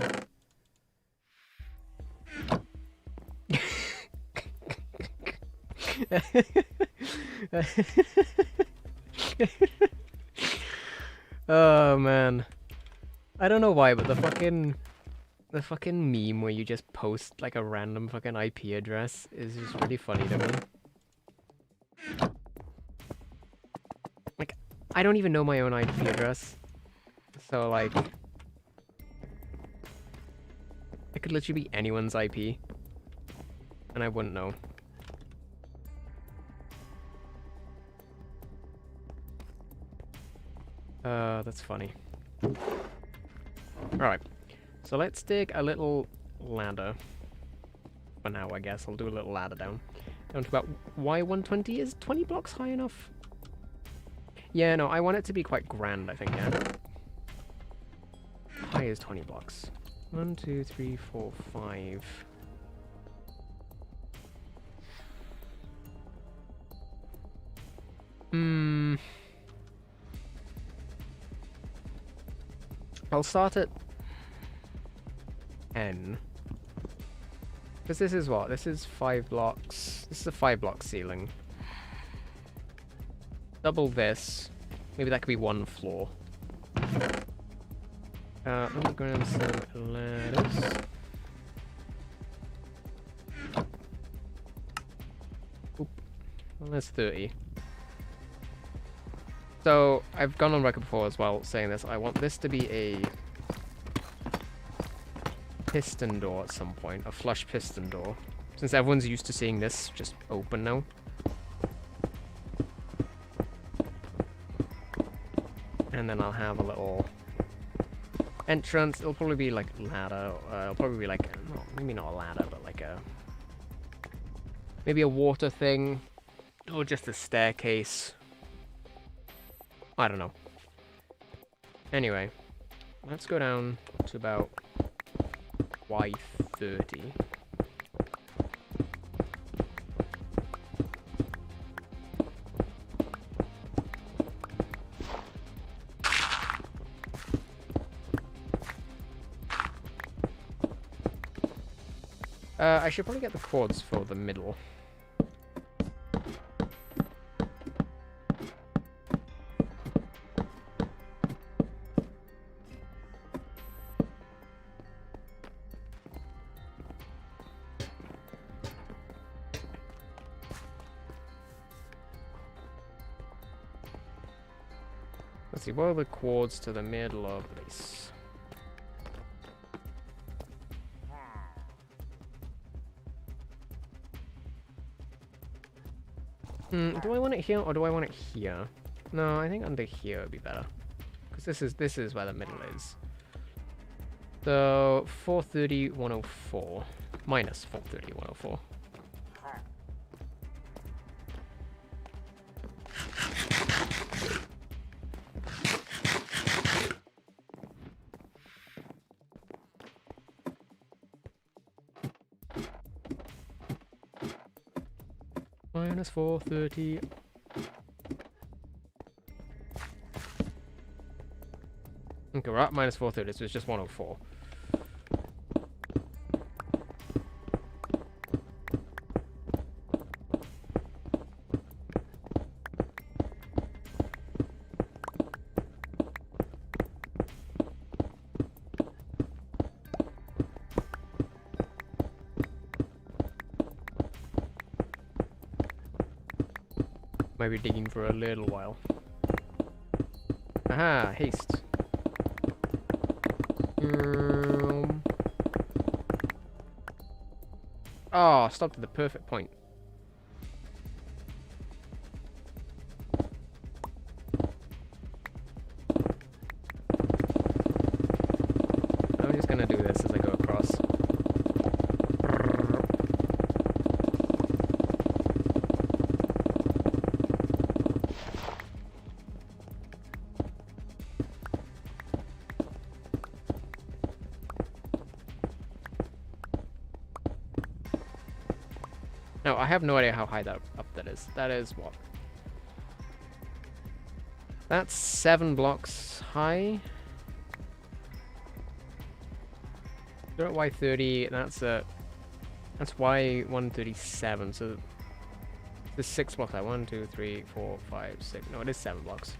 Oh man, I don't know why, but the fucking meme where you just post like a random fucking IP address is just really funny to me. Like, I don't even know my own IP address, so like, it could literally be anyone's IP, and I wouldn't know. That's funny. Alright, so let's dig a little ladder. For now, I guess. I'll do a little ladder down. Down to about Y120. Is 20 blocks high enough? Yeah, no, I want it to be quite grand, I think, yeah. How high is 20 blocks? 1, 2, 3, 4, 5. I'll start at N. Because this is what? This is 5 blocks. This is a 5-block ceiling. Double this. Maybe that could be 1 floor. Let me grab some ladders. Oop. Well, that's 30. So, I've gone on record before as well saying this. I want this to be a piston door at some point. A flush piston door. Since everyone's used to seeing this just open now. And then I'll have a little entrance. It'll probably be like ladder. It'll probably be like, no, maybe not a ladder, but like a, maybe a water thing. Or just a staircase. I don't know. Anyway, let's go down to about Y30. I should probably get the cords for the middle. Let's see, what are the chords to the middle of this? Do I want it here or do I want it here? No, I think under here would be better. Because this is where the middle is. So 430, 104. Minus 430, 104. Minus 430. Okay, we're at minus 430, so it's just 104. Might be digging for a little while. Aha, HEIST. Oh, stopped at the perfect point. I'm just gonna do this as I go across. Now, I have no idea how high up that is. That is what? That's 7 blocks high. They're at Y30, and that's Y137, so there's 6 blocks high. 1, 2, 3, 4, 5, 6. No, it is 7 blocks.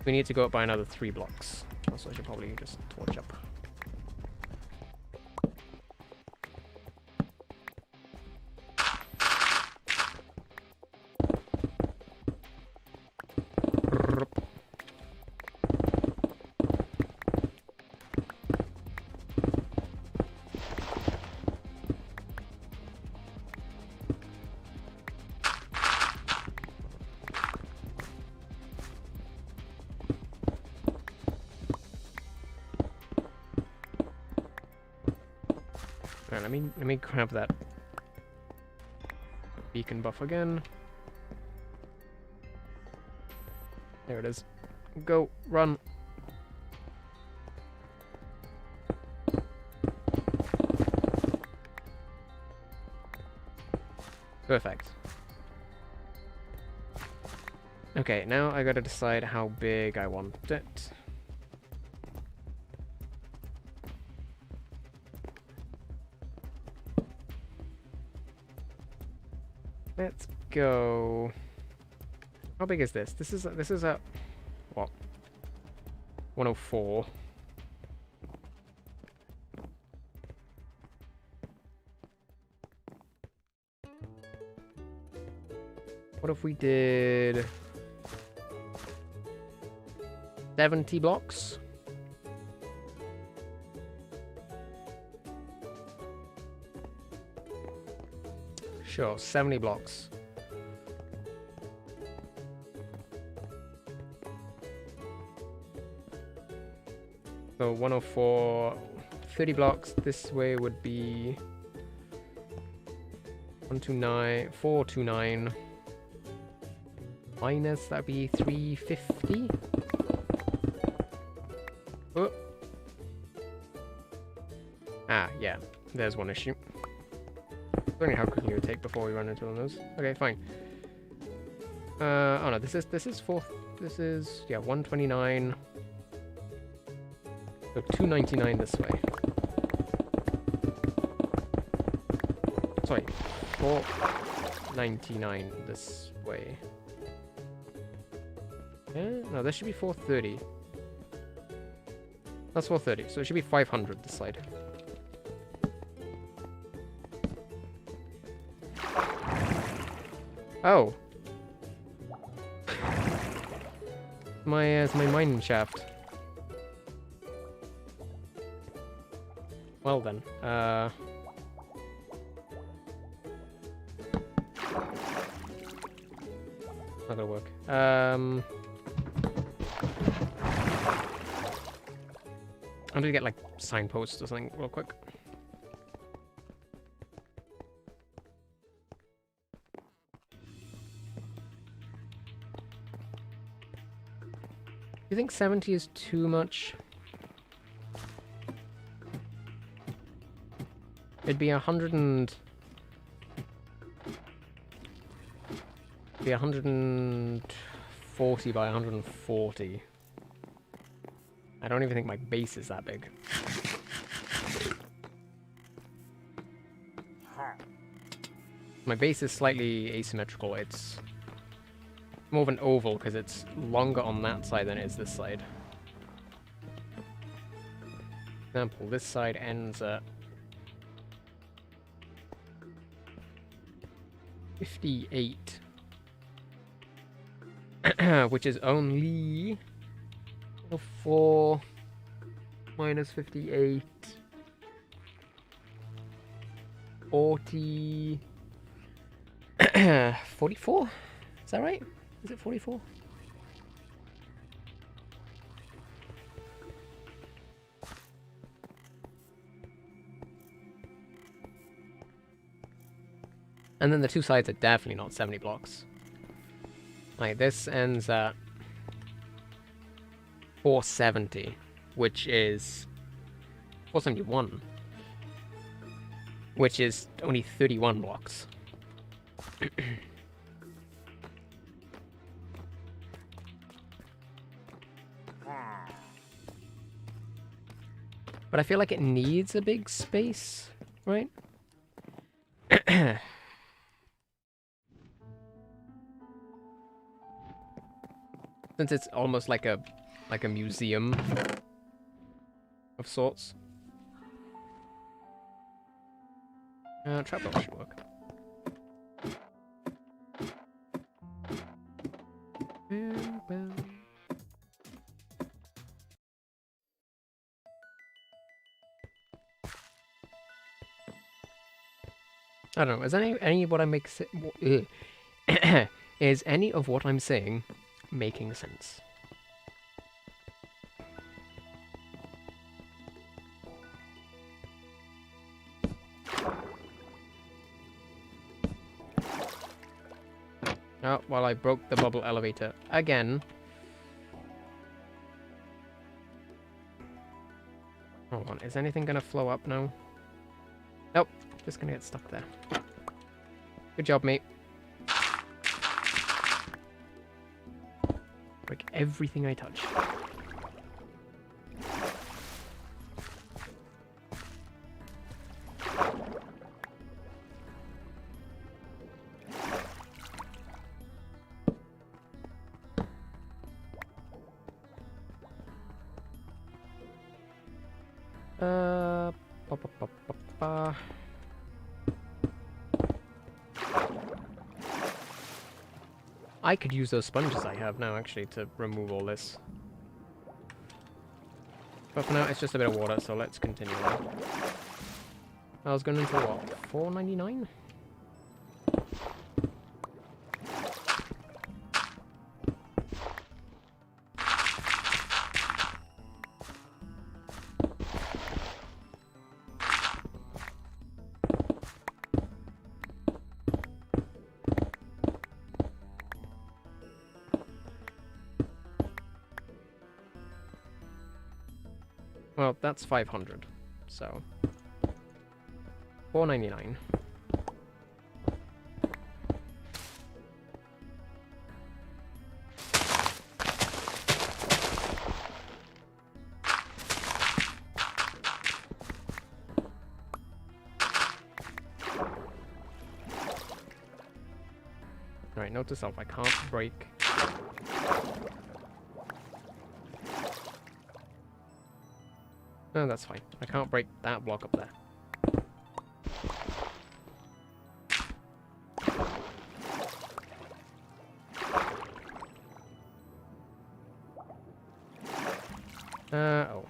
We need to go up by another 3 blocks. Also, I should probably just torch up. Alright, let me grab that beacon buff again. There it is. Go, run. Perfect. Okay, now I gotta decide how big I want it. Let's go. How big is this? This is a what? 104. What if we did 70 blocks? Sure, 70 blocks. So 104, 30 blocks this way would be 129, 429 minus, that'd be 350. Oh. Ah, yeah, there's one issue. I don't know how quickly it would take before we run into one of those. Okay, fine. Oh no, this is fourth. This is, yeah, 129. So 299 this way. Sorry, 499 this way. Yeah, no, this should be 430. That's 430, so it should be 500 this side. Oh. It's my mining shaft. Well then, not gonna work. I'm gonna get like signposts or something real quick. Do you think 70 is too much? It'd be 140 by 140. I don't even think my base is that big. My base is slightly asymmetrical. It's more of an oval because it's longer on that side than it is this side. For example, this side ends at 58, which is only 4 minus 58, 40, 44? Is that right? Is it 44? And then the two sides are definitely not 70 blocks. Like, this ends at 470, which is 471, which is only 31 blocks. But I feel like it needs a big space, right? Since it's almost like a museum of sorts. Trapdoor should work. I don't know. Is any of what I make is any of what I'm saying making sense? Oh, well, I broke the bubble elevator again. Hold on, is anything gonna flow up now? Nope, just gonna get stuck there. Good job, mate. Break everything I touch. I could use those sponges I have now, actually, to remove all this. But for now, it's just a bit of water, so let's continue on. I was going into what? $4.99? Well, that's 500, so $4.99. Alright, note to self, I can't break. No, that's fine. I can't break that block up there. Oh.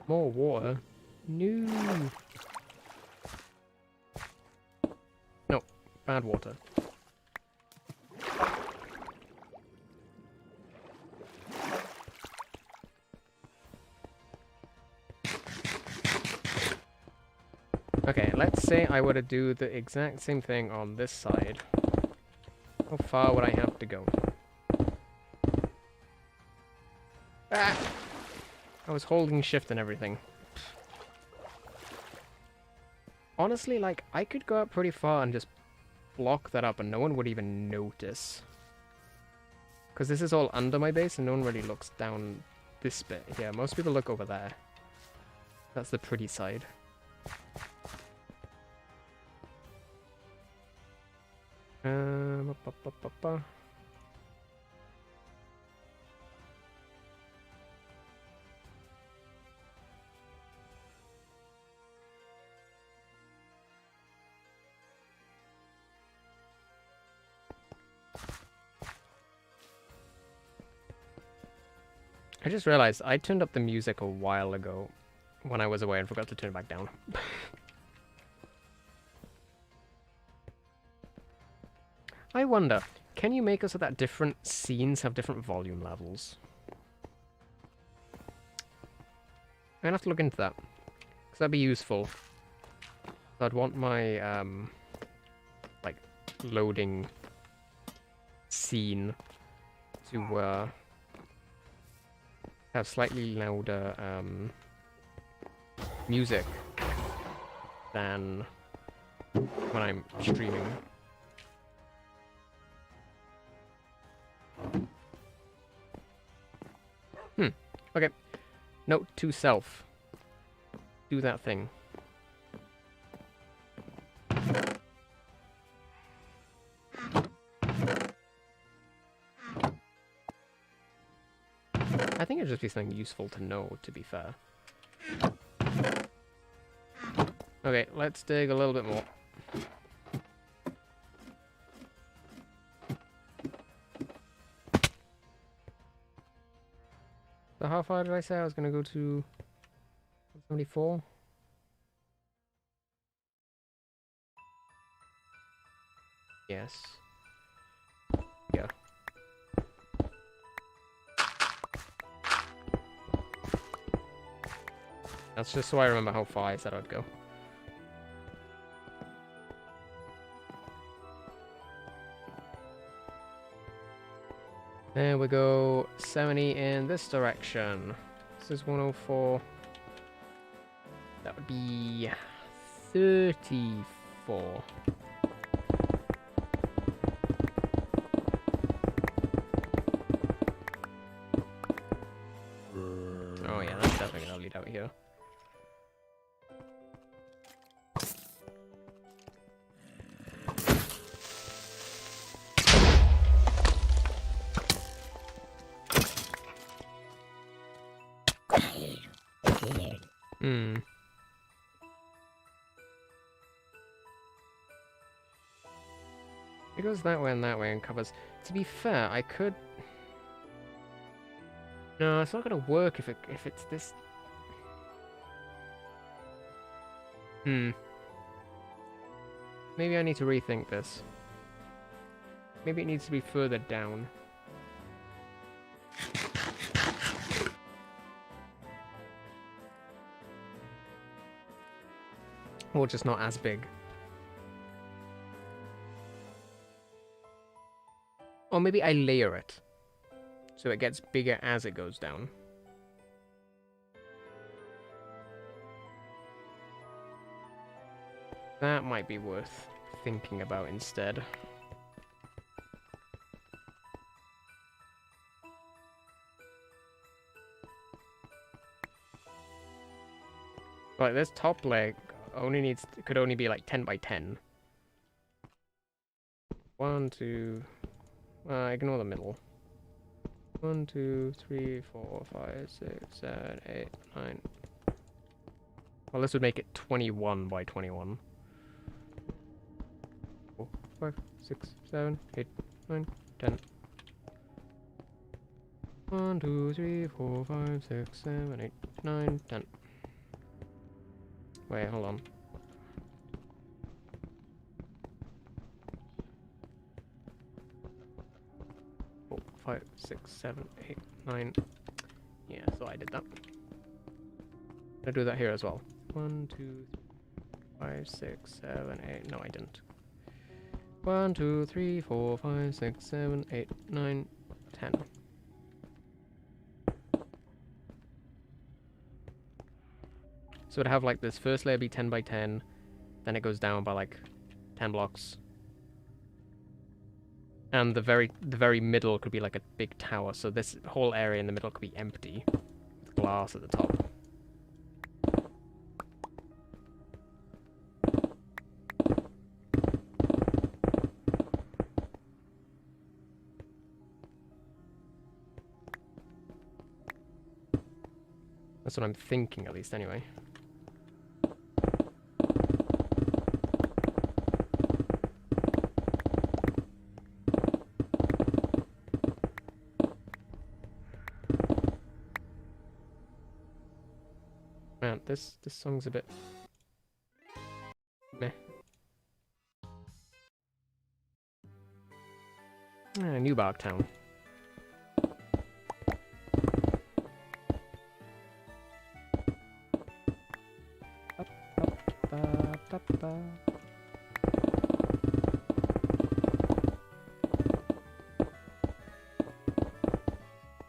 More water? No. No, bad water. Okay, let's say I were to do the exact same thing on this side. How far would I have to go? Ah! I was holding shift and everything. Honestly, like, I could go up pretty far and just block that up and no one would even notice. Because this is all under my base and no one really looks down this bit here. Most people look over there. That's the pretty side. I just realized I turned up the music a while ago. when I was away and forgot to turn it back down. I wonder, can you make it so that different scenes have different volume levels? I'm gonna have to look into that, because that'd be useful. I'd want my, like, loading scene to, have slightly louder, music than when I'm streaming. Okay. Note to self. Do that thing. I think it'd just be something useful to know, to be fair. Okay, let's dig a little bit more. So how far did I say I was going to go to? 74? Yes. Yeah. That's just so I remember how far I said I'd go. There we go, 70 in this direction. This is 104. That would be 34. Oh yeah, that's definitely gonna lead out here. It goes that way and covers. To be fair, I could. No, it's not gonna work if it's this. Maybe I need to rethink this. Maybe it needs to be further down. Or just not as big. Or maybe I layer it, so it gets bigger as it goes down. That might be worth thinking about instead. Like this top leg could only be like 10 by 10. 1, 2. Ignore the middle. 1, 2, 3, 4, 5, 6, 7, 8, 9. Well, this would make it 21 by 21. 4, 5, 6, 7, 8, 9, 10. 1, 2, 3, 4, 5, 6, 7, 8, 9, 10. Wait, hold on. 5, 6, 7, 8, 9. Yeah, so I did that. I'll do that here as well. 1, 2, 3, 5, 6, 7, 8. No, I didn't. 1, 2, 3, 4, 5, 6, 7, 8, 9, 10. So it'd have like this first layer be 10 by 10, then it goes down by like 10 blocks. And the very middle could be like a big tower, so this whole area in the middle could be empty, with glass at the top. That's what I'm thinking, at least, anyway. Man, this song's a bit meh. New Barktown.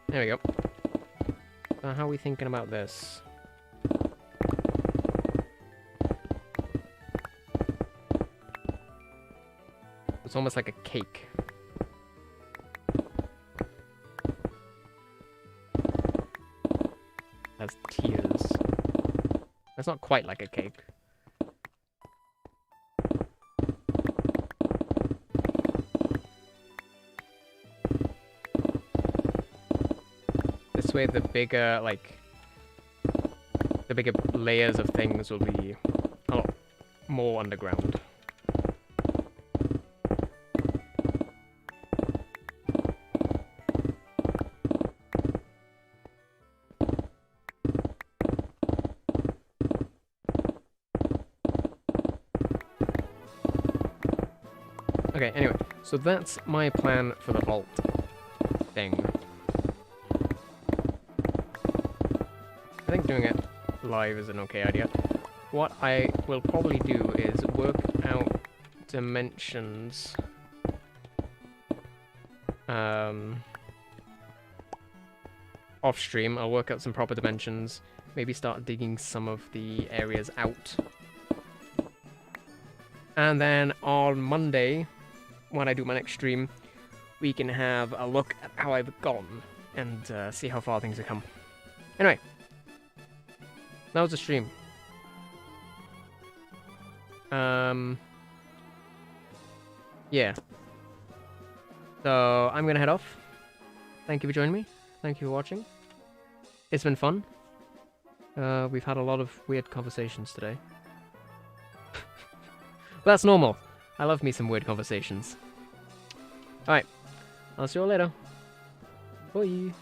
There we go. How are we thinking about this? It's almost like a cake. Has tears. That's not quite like a cake. This way the bigger, the bigger layers of things will be a lot more underground. Okay, anyway, so that's my plan for the vault thing. I think doing it live is an okay idea. What I will probably do is work out dimensions. Off stream, I'll work out some proper dimensions. Maybe start digging some of the areas out. And then on Monday, when I do my next stream, we can have a look at how I've gone and see how far things have come. Anyway, that was the stream. Yeah. So I'm gonna head off. Thank you for joining me. Thank you for watching. It's been fun. We've had a lot of weird conversations today. But that's normal. I love me some weird conversations. Alright. I'll see you all later. Bye.